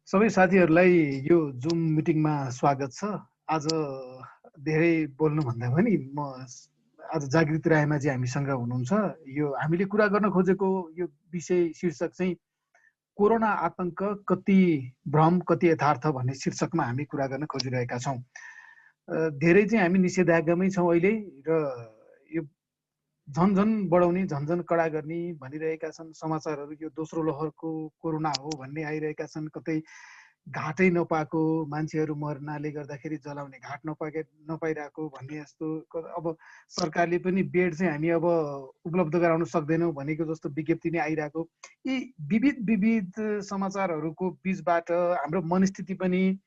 सबै साथीहरूलाई यो जुम मिटिङमा स्वागत छ। आज धेरै बोल्नुभन्दा पनि म आज जागृति रायमाझी हामीसँग हुनुहुन्छ। यो हामीले कुरा गर्न खोजेको यो विषय शीर्षक चाहिँ कोरोना आतंक कति भ्रम कति यथार्थ भन्ने शीर्षकमा हामी कुरा गर्न खोजिरहेका छौँ। धेरै चाहिँ हामी निषेधाज्ञामै छौँ अहिले र यो झन्झन बढाउने झन्झन कडा गर्ने भनिरहेका छन् समाचारहरू। यो दोस्रो लहरको कोरोना हो भन्ने आइरहेका छन्। कतै घाटै नपाएको, मान्छेहरू मर्नाले गर्दाखेरि जलाउने घाट नपाइरहेको भन्ने जस्तो। अब सरकारले पनि बेड चाहिँ हामी अब उपलब्ध गराउन सक्दैनौँ भनेको जस्तो विज्ञप्ति नै आइरहेको। यी विविध समाचारहरूको बिचबाट हाम्रो मनस्थिति पनि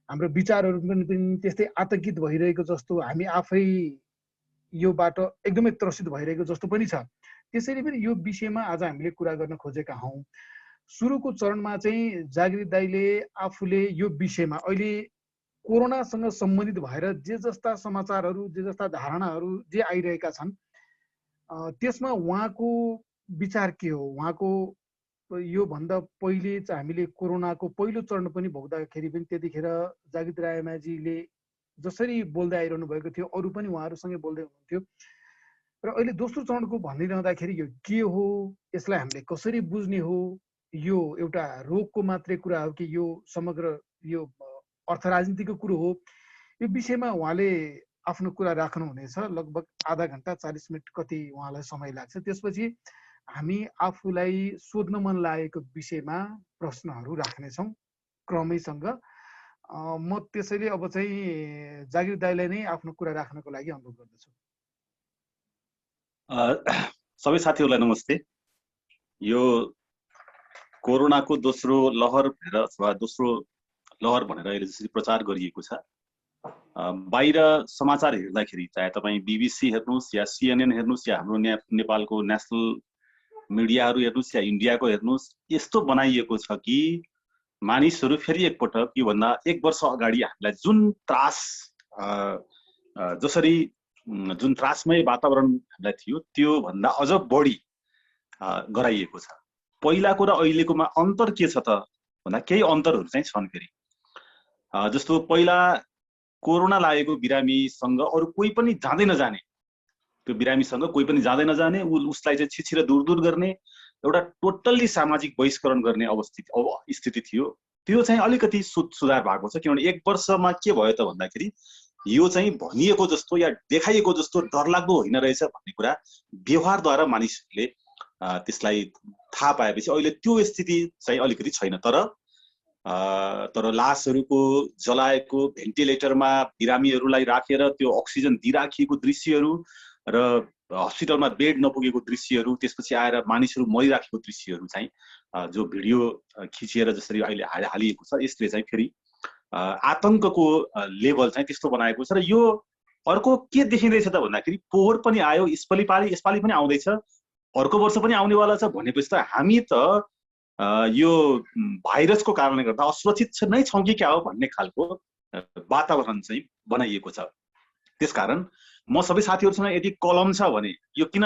हाम्रो विचारहरू पनि त्यस्तै आतंकित भइरहेको जस्तो, हामी आफै योबाट एकदमै त्रसित भइरहेको जस्तो पनि छ। त्यसैले पनि यो विषयमा आज हामीले कुरा गर्न खोजेका हौँ। सुरुको चरणमा चाहिँ जागृत दाइले आफूले यो विषयमा अहिले कोरोनासँग सम्बन्धित भएर जे जस्ता समाचारहरू, जे जस्ता धारणाहरू जे आइरहेका छन् त्यसमा उहाँको विचार के हो? उहाँको योभन्दा पहिले चाहिँ हामीले कोरोनाको पहिलो चरण पनि भोग्दाखेरि पनि त्यतिखेर जागृत रायमाझीले जसरी बोल्दै आइरहनु भएको थियो, अरू पनि उहाँहरूसँगै बोल्दै हुनुहुन्थ्यो। र अहिले दोस्रो चरणको भनिरहँदाखेरि यो के हो, यसलाई हामीले कसरी बुझ्ने हो, यो एउटा रोगको मात्रै कुरा हो कि यो समग्र यो अर्थ राजनीतिको कुरो हो, यो विषयमा उहाँले आफ्नो कुरा राख्नुहुनेछ। लगभग आधा घन्टा 40 मिनट कति उहाँलाई समय लाग्छ। त्यसपछि हामी आफूलाई सोध्न मन लागेको विषयमा प्रश्नहरू राख्नेछौँ क्रमैसँग। म त्यसैले अब चाहिँ जागृत दाइलाई नै आफ्नो कुरा राख्नको लागि अनुरोध गर्दछु। सबै साथीहरूलाई नमस्ते। यो कोरोनाको दोस्रो लहर भनेर अथवा दोस्रो लहर भनेर अहिले जसरी प्रचार गरिएको छ, बाहिर समाचार हेर्दाखेरि चाहे तपाईँ BBC हेर्नुहोस् या CNN हेर्नुहोस् या हाम्रो नेपालको नेसनल मिडियाहरू हेर्नुहोस् या इन्डियाको हेर्नुहोस्, यस्तो बनाइएको छ कि मानिसहरू फेरि एकपटक योभन्दा 1 वर्ष अगाडि हामीलाई जुन त्रास जसरी जुन त्रासमय वातावरण हामीलाई थियो त्यो भन्दा अझ बढी गराइएको छ। पहिलाको र अहिलेकोमा अन्तर के छ त भन्दा केही अन्तरहरू चाहिँ छन्। फेरि जस्तो पहिला कोरोना लागेको बिरामीसँग अरू कोही पनि जाँदै नजाने, त्यो बिरामीसँग कोही पनि जाँदै नजाने, उसलाई चाहिँ छिछिर दूर गर्ने, एउटा टोटल्ली सामाजिक बहिष्करण गर्ने स्थिति थियो। त्यो चाहिँ अलिकति सुधार भएको छ। किनभने 1 वर्षमा के भयो त भन्दाखेरि यो चाहिँ भनिएको जस्तो या देखाइएको जस्तो डरलाग्दो होइन रहेछ भन्ने कुरा व्यवहारद्वारा मानिसहरूले त्यसलाई थाहा पाएपछि अहिले त्यो स्थिति चाहिँ अलिकति छैन। तर लासहरूको जलाएको, भेन्टिलेटरमा बिरामीहरूलाई राखेर त्यो अक्सिजन दिइराखिएको दृश्यहरू र हस्पिटलमा बेड नपुगेको दृश्यहरू, त्यसपछि आएर मानिसहरू मरिराखेको दृश्यहरू चाहिँ जो भिडियो खिचिएर जसरी अहिले हालिएको छ, यसले चाहिँ फेरि आतंकको लेभल चाहिँ त्यस्तो बनाएको छ। र यो अर्को के देखिँदैछ त भन्दाखेरि पोहोर पनि आयो, यसपालि पनि आउँदैछ, अर्को वर्ष पनि आउनेवाला छ भनेपछि त हामी त यो भाइरसको कारणले गर्दा असुरक्षित नै छौँ कि क्या हो भन्ने खालको वातावरण चाहिँ बनाइएको छ। त्यसकारण म सबै साथीहरूसँग यदि कलम छ भने यो के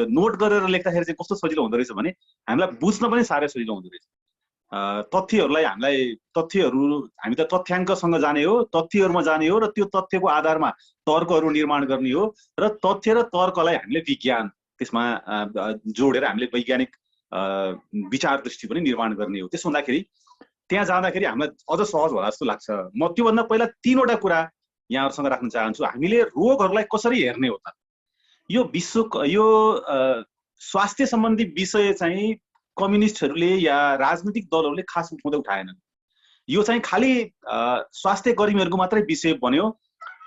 नोट गरेर लेख्दाखेरि चाहिँ कस्तो सजिलो हुँदो रहेछ भने हामीलाई बुझ्न पनि साह्रै सजिलो हुँदो रहेछ। हामी त तथ्याङ्कसँग जाने हो, तथ्यहरूमा जाने हो र त्यो तथ्यको आधारमा तर्कहरू निर्माण गर्ने हो र तथ्य र तर्कलाई हामीले विज्ञान त्यसमा जोडेर हामीले वैज्ञानिक विचार दृष्टि पनि निर्माण गर्ने हो। त्यसो हुँदाखेरि त्यहाँ जाँदाखेरि हामीलाई अझ सहज होला जस्तो लाग्छ। म त्योभन्दा पहिला 3वटा कुरा यहाँहरूसँग राख्न चाहन्छु। हामीले रोगहरूलाई कसरी हेर्ने हो त? यो स्वास्थ्य सम्बन्धी विषय चाहिँ कम्युनिस्टहरूले या राजनीतिक दलहरूले खास उठाएनन्। यो चाहिँ खालि स्वास्थ्य कर्मीहरूको मात्रै विषय बन्यो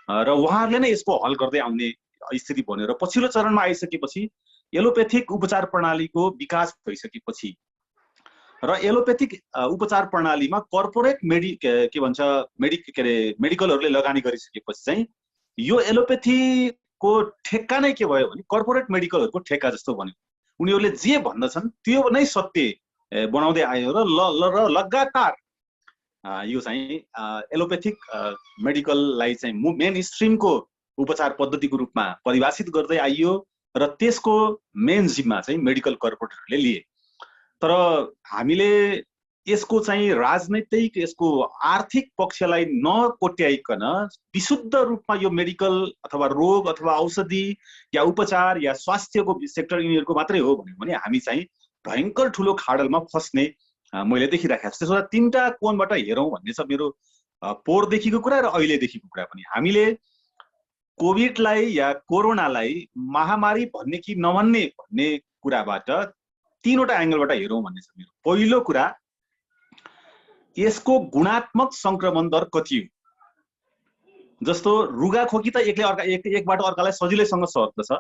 र उहाँहरूले नै यसको हल गर्दै आउने स्थिति बन्यो। र पछिल्लो चरणमा आइसकेपछि एलोपेथिक उपचार प्रणालीको विकास भइसकेपछि र एलोपेथिक उपचार प्रणालीमा कर्पोरेट मेडिकलहरूले लगानी गरिसकेपछि चाहिँ यो एलोपेथीको ठेक्का नै के भयो भने कर्पोरेट मेडिकलहरूको ठेक्का जस्तो बन्यो। उनीहरूले जे भन्दछन् त्यो नै सत्य बनाउँदै आयो र लगातार यो चाहिँ एलोपेथिक मेडिकललाई चाहिँ मेन स्ट्रिमको उपचार पद्धतिको रूपमा परिभाषित गर्दै आइयो र त्यसको मेन जिम्मा चाहिँ मेडिकल कर्पोरेटहरूले लिए। तर हामीले यसको चाहिँ राजनैतिक, यसको आर्थिक पक्षलाई नकोट्याइकन विशुद्ध रूपमा यो मेडिकल अथवा रोग अथवा औषधि या उपचार या स्वास्थ्यको सेक्टर यिनीहरूको मात्रै हो भने हामी चाहिँ भयङ्कर ठुलो खाडलमा फस्ने मैले देखिराखेको छु। त्यसो भए तीनटा कोणबाट हेरौँ भन्ने छ मेरो पोहोरदेखिको कुरा र अहिलेदेखिको कुरा पनि। हामीले कोभिडलाई या कोरोनालाई महामारी भन्ने कि नभन्ने भन्ने कुराबाट तीनवटा एंगलबाट हेरौँ भन्ने छ मेरो। पहिलो कुरा, यसको गुणात्मक संक्रमण दर कति हो। जस्तो रुगाखोकी त एकबाट अर्कालाई सजिलैसँग सर्दछ।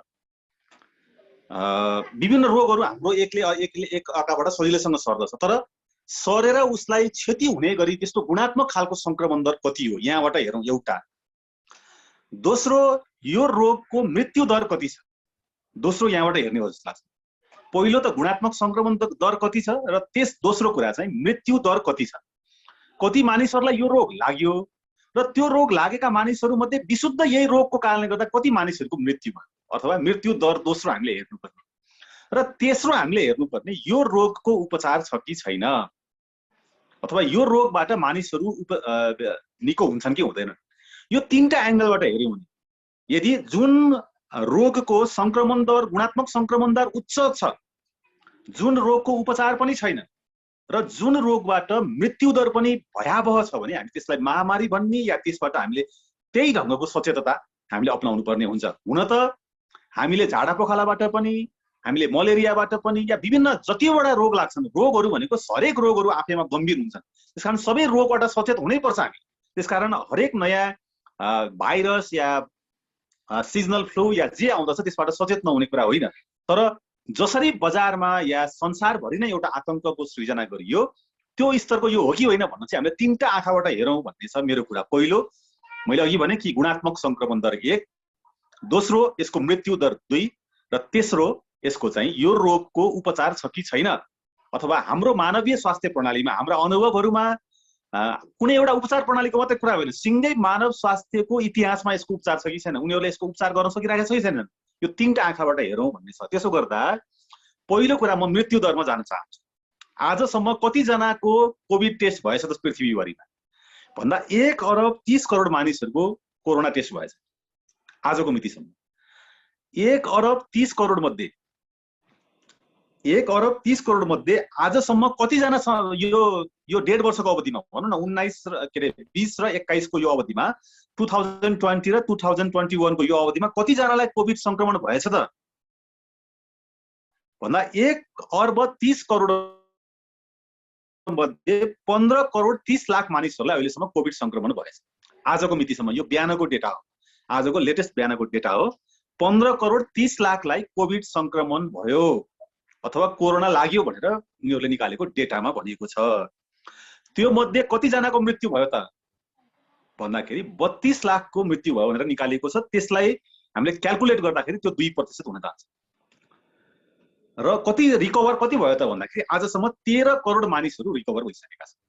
विभिन्न रोगहरू हाम्रो एक अर्काबाट सजिलैसँग सर्दछ, तर सरेर उसलाई क्षति हुने गरी त्यस्तो गुणात्मक खालको संक्रमण दर कति हो, यहाँबाट हेरौँ एउटा। दोस्रो, यो रोगको मृत्यु दर कति छ, दोस्रो यहाँबाट हेर्ने हो जस्तो लाग्छ। पहिलो त गुणात्मक संक्रमण दर कति छ र दोस्रो कुरा चाहिँ मृत्यु दर कति छ। कति मानिसहरूलाई यो रोग लाग्यो र त्यो रोग लागेका मानिसहरूमध्ये विशुद्ध यही रोगको कारणले गर्दा कति मानिसहरूको मृत्यु भयो अथवा मृत्यु दर दोस्रो हामीले हेर्नुपर्ने। र तेस्रो हामीले हेर्नुपर्ने, यो रोगको उपचार छ कि छैन, अथवा यो रोगबाट मानिसहरू निको हुन्छन् कि हुँदैनन्। यो तीनटा एंगलबाट हेर्यौँ भने यदि जुन रोगको संक्रमण दर, गुणात्मक संक्रमण दर उच्च छ, जुन रोगको उपचार पनि छैन र जुन रोगबाट मृत्यु दर पनि भयावह छ भने हामी त्यसलाई महामारी भन्ने या त्यसबाट हामीले त्यही ढङ्गको सचेतता हामीले अपनाउनु पर्ने हुन्छ। हुन त हामीले झाडा पखालाबाट पनि, हामीले मलेरियाबाट पनि या विभिन्न जतिवटा रोग लाग्छन्, रोगहरू भनेको हरेक रोगहरू आफैमा गम्भीर हुन्छन्, त्यसकारण सबै रोगबाट सचेत हुनैपर्छ हामी। त्यसकारण हरेक नयाँ भाइरस या सिजनल फ्लू या जे आउँदछ त्यसबाट सचेत नहुने कुरा होइन। तर जसरी बजारमा या संसारभरि नै एउटा आतंकको सृजना गरियो, त्यो स्तरको यो हो कि होइन भन्न चाहिँ हामीले तीनटा आँखाबाट हेरौँ भन्ने छ मेरो कुरा। पहिलो, मैले अघि भने कि गुणात्मक संक्रमण दर 1, दोस्रो यसको मृत्यु दर 2 र तेस्रो यसको चाहिँ यो रोगको उपचार छ कि छैन, अथवा हाम्रो मानवीय स्वास्थ्य प्रणालीमा, हाम्रा अनुभवहरूमा कुनै एउटा उपचार प्रणालीको मात्रै कुरा होइन, सिङ्गै मानव स्वास्थ्यको इतिहासमा यसको उपचार छ कि छैन, उनीहरूले यसको उपचार गर्न सकिरहेका छ कि छैनन्, यो तीनटा आँखाबाट हेरौँ भन्ने छ। त्यसो गर्दा पहिलो कुरा, म मृत्यु दरमा जान चाहन्छु। आजसम्म कतिजनाको कोभिड टेस्ट भएछ त पृथ्वीभरिमा भन्दा 1 अरब 30 करोड मानिसहरूको कोरोना टेस्ट भएछ आजको मितिसम्म। 1 अरब 30 करोड मध्ये आजसम्म कतिजना यो 1.5 वर्षको अवधिमा, भनौँ न 20 र 21 को यो अवधिमा, 2020 र 2021 को यो अवधिमा कतिजनालाई कोभिड संक्रमण भएछ त भन्दा 1 अर्ब 30 करोड मध्ये 15 करोड 30 लाख मानिसहरूलाई अहिलेसम्म कोभिड संक्रमण भएछ आजको मितिसम्म। यो बिहानको डेटा हो, आजको लेटेस्ट बिहानको डेटा हो। 15 करोड 30 लाखलाई कोभिड संक्रमण भयो अथवा कोरोना लाग्यो भनेर उनीहरूले निकालेको डेटामा भनिएको छ। त्यो मध्ये कतिजनाको मृत्यु भयो त भन्दाखेरि 32 लाखको मृत्यु भयो भनेर निकालिएको छ। त्यसलाई हामीले क्याल्कुलेट गर्दाखेरि त्यो 2% हुन जान्छ। र कति रिकभर कति भयो त भन्दाखेरि आजसम्म 13 करोड मानिसहरू रिकभर भइसकेका छन्।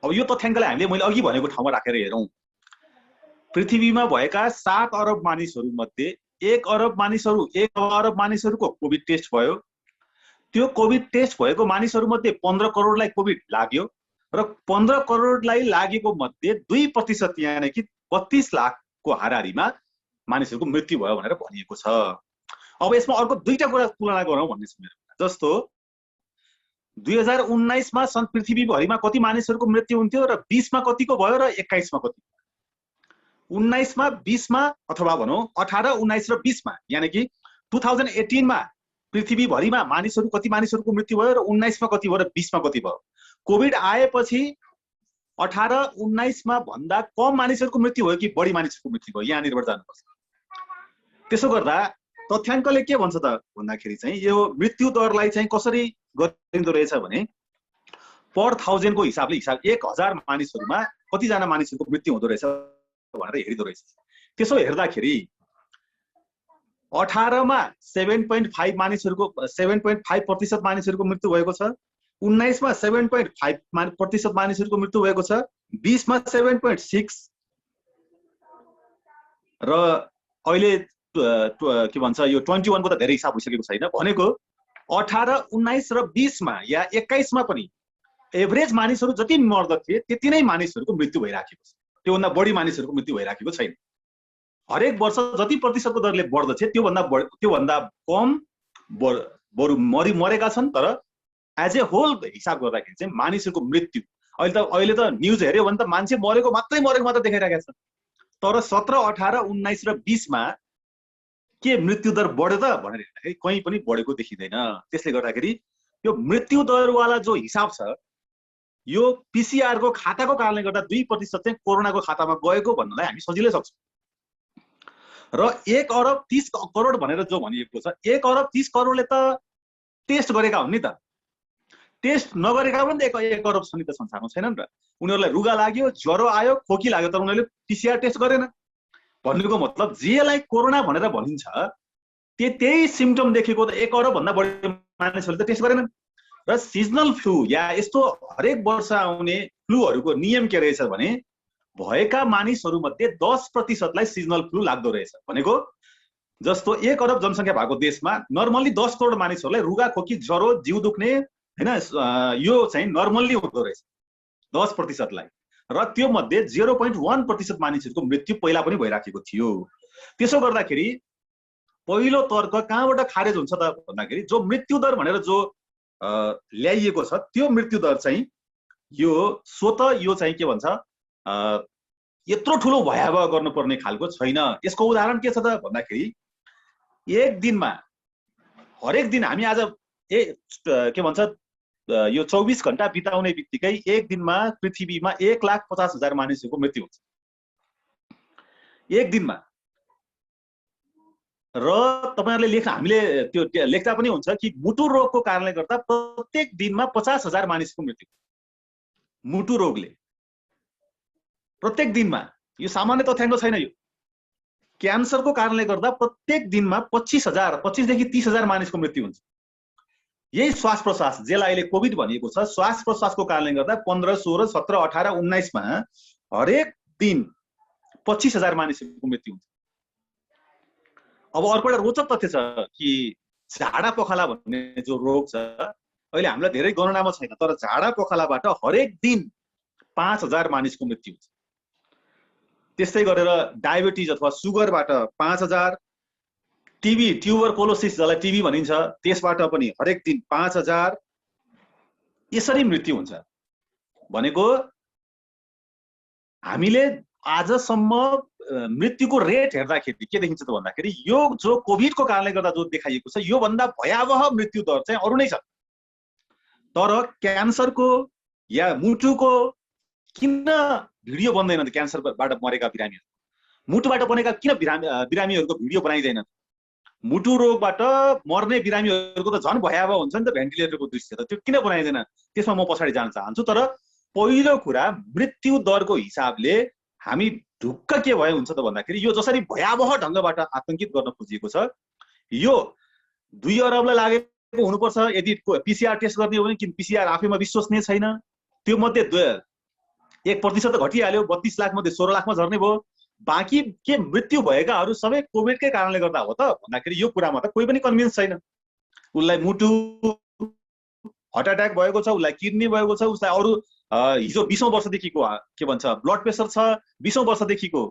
अब यो तथ्याङ्कलाई हामीले मैले अघि भनेको ठाउँमा राखेर हेरौँ, पृथ्वीमा भएका 7 अरब मानिसहरू मध्ये 1 अरब मानिसहरूको कोभिड टेस्ट भयो। त्यो कोभिड टेस्ट भएको मानिसहरू मध्ये 15 करोडलाई कोभिड लाग्यो र 15 करोडलाई लागेको मध्ये 2% यानि कि 32 लाखको हाराहारीमा मानिसहरूको मृत्यु भयो भनेर भनिएको छ। अब यसमा अर्को दुईटा कुरा तुलना गरौँ भन्ने छ मेरो। जस्तो 2019 मा पृथ्वीभरिमा कति मानिसहरूको मृत्यु हुन्थ्यो र 20 मा कतिको भयो र 21 मा कति, 19 मा 20 मा अथवा भनौँ 18, 19 र 20 मा, यानि कि 2018 मा पृथ्वीभरिमा कति मानिसहरूको मृत्यु भयो र 19 मा कति भयो र 20 मा कति भयो। कोभिड आएपछि 18, 19 मा भन्दा कम मानिसहरूको मृत्यु भयो कि बढी मानिसहरूको मृत्यु भयो, यहाँनिरबाट जानुपर्छ। त्यसो गर्दा तथ्याङ्कले के भन्छ त भन्दाखेरि चाहिँ यो मृत्यु दरलाई चाहिँ कसरी गरिँदो रहेछ भने पर 1000 को हिसाबले 1000 मानिसहरूमा कतिजना मानिसहरूको मृत्यु हुँदो रहेछ भनेर हेरिदो रहेछ। त्यसो हेर्दाखेरि 18 मा 7.5 मानिसहरूको 7.5% मानिसहरूको मृत्यु भएको छ, 19 मा 7.5% मानिसहरूको मृत्यु भएको छ, 20 मा 7.6 र अहिले के भन्छ यो 21 को त धेरै हिसाब भइसकेको छैन। भनेको 18, 19 र 20 मा या 21 मा पनि एभरेज मानिसहरू जति मर्दथे त्यति नै मानिसहरूको मृत्यु भइराखेको छ। त्योभन्दा बढी मानिसहरूको मृत्यु भइराखेको छैन। हरेक वर्ष जति प्रतिशतको दरले बढ्दछ त्योभन्दा कम बरु मरेका छन्। तर एज ए होल हिसाब गर्दाखेरि चाहिँ मानिसहरूको मृत्यु अहिले त न्युज हेऱ्यो भने त मान्छे मरेको मात्र देखाइरहेको छ। तर 17, 18, 19 र 20 मा के मृत्यु दर बढ्यो त भनेर हेर्दाखेरि कहीँ पनि बढेको देखिँदैन। त्यसले गर्दाखेरि यो मृत्यु दरवाला जो हिसाब छ यो PCR को खाताको कारणले गर्दा 2% चाहिँ कोरोनाको खातामा गएको भन्नलाई हामी सजिलै सक्छौँ। र 1 अरब 30 करोड भनेर जो भनिएको छ, 1 अरब 30 करोडले त टेस्ट गरेका हुन् नि त। टेस्ट नगरेका पनि 1 अरब छन् नि त संसारमा, छैनन् र? उनीहरूलाई रुगा लाग्यो, ज्वरो आयो, खोकी लाग्यो, तर उनीहरूले PCR टेस्ट गरेन। भन्नुको मतलब जेलाई कोरोना भनेर भनिन्छ त्यही सिम्पटम देखेको त 1 अरब भन्दा बढी मानिसहरूले त टेस्ट गरेनन्। र सिजनल फ्लू या यस्तो हरेक वर्ष आउने फ्लूहरूको नियम के रहेछ भने भएका मानिसहरूमध्ये 10% लाई सिजनल फ्लू लाग्दो रहेछ। भनेको जस्तो 1 अरब जनसङ्ख्या भएको देशमा नर्मल्ली 10 करोड मानिसहरूलाई रुगा, खोकी, ज्वरो, जिउ दुख्ने हैन यो चाहिँ नर्मल्ली हुँदो रहेछ 10% लाई। र त्यो मध्ये 0.1% मानिसहरूको मृत्यु पहिला पनि भइराखेको थियो। त्यसो गर्दाखेरि पहिलो तर्क कहाँबाट खारेज हुन्छ त भन्दाखेरि जो मृत्यु दर भनेर जो ल्याइएको छ त्यो मृत्यु दर चाहिँ यो स्वतः यो चाहिँ के भन्छ यत्रो ठुलो भयावह गर्नुपर्ने खालको छैन। यसको उदाहरण के छ त भन्दाखेरि एक दिनमा हरेक दिन हामी आज के भन्छ यो 24 घण्टा बिताउने बित्तिकै एक दिनमा पृथ्वीमा 1,50,000 मानिसहरूको मृत्यु हुन्छ एक दिनमा। र तपाईहरुले हामीले त्यो लेख्दा पनि हुन्छ कि मुटु रोगको कारणले गर्दा प्रत्येक दिनमा 50,000 मानिसको मृत्यु मुटु रोगले प्रत्येक दिनमा। यो सामान्य तथ्याङ्क छैन। यो क्यान्सरको कारणले गर्दा प्रत्येक दिनमा 25 देखि 30,000 मानिसको मृत्यु हुन्छ। यही श्वास प्रश्वास जेलाई अहिले कोभिड भनिएको छ, श्वास प्रश्वासको कारणले गर्दा 15, 16, 17, 18, 19 मा हरेक दिन 25,000 मानिसको मृत्यु हुन्छ। अब अर्को एउटा रोचक तथ्य छ कि झाडा पखाला भन्ने जो रोग छ अहिले हामीलाई धेरै गणनामा छैन, तर झाडा पखालाबाट हरेक दिन 5,000 मानिसको मृत्यु हुन्छ। त्यस्तै गरेर डायबिटिज अथवा सुगरबाट 5,000, टिबी ट्युबरकुलोसिस जसलाई टिबी भनिन्छ त्यसबाट पनि हरेक दिन 5,000 यसरी मृत्यु हुन्छ। भनेको हामीले आजसम्म मृत्युको रेट हेर्दाखेरि के देखिन्छ त भन्दाखेरि यो जो कोभिडको कारणले गर्दा जो देखाइएको छ यो भन्दा भयावह मृत्यु दर चाहिँ अरु नै छ। तर क्यान्सरको या मुटुको किन भिडियो बन्दैन त? क्यान्सरबाट मरेका बिरामीहरू, मुटुबाट बनेका किन बिरामीहरूको भिडियो बनाइदैन? मुटु रोगबाट मर्ने बिरामीहरूको त झन् भयावह हुन्छ नि त भेन्टिलेटरको दृश्य, त त्यो किन बनाइदैन? त्यसमा म पछाडि जान चाहन्छु। तर पहिलो कुरा मृत्यु दरको हिसाबले हामी ढुक्क के भयो हुन्छ त भन्दाखेरि यो जसरी भयावह ढङ्गबाट आतंकित गर्न खोजिएको छ यो 2 अरबलाई लागेको हुनुपर्छ यदि PCR टेस्ट गर्ने हो भने, किन PCR आफैमा विश्वसनीय छैन। त्यो मध्ये 1% त घटिहाल्यो, 32 लाख मध्ये 16 लाखमा झर्ने भयो। बाँकी के मृत्यु भएकाहरू सबै कोभिडकै कारणले गर्दा हो त भन्दाखेरि यो कुरामा त कोही पनि कन्भिन्स छैन। उसलाई मुटु हार्ट एट्याक भएको छ, उसलाई किडनी भएको छ, उसलाई अरू हिजो 20औं वर्षदेखिको के भन्छ ब्लड प्रेसर छ, 20औं वर्षदेखिको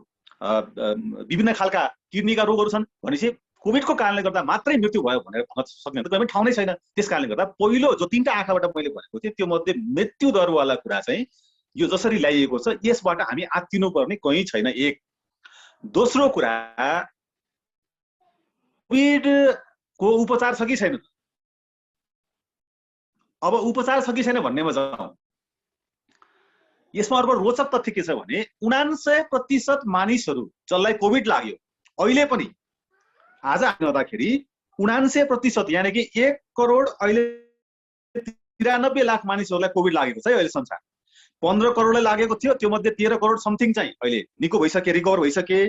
विभिन्न खालका किडनीका रोगहरू छन् भनेपछि कोभिडको कारणले गर्दा मात्रै मृत्यु भयो भनेर भन्न सक्ने त कुनै पनि ठाउँ नै छैन। त्यसकारणले गर्दा पहिलो जो 3टा आँखाबाट मैले भनेको थिएँ त्यो मध्ये मृत्यु दरवाला कुरा चाहिँ यो जसरी ल्याइएको छ यसबाट हामी आत्तिनु पर्ने कहीँ छैन। एक दोस्रो कुरा कोभिडको उपचार छ कि छैन? अब उपचार छ कि छैन भन्नेमा जाउँ। यसमा अर्को रोचक तथ्य के छ भने 99% मानिसहरू जसलाई कोभिड लाग्यो अहिले पनि आज हेर्दाखेरि 99% यानी कि 1 करोड अहिले 93 लाख मानिसहरूलाई कोभिड लागेको छ अहिले संसार। 15 करोडलाई लागेको थियो, त्यो मध्ये 13 करोड समथिङ चाहिँ अहिले निको भइसके, रिकभर भइसके।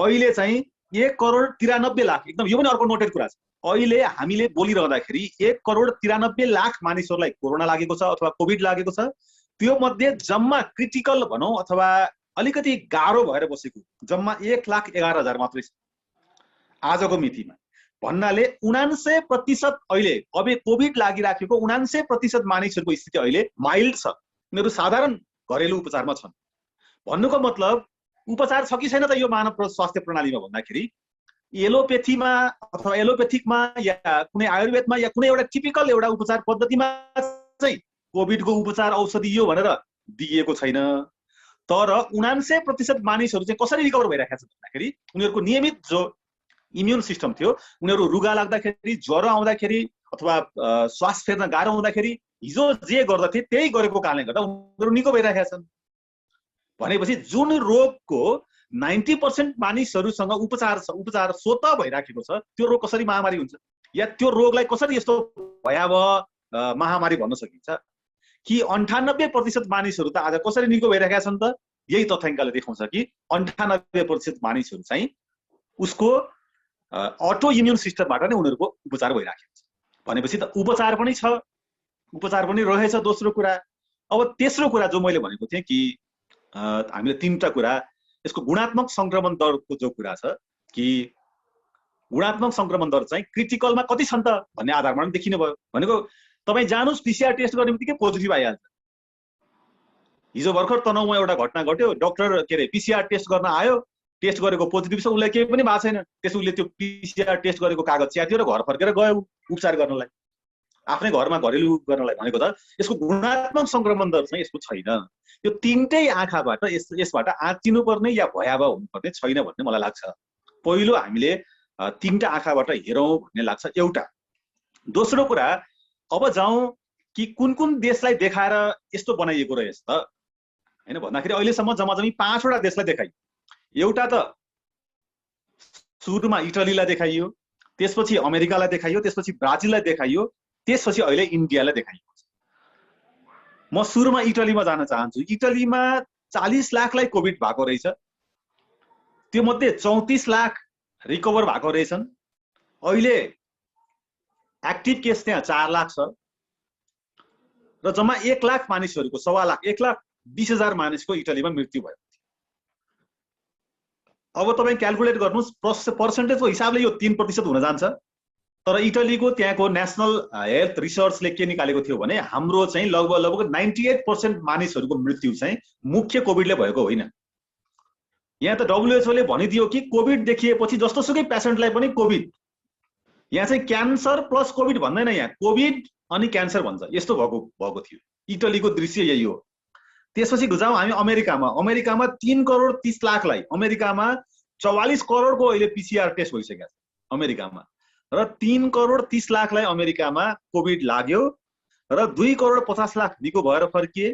अहिले चाहिँ 1 करोड 93 लाख, एकदम यो पनि अर्को नोटेड कुरा छ। अहिले हामीले बोलिरहँदाखेरि 1 करोड 93 लाख मानिसहरूलाई कोरोना लागेको छ अथवा कोभिड लागेको छ। त्यो मध्ये जम्मा क्रिटिकल भनौँ अथवा अलिकति गाह्रो भएर बसेको जम्मा 1,11,000 मात्रै छ आजको मितिमा। भन्नाले 99% अहिले अब कोभिड लागिराखेको 99% मानिसहरूको स्थिति अहिले माइल्ड छ, उनीहरू साधारण घरेलु उपचारमा छन्। भन्नुको मतलब उपचार छ कि छैन त यो मानव स्वास्थ्य प्रणालीमा भन्दाखेरि एलोपेथीमा अथवा एलोपेथिकमा या कुनै आयुर्वेदमा या कुनै एउटा टिपिकल एउटा उपचार पद्धतिमा चाहिँ कोभिडको उपचार औषधि यो भनेर दिइएको छैन। तर 99% मानिसहरू चाहिँ कसरी रिकभर भइरहेका छन् भन्दाखेरि उनीहरूको नियमित जो इम्युन सिस्टम थियो, उनीहरू रुगा लाग्दाखेरि, ज्वरो आउँदाखेरि अथवा श्वास फेर्न गाह्रो हुँदाखेरि हिजो जे गर्दथे त्यही गरेको कारणले गर्दा उनीहरू निको भइरहेका छन्। भनेपछि जुन रोगको 90% मानिसहरूसँग उपचार छ, उपचार स्वतः भइराखेको छ, त्यो रोग कसरी महामारी हुन्छ या त्यो रोगलाई कसरी यस्तो भयावह महामारी भन्न सकिन्छ कि 98% मानिसहरू त आज कसरी निको भइरहेका छन् त? यही तथ्याङ्कले देखाउँछ कि 98% मानिसहरू चाहिँ उसको अटो इम्युन सिस्टमबाट नै उनीहरूको उपचार भइराखेको छ। भनेपछि त उपचार पनि छ, उपचार पनि रहेछ। दोस्रो कुरा, अब तेस्रो कुरा जो मैले भनेको थिएँ कि हामीले तीनटा कुरा, यसको गुणात्मक संक्रमण दरको जो कुरा छ कि गुणात्मक संक्रमण दर चाहिँ क्रिटिकलमा कति छन् त भन्ने आधारमा पनि देखिनु भयो। भनेको तपाईँ जानुस् पिसिआर टेस्ट गर्ने बित्तिकै पोजिटिभ आइहाल्छ। हिजो भर्खर तनहुँमा एउटा घटना घट्यो, डाक्टर के अरे पिसिआर टेस्ट गर्न आयो, टेस्ट गरेको पोजिटिभ छ, उसलाई केही पनि भएको छैन। त्यस उसले त्यो पिसिआर टेस्ट गरेको कागज च्यात्यो र घर फर्केर गयो उपचार गर्नलाई, आफ्नै घरमा घरेलु गर्नलाई। भनेको त यसको गुणात्मक संक्रमण दर चाहिँ यसको छैन। यो तीनटै आँखाबाट यसबाट आँचिनु पर्ने या भयावह हुनुपर्ने छैन भन्ने मलाई लाग्छ। पहिलो हामीले तीनटा आँखाबाट हेरौँ भन्ने लाग्छ एउटा। दोस्रो कुरा, अब जाउँ कि कुन कुन देशलाई देखाएर यस्तो बनाइएको रहेछ त हैन भन्दाखेरि अहिलेसम्म जम्माजम्मी 5वटा देशलाई देखाइयो। एउटा त सुरुमा इटलीलाई देखाइयो, त्यसपछि अमेरिकालाई देखाइयो, त्यसपछि ब्राजिललाई देखाइयो, त्यसपछि अहिले इन्डियालाई देखाइएको छ। म सुरुमा इटलीमा जान चाहन्छु। इटलीमा 40 लाखलाई कोभिड भएको रहेछ, त्यो मध्ये 34 लाख रिकभर भएको रहेछन्। अहिले एक्टिभ केस त्यहाँ 4 लाख छ र जम्मा 1 लाख मानिसहरूको 1.25 लाख 1,20,000 मानिसको इटलीमा मृत्यु भयो। अब तपाईँ क्याल्कुलेट गर्नुहोस्, पर्सेन्टेजको हिसाबले यो 3% हुन जान्छ। तर इटलीको त्यहाँको नेसनल हेल्थ रिसर्चले के निकालेको थियो भने हाम्रो चाहिँ लगभग 98% मानिसहरूको मृत्यु चाहिँ मुख्य कोभिडले भएको होइन। यहाँ त WHO ले भनिदियो कि कोभिड देखिएपछि जस्तोसुकै पेसेन्टलाई पनि कोभिड, यहाँ चाहिँ क्यान्सर प्लस कोभिड भन्दैन, यहाँ कोभिड अनि क्यान्सर भन्छ, यस्तो भएको थियो। इटलीको दृश्य यही हो। त्यसपछि जाउँ हामी अमेरिकामा। अमेरिकामा 3 करोड 30 लाखलाई, अमेरिकामा 44 करोडको अहिले पिसिआर टेस्ट भइसक्यो अमेरिकामा, र 3 करोड 30 लाखलाई अमेरिकामा कोभिड लाग्यो र 2 करोड 50 लाख निको भएर फर्किए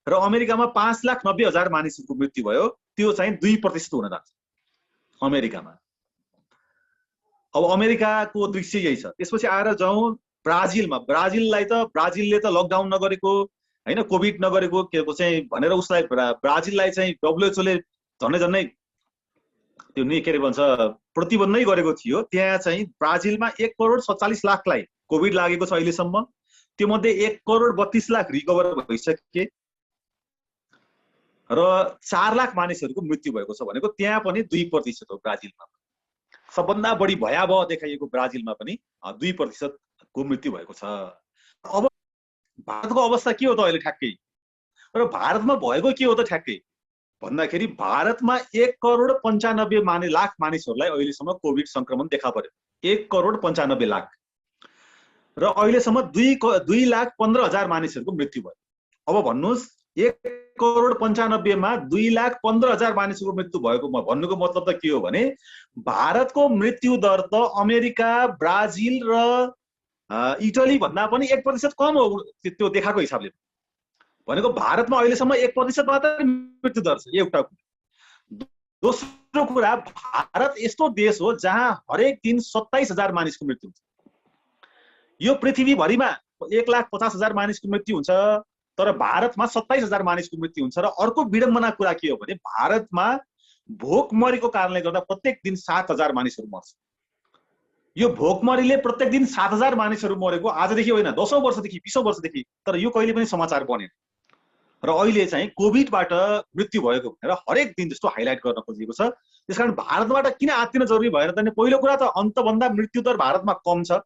र अमेरिकामा 5,90,000 मानिसहरूको मृत्यु भयो। त्यो चाहिँ 2% हुन जान्छ अमेरिकामा। अब अमेरिकाको दृश्य यही छ। त्यसपछि आएर जाउँ ब्राजिलमा। ब्राजिलले त लकडाउन नगरेको हैन, कोभिड नगरेको के चाहिँ भनेर उसलाई ब्राजिललाई चाहिँ WHO ले झन्डै त्यो के अरे भन्छ प्रतिबन्धै गरेको थियो। त्यहाँ चाहिँ ब्राजिलमा 1 करोड 47 लाखलाई कोभिड लागेको छ अहिलेसम्म। त्यो मध्ये 1 करोड 32 लाख रिकभर भइसके र 4 लाख मानिसहरूको मृत्यु भएको छ। भनेको त्यहाँ पनि 2% हो ब्राजिलमा। सबभन्दा बढी भयावह देखाइएको ब्राजिलमा पनि 2% को मृत्यु भएको छ। अब भारतको अवस्था के हो त अहिले ठ्याक्कै? र भारतमा भएको के हो त ठ्याक्कै भन्दाखेरि भारतमा 1 करोड 95 लाख मानिसहरूलाई अहिलेसम्म कोभिड संक्रमण देखा पर्यो। 1 करोड 95 लाख र अहिलेसम्म 2,15,000 मानिसहरूको मृत्यु भयो। अब भन्नुहोस् 1 करोड 95 मा 2,15,000 मानिसहरूको मृत्यु भएको भन्नुको मतलब त के हो भने भारतको मृत्यु दर त अमेरिका, ब्राजिल र इटली भन्दा पनि 1% कम हो त्यो देखाएको हिसाबले। भनेको भारतमा अहिलेसम्म 1% मात्र मृत्यु दर छ, एउटा कुरा। दोस्रो कुरा, भारत यस्तो देश हो जहाँ हरेक दिन 27,000 मानिसको मृत्यु हुन्छ। यो पृथ्वीभरिमा 1,50,000 मानिसको मृत्यु हुन्छ, तर भारतमा 27,000 मानिसको मृत्यु हुन्छ। र अर्को विडम्बना कुरा के हो भने भारतमा भोकमरीको कारणले गर्दा प्रत्येक दिन 7,000 मानिसहरू मर्छ। यो भोकमरीले प्रत्येक दिन 7,000 मानिसहरू मरेको आजदेखि होइन, 10औं वर्षदेखि 20औं वर्षदेखि, तर यो कहिले पनि समाचार बनेन। र अहिले चाहिँ कोभिडबाट मृत्यु भएको भनेर हरेक दिन जस्तो हाइलाइट गर्न खोजिएको छ। त्यसकारण भारतबाट किन आत्तिन जरुरी भएर त पहिलो कुरा त अन्तभन्दा मृत्युदर भारतमा कम छ।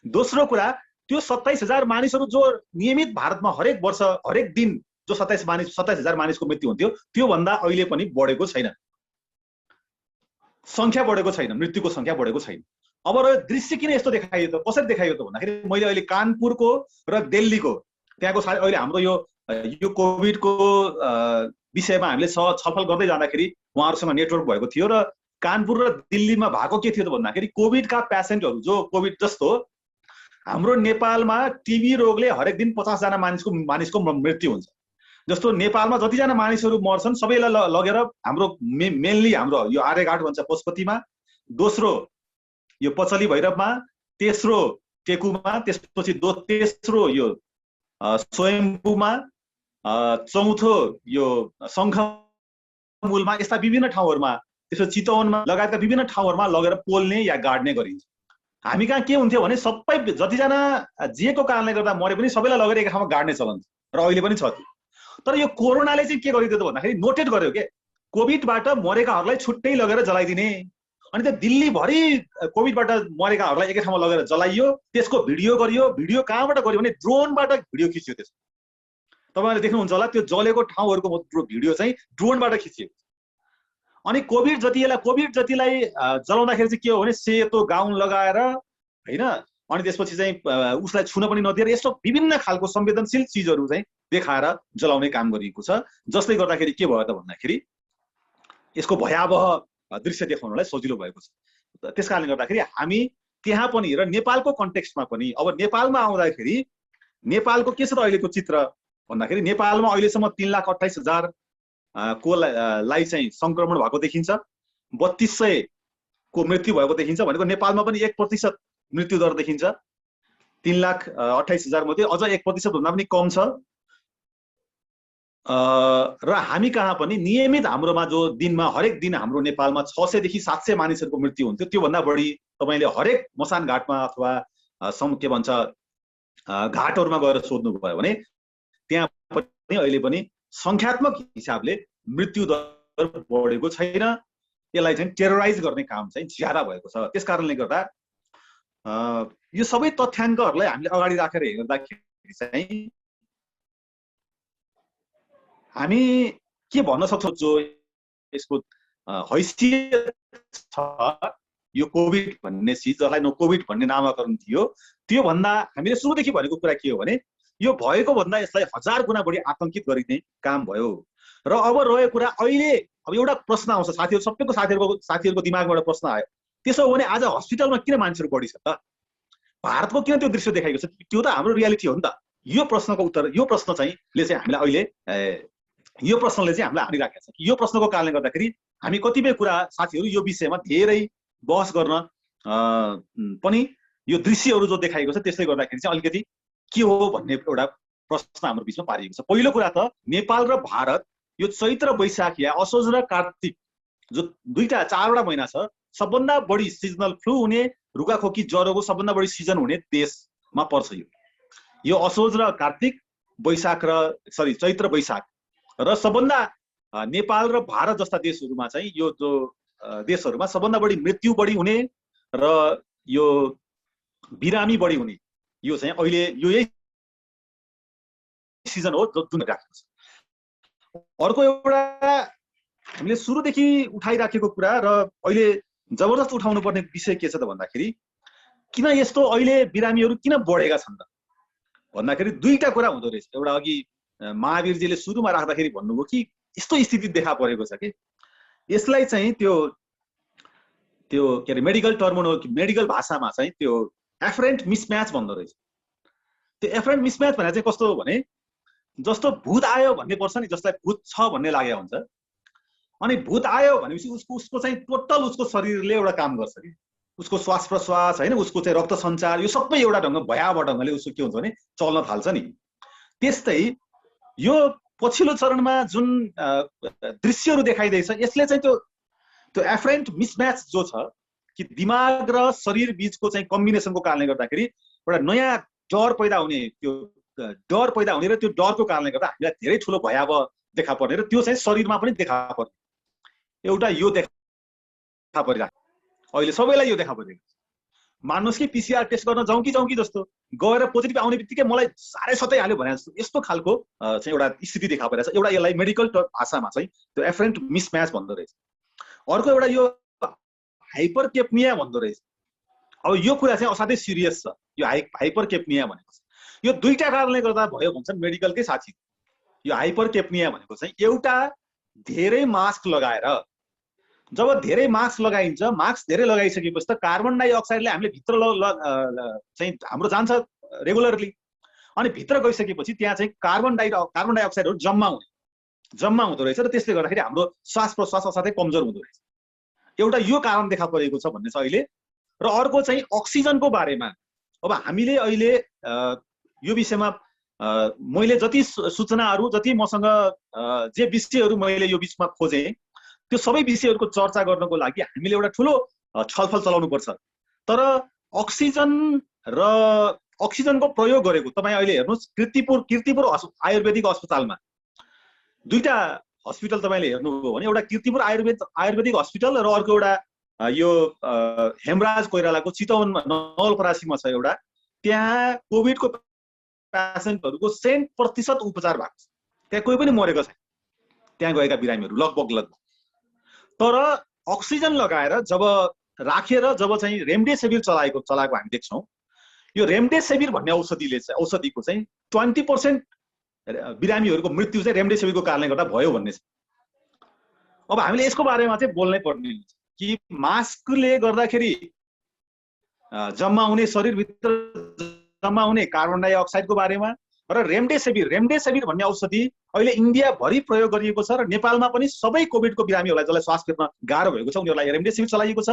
दोस्रो कुरा त्यो 27,000 मानिसहरू जो नियमित भारतमा हरेक वर्ष हरेक दिन जो 27,000 मानिसको मृत्यु हुन्थ्यो त्यो भन्दा अहिले पनि बढेको छैन, संख्या बढेको छैन, मृत्युको संख्या बढेको छैन। अब र दृश्य किन यस्तो देखाइयो त, कसरी देखाइयो त भन्दाखेरि मैले अहिले कानपुरको र दिल्लीको त्यहाँको अहिले हाम्रो यो कोभिडको विषयमा हामीले छलफल गर्दै जाँदाखेरि उहाँहरूसँग नेटवर्क भएको थियो र कानपुर र दिल्लीमा भएको के थियो त भन्दाखेरि कोभिडका पेसेन्टहरू जो कोभिड जस्तो हाम्रो नेपालमा टिबी रोगले हरेक दिन 50 जना मानिसको मृत्यु हुन्छ। जस्तो नेपालमा जतिजना मानिसहरू मर्छन् सबैलाई लगेर हाम्रो मेनली हाम्रो यो आर्यघाट भन्छ पशुपतिमा, दोस्रो यो पचली भैरवमा, तेस्रो टेकुमा, त्यसपछि तेस्रो यो स्वयम्भूमा, चौथो यो शङ्खमूलमा, यस्ता विभिन्न ठाउँहरूमा, त्यसपछि चितवनमा लगायतका विभिन्न ठाउँहरूमा लगेर पोल्ने या गाड्ने गरिन्छ। हामी कहाँ के हुन्थ्यो भने सबै जतिजना जेको कारणले गर्दा मरे पनि सबैलाई लगेर एक ठाउँमा गाड्ने चलन र अहिले पनि छ। तर यो कोरोनाले चाहिँ के गरिदियो त भन्दाखेरि नोटेट गर्यो के कोभिडबाट मरेकाहरूलाई छुट्टै लगेर जलाइदिने। अनि त दिल्लीभरि कोभिडबाट मरेकाहरूलाई एकै ठाउँमा लगेर जलाइयो, त्यसको भिडियो गरियो। भिडियो कहाँबाट गरियो भने ड्रोनबाट भिडियो खिच्यो। त्यसको तपाईँले देख्नुहुन्छ होला त्यो जलेको ठाउँहरूको भिडियो चाहिँ ड्रोनबाट खिचिएको। अनि कोभिड जतिलाई जलाउँदाखेरि चाहिँ के हो भने सेतो गाउन लगाएर हैन, अनि त्यसपछि चाहिँ उसलाई छुन पनि नदिएर यस्तो विभिन्न खालको संवेदनशील चिजहरू चाहिँ देखाएर जलाउने काम गरिएको छ। जसले गर्दाखेरि के भयो त भन्दाखेरि यसको भयावह दृश्य देखाउनलाई सजिलो भएको छ। त्यसकारणले गर्दाखेरि हामी त्यहाँ पनि र नेपालको कन्टेक्स्टमा पनि अब नेपालमा आउँदाखेरि नेपालको के छ त अहिलेको चित्र भन्दाखेरि नेपालमा अहिलेसम्म 3,28,000 को लाई चाहिँ संक्रमण भएको देखिन्छ, 3,200 को मृत्यु भएको देखिन्छ। भनेको नेपालमा पनि 1% मृत्यु दर देखिन्छ। 3,28,000 मध्ये अझ 1% भन्दा पनि कम छ। र हामी कहाँ पनि नियमित हाम्रोमा जो दिनमा हरेक दिन हाम्रो नेपालमा 600 देखि 700 मानिसहरूको मृत्यु हुन्थ्यो त्यो भन्दा बढी तपाईले हरेक मसान घाटमा अथवा के भन्छ घाटहरुमा गएर सोध्नु भयो भने त्यहाँ पनि अहिले पनि संख्यात्मक हिसाबले मृत्यु दर बढेको छैन। यसलाई चाहिँ टेरोराइज गर्ने काम चाहिँ ज्यादा भएको छ। त्यसकारणले गर्दा यो सबै तथ्याङ्कहरुलाई हामीले अगाडि राखेर हेर्दाखेरि चाहिँ हामी के भन्न सक्छौं जो यसको हैसियत छ यो कोभिड भन्ने चीज जसलाई नो कोभिड भन्ने नामकरण थियो त्यो भन्दा हामीले सुरुदेखि भनेको कुरा के हो भने यो भएको भन्दा यसलाई 1000 गुणा बढी आतंकित गरिने काम भयो। र अब रहेको कुरा अहिले अब एउटा प्रश्न आउँछ साथीहरु सबैको साथीहरुको दिमागमा एउटा प्रश्न आयो त्यसो हो भने आज हस्पिटलमा किन मान्छेहरु बढी छ त भारतको किन त्यो दृश्य देखाएको छ त्यो त हाम्रो रियालिटी हो नि त। यो प्रश्नको उत्तर यो प्रश्न चाहिँ ले चाहिँ हामीलाई अहिले यो प्रश्नले चाहिँ हामीलाई हानिराखेको छ कि यो प्रश्नको कारणले गर्दाखेरि हामी कतिपय कुरा साथीहरु यो विषयमा धेरै बहस गर्न पनि यो दृश्यहरु जो देखाएको छ त्यसले गर्दाखेरि चाहिँ अलिकति के हो भन्ने एउटा प्रश्न हाम्रो बीचमा पारिएको छ। पहिलो कुरा त नेपाल र भारत यो चैत्र वैशाख या असोज र कार्तिक जो दुईटा चारवटा महिना छ सबभन्दा बढी सिजनल फ्लू हुने रुगाखोकी ज्वरोको सबभन्दा बढी सिजन हुने देशमा पर्छ। यो असोज र कार्तिक वैशाख र चैत्र वैशाख र सबभन्दा नेपाल र भारत जस्ता देशहरुमा चाहिँ यो जो देशहरुमा सबभन्दा बढी मृत्यु बढी हुने र यो बिरामी बढी हुने यो चाहिँ अहिले यो यही सिजन हो जुन राखेको छ। अर्को एउटा हामीले सुरुदेखि उठाइराखेको कुरा र अहिले जबरजस्त उठाउनु पर्ने विषय के छ त भन्दाखेरि किन यस्तो अहिले बिरामीहरु किन बढेका छन् त भन्दाखेरि दुईटा कुरा हुँदो रहेछ। एउटा अघि महावीरजीले सुरुमा राख्दाखेरि भन्नुभयो कि यस्तो स्थिति देखा परेको छ कि यसलाई चाहिँ त्यो के अरे मेडिकल टर्मिनोलोजी मेडिकल भाषामा चाहिँ त्यो एफरेन्ट मिसम्याच भन्दो रहेछ। त्यो एफरेन्ट मिसम्याच भने चाहिँ कस्तो हो भने जस्तो भूत आयो भन्ने पर्छ नि जसलाई भूत छ भन्ने लागेको हुन्छ अनि भूत आयो भनेपछि उसको चाहिँ टोटल उसको शरीरले एउटा काम गर्छ कि उसको श्वास प्रश्वास हैन उसको चाहिँ रक्त सञ्चार यो सबै एउटा ढंग भयावह ढंगले उसको के हुन्छ भने चल्न थाल्छ नि। त्यस्तै यो पछिल्लो चरणमा जुन दृश्यहरु देखाइदैछ यसले चाहिँ त्यो एफरेन्ट मिसम्याच जो छ कि दिमाग र शरीर बीचको चाहिँ कम्बिनेसनको कारणले गर्दाखेरि एउटा नयाँ डर पैदा हुने त्यो डर पैदा हुने र त्यो डरको कारणले गर्दा हामीलाई धेरै ठुलो भयावह देखा पर्ने र त्यो चाहिँ शरीरमा पनि देखा पर्ने एउटा यो देखा परिरहेको अहिले सबैलाई यो देखा परिरहेको छ। मान्नुहोस् कि पिसिआर टेस्ट गर्न जाउँ कि जस्तो गएर पोजिटिभ आउने बित्तिकै मलाई साह्रै सताइहाल्यो भने जस्तो यस्तो खालको चाहिँ एउटा स्थिति देखा परिरहेको छ। एउटा यसलाई मेडिकल भाषामा चाहिँ त्यो एफरेन्ट मिसम्याच भन्दो रहेछ। अर्को एउटा यो हाइपरकेप्निया भन्दो रहेछ। अब यो कुरा चाहिँ असाध्यै सिरियस छ। यो हाइपरकेप्निया भनेको चाहिँ यो दुईटा कारणले गर्दा भयो भन्छन् मेडिकलकै साथी। यो हाइपरकेप्निया भनेको चाहिँ एउटा धेरै मास्क लगाएर, जब धेरै मास्क लगाइन्छ, मास्क धेरै लगाइसकेपछि त कार्बन डाइअक्साइडले हामीले भित्र चाहिँ हाम्रो जान्छ रेगुलरली, अनि भित्र गइसकेपछि त्यहाँ चाहिँ कार्बन डाइअक्साइडहरू जम्मा हुँदो रहेछ र त्यसले गर्दाखेरि हाम्रो श्वास प्रश्वास असाध्यै कमजोर हुँदो रहेछ। एउटा यो कारण देखा परेको छ भन्ने छ अहिले। र अर्को चाहिँ अक्सिजनको बारेमा। अब हामीले अहिले यो विषयमा मैले जति सूचनाहरू, जति मसँग जे विषयहरू मैले यो बिचमा खोजेँ, त्यो सबै विषयहरूको चर्चा गर्नको लागि हामीले एउटा ठुलो छलफल चलाउनु पर्छ। तर अक्सिजन र अक्सिजनको प्रयोग गरेको तपाईँ अहिले हेर्नुहोस्, किर्तिपुर आयुर्वेदिक अस्पतालमा दुईटा हस्पिटल तपाईँले हेर्नुभयो भने एउटा किर्तिपुर आयुर्वेदिक हस्पिटल र अर्को एउटा यो हेमराज कोइरालाको चितवन नवलपरासीमा छ एउटा। त्यहाँ कोभिडको पेसेन्टहरूको 100% उपचार भएको छ। त्यहाँ कोही पनि मरेको छैन त्यहाँ गएका बिरामीहरू लगभग। तर अक्सिजन लगाएर जब राखेर जब चाहिँ रेमडेसिभिर चलाएको हामी देख्छौँ, यो रेमडेसिभिर भन्ने औषधिको चाहिँ 20% बिरामीहरूको मृत्यु चाहिँ रेमडेसिभिरको कारणले गर्दा भयो भन्ने छ। अब हामीले यसको बारेमा चाहिँ बोल्नै पर्ने हुन्छ कि मास्कले गर्दाखेरि जम्मा हुने, शरीरभित्र जम्मा हुने कार्बन डाइअक्साइडको बारेमा र रेमडेसिभिर भन्ने औषधि अहिले इन्डियाभरि प्रयोग गरिएको छ र नेपालमा पनि सबै कोभिडको बिरामीहरूलाई जसलाई श्वास फेर्न गाह्रो भएको छ उनीहरूलाई रेमडेसिभिर चलाइएको छ।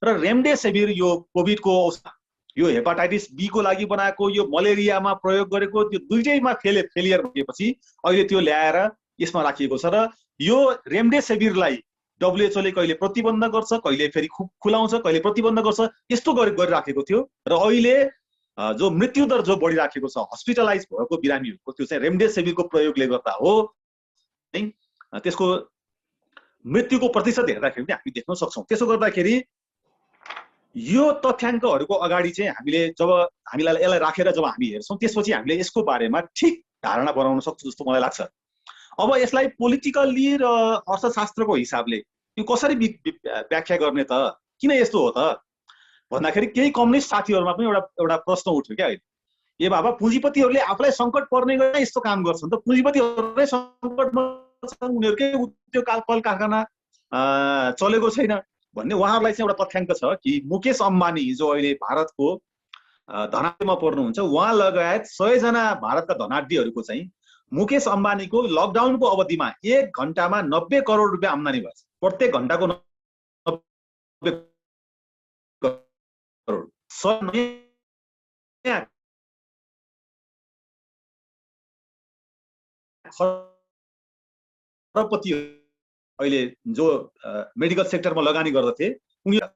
र रेमडेसिभिर यो कोभिडको औषधि, यो हेपाटाइटिस बी को लागि बनाएको, यो मलेरियामा प्रयोग गरेको, त्यो दुईटैमा फेलियर भएपछि अहिले त्यो ल्याएर यसमा राखिएको छ। र यो रेमडेसिभिरलाई WHO ले कहिले प्रतिबन्ध गर्छ, कहिले फेरि खुलाउँछ, कहिले प्रतिबन्ध गर्छ, यस्तो गरिराखेको थियो। र अहिले जो मृत्युदर जो बढिराखेको छ हस्पिटलाइज भएको बिरामीहरूको, त्यो चाहिँ रेमडेसिभिरको प्रयोगले गर्दा हो। त्यसको मृत्युको प्रतिशत हेर्दाखेरि पनि हामी देख्न सक्छौँ। त्यसो गर्दाखेरि यो तथ्याङ्कहरूको अगाडि चाहिँ हामीले जब यसलाई राखेर जब हामी हेर्छौँ, त्यसपछि हामीले यसको बारेमा ठिक धारणा बनाउन सक्छौँ जस्तो मलाई लाग्छ। अब यसलाई पोलिटिकल्ली र अर्थशास्त्रको हिसाबले यो कसरी व्याख्या गर्ने त, किन यस्तो हो त भन्दाखेरि केही कम्युनिस्ट साथीहरूमा पनि एउटा प्रश्न उठ्यो क्या अहिले। ए बाबा, पुँजीपतिहरूले आफूलाई सङ्कट पर्ने गरेर यस्तो काम गर्छन् त, पुँजीपतिहरूलाई सङ्कटमा छन्, उनीहरूकै उद्योग कल कारखाना चलेको छैन भन्ने उहाँहरूलाई चाहिँ एउटा तथ्याङ्क छ कि मुकेश अम्बानी जो अहिले भारतको धनाढ्यमा पर्नुहुन्छ, उहाँ लगायत 100 जना भारतका धनाढ्यहरूको चाहिँ मुकेश अम्बानीको लकडाउनको अवधिमा 1 घण्टामा 90 करोड रुपियाँ आम्दानी भएछ। प्रत्येक घण्टाको 90 करोड। खरबपति अहिले जो मेडिकल सेक्टरमा लगानी गर्दथे उनीहरू।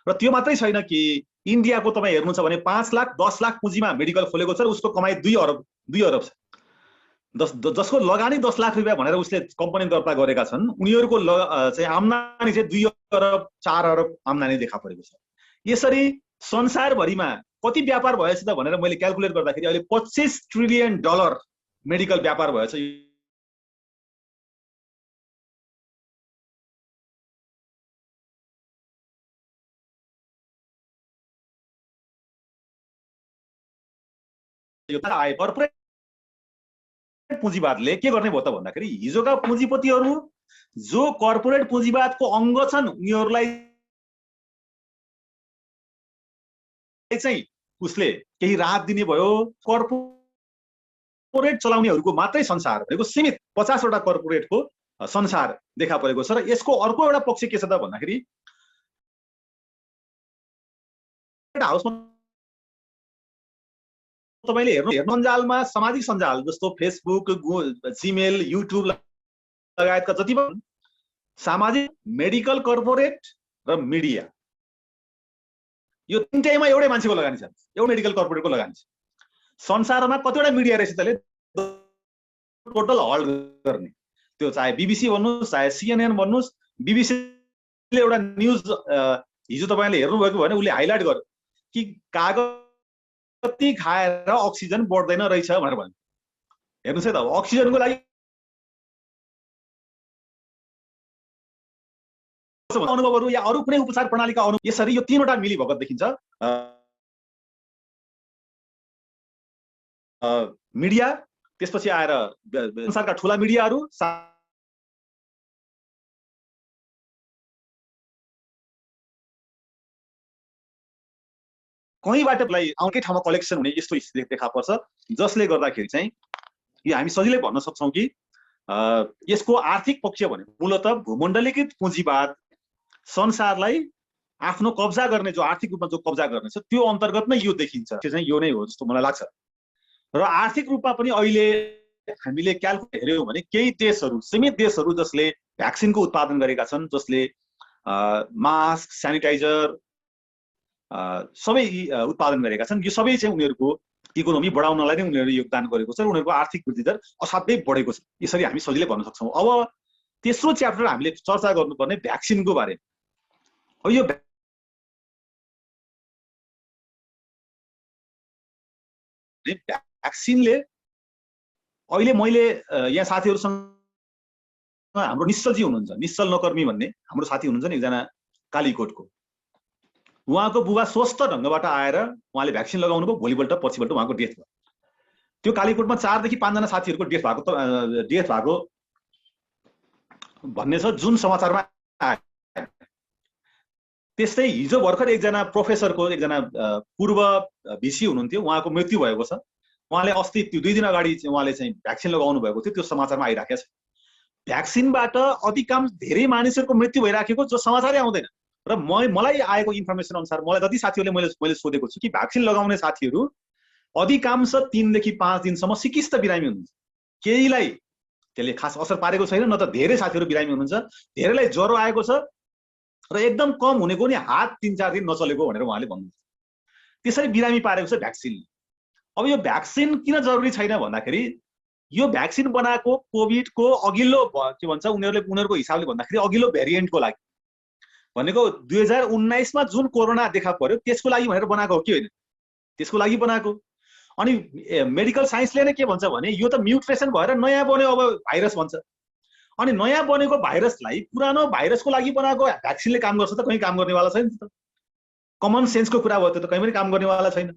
र त्यो मात्रै छैन कि इन्डियाको तपाईँ हेर्नुहुन्छ भने 5 लाख 10 लाख पुँजीमा मेडिकल खोलेको छ र उसको कमाई 2 अरब छ। जसको लगानी 10 लाख रुपियाँ भनेर उसले कम्पनी दर्ता गरेका छन्, उनीहरूको चाहिँ आम्दानी चाहिँ 2 अरब 4 अरब आम्दानी देखा परेको छ। यसरी संसारभरिमा कति व्यापार भएछ त भनेर मैले क्याल्कुलेट गर्दाखेरि अहिले $25 ट्रिलियन मेडिकल व्यापार भएछ। कर्पोरेट पुँजीवादले के गर्ने भयो त भन्दाखेरि हिजोका पुँजीपतिहरू जो कर्पोरेट पुँजीवादको अङ्ग छन् उनीहरूलाई चाहिँ उसले केही राहत दिने भयो। कर्पोरेट चलाउनेहरूको मात्रै संसार भएको सीमित 50 वटा कर्पोरेटको संसार देखा परेको छ। र यसको अर्को एउटा पक्ष के छ त भन्दाखेरि हाउसमा तपाईले हेर्नु सञ्जालमा, सामाजिक सञ्जाल जस्तो फेसबुक, जीमेल, युट्युब लगायतका जति पनि सामाजिक, मेडिकल, कर्पोरेट र मिडिया, यो तीनटैमा एउटै मान्छेको लगानी छ, एउटै मेडिकल कर्पोरेटको लगानी छ। संसारमा कतिवटा मिडिया रहेछ त्यसले टोटल हल्ड गर्ने, त्यो चाहे बीबीसी भन्नुहोस् चाहे सीएनएन भन्नुहोस्। बीबीसीले एउटा न्युज हिजो तपाईँले हेर्नुभएको भने उसले हाइलाइट गर्यो कि कागती खाएर अक्सिजन बढ्दैन रहेछ भनेर भन्यो। हेर्नुहोस् है त, अक्सिजनको लागि अनुभवहरू या अरू कुनै उपचार प्रणालीका अनुभव यसरी यो तीनवटा मिलीभगत देखिन्छ। मिडिया, त्यसपछि आएर संसारका ठुला मिडियाहरू, कहीँबाट आउँकै ठाउँमा कलेक्सन हुने यस्तो स्थिति देखा पर्छ, जसले गर्दाखेरि चाहिँ यो हामी सजिलै भन्न सक्छौँ कि यसको आर्थिक पक्ष भने मूलतः भूमण्डलीकृत पुँजीवाद संसारलाई आफ्नो कब्जा गर्ने, जो आर्थिक रूपमा जो कब्जा गर्ने छ त्यो अन्तर्गत नै यो देखिन्छ। त्यो चाहिँ यो नै हो जस्तो मलाई लाग्छ। र आर्थिक रूपमा पनि अहिले हामीले क्यालकुलेट हेर्यौँ भने केही देशहरू, सीमित देशहरू जसले भ्याक्सिनको उत्पादन गरेका छन्, जसले मास्क, सेनिटाइजर सबै उत्पादन गरेका छन्, यो सबै चाहिँ उनीहरूको इकोनोमी बढाउनलाई नै उनीहरूले योगदान गरेको छ र उनीहरूको आर्थिक वृद्धि दर असाध्यै बढेको छ। यसरी हामी सजिलै भन्न सक्छौँ। अब तेस्रो च्याप्टर हामीले चर्चा गर्नुपर्ने भ्याक्सिनको बारेमा। अब यो भ्याक्सिनले अहिले मैले यहाँ साथीहरूसँग, हाम्रो निश्चलजी हुनुहुन्छ, निश्चल नकर्मी भन्ने हाम्रो साथी हुनुहुन्छ नि एकजना कालीकोटको, उहाँको बुबा स्वस्थ ढङ्गबाट आएर उहाँले भ्याक्सिन लगाउनु भयो, भोलिपल्ट पछिपल्ट उहाँको डेथ भयो। त्यो कालीकोटमा 4 देखि 5 जना साथीहरूको डेथ भएको भन्ने छ, जुन समाचारमा आयो। त्यस्तै हिजो भर्खर एकजना प्रोफेसरको, एकजना पूर्व भिसी हुनुहुन्थ्यो, उहाँको मृत्यु भएको छ। उहाँले अस्ति 2 दिन अगाडि उहाँले चाहिँ भ्याक्सिन लगाउनु भएको थियो, त्यो समाचारमा आइराखेको छ। भ्याक्सिनबाट अधिकांश धेरै मानिसहरूको मृत्यु भइराखेको जो समाचारै आउँदैन। र मलाई आएको इन्फर्मेसन अनुसार, मलाई जति साथीहरूले मैले सोधेको छु कि भ्याक्सिन लगाउने साथीहरू अधिकांश 3 देखि 5 दिनसम्म सिकिस्त बिरामी हुनुहुन्छ। केहीलाई त्यसले खास असर पारेको छैन, न त धेरै साथीहरू बिरामी हुनुहुन्छ, धेरैलाई ज्वरो आएको छ र एकदम कम हुनेको नि हात 3-4 दिन नचलेको भनेर उहाँले भन्नुहुन्छ। त्यसरी बिरामी पारेको छ भ्याक्सिनले। अब यो भ्याक्सिन किन जरुरी छैन भन्दाखेरि, यो भ्याक्सिन बनाएको कोभिडको अघिल्लो के भन्छ उनीहरूको हिसाबले भन्दाखेरि अघिल्लो भेरिएन्टको लागि, भनेको 2019 मा जुन कोरोना देखा पर्यो त्यसको लागि भनेर बनाएको हो कि होइन, त्यसको लागि बनाएको। अनि मेडिकल साइन्सले नै के भन्छ भने यो त म्युटेसन भएर नयाँ बन्यो अब भाइरस भन्छ। अनि नयाँ बनेको भाइरसलाई पुरानो भाइरसको लागि बनाएको भ्याक्सिनले काम गर्छ त? कहीँ काम गर्नेवाला छैन त। कमन सेन्सको कुरा भयो, त्यो त कहीँ पनि काम गर्नेवाला छैन।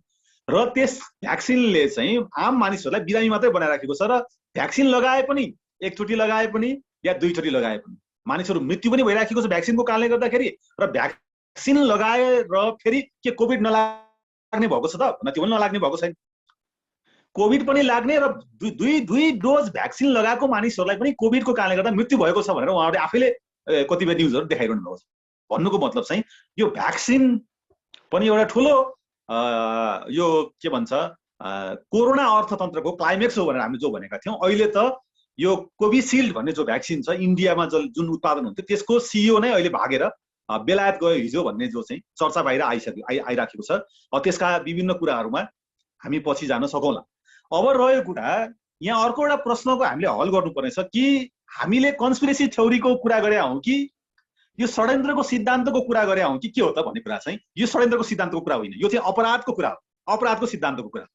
र त्यस भ्याक्सिनले चाहिँ आम मानिसहरूलाई बिरामी मात्रै बनाइराखेको छ। र भ्याक्सिन लगाए पनि, एकचोटि लगाए पनि या 2 चोटि लगाए पनि मानिसहरू मृत्यु पनि भइराखेको छ भ्याक्सिनको कारणले गर्दाखेरि। र भ्याक्सिन लगाएर फेरि के कोभिड नलाग्ने भएको छ त? त्यो पनि नलाग्ने भएको छैन। कोभिड पनि लाग्ने र दुई डोज भ्याक्सिन लगाएको मानिसहरूलाई पनि कोभिडको कारणले गर्दा मृत्यु भएको छ भनेर उहाँहरूले आफैले कतिपय न्युजहरू देखाइरहनु भएको छ। भन्नुको मतलब चाहिँ यो भ्याक्सिन पनि एउटा ठुलो यो के भन्छ कोरोना अर्थतन्त्रको क्लाइमेक्स हो भनेर हामीले जो भनेका थियौँ। अहिले त यो कोभिसिल्ड भन्ने जो भ्याक्सिन छ इन्डियामा जुन उत्पादन हुन्थ्यो त्यसको सिइओ नै अहिले भागेर बेलायत गयो हिजो भन्ने जो चाहिँ चर्चा बाहिर आइराखेको छ। त्यसका विभिन्न कुराहरूमा हामी पछि जान सकौँला। अब रह्यो कुरा, यहाँ अर्को एउटा प्रश्नको हामीले हल गर्नुपर्नेछ कि हामीले कन्स्पिरेसी थ्योरीको कुरा गरे हौँ कि यो षड्यन्त्रको सिद्धान्तको कुरा गरे हौँ कि के हो त भन्ने कुरा चाहिँ यो षड्यन्त्रको सिद्धान्तको कुरा होइन, यो चाहिँ अपराधको कुरा हो, अपराधको सिद्धान्तको कुरा।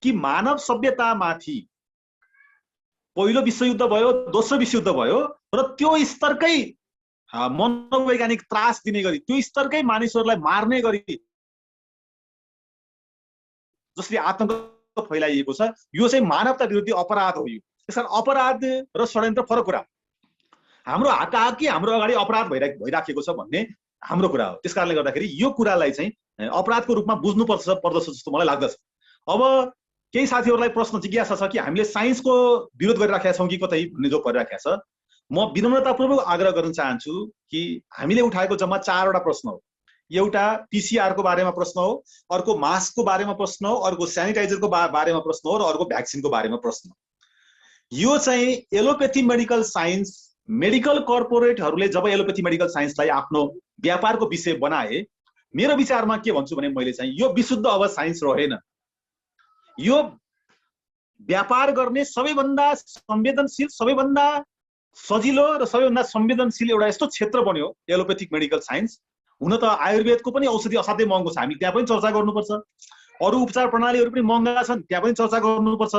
कि मानव सभ्यतामाथि पहिलो विश्वयुद्ध भयो, दोस्रो विश्वयुद्ध भयो र त्यो स्तरकै मनोवैज्ञानिक त्रास दिने गरी, त्यो स्तरकै मानिसहरूलाई मार्ने गरी जसले आतंक फैलाइएको छ, यो चाहिँ मानवता विरोधी अपराध हो। यो त्यसकारण अपराध र षड्यन्त्र फरक कुरा हो। हाम्रो हात हाम्रो अगाडि अपराध भइराखेको छ भन्ने हाम्रो कुरा हो। त्यसकारणले गर्दाखेरि यो कुरालाई चाहिँ अपराधको रूपमा बुझ्नुपर्दछ जस्तो मलाई लाग्दछ। अब केही साथीहरूलाई प्रश्न जिज्ञासा छ कि हामीले साइन्सको विरोध गरिराखेका छौँ कि कतै भन्ने जो परिराखेको छ। म विनम्रतापूर्वक आग्रह गर्न चाहन्छु कि हामीले उठाएको जम्मा 4वटा प्रश्न हो। एउटा पीसीआरको बारेमा प्रश्न हो, अर्को मास्कको बारेमा प्रश्न हो, अर्को सेनिटाइजरको बारेमा प्रश्न हो र अर्को भ्याक्सिनको बारेमा प्रश्न हो। यो चाहिँ एलोपेथी मेडिकल साइन्स, मेडिकल कर्पोरेटहरूले जब एलोपेथी मेडिकल साइन्सलाई आफ्नो व्यापारको विषय बनाए, मेरो विचारमा के भन्छु भने मैले चाहिँ यो विशुद्ध अब साइन्स रहेन। यो व्यापार गर्ने सबैभन्दा संवेदनशील, सबैभन्दा सजिलो र सबैभन्दा संवेदनशील एउटा यस्तो क्षेत्र बन्यो एलोपेथिक मेडिकल साइन्स। हुन त आयुर्वेदको पनि औषधि असाध्यै महँगो छ, हामी त्यहाँ पनि चर्चा गर्नुपर्छ। अरू उपचार प्रणालीहरू पनि महँगा छन्, त्यहाँ पनि चर्चा गर्नुपर्छ।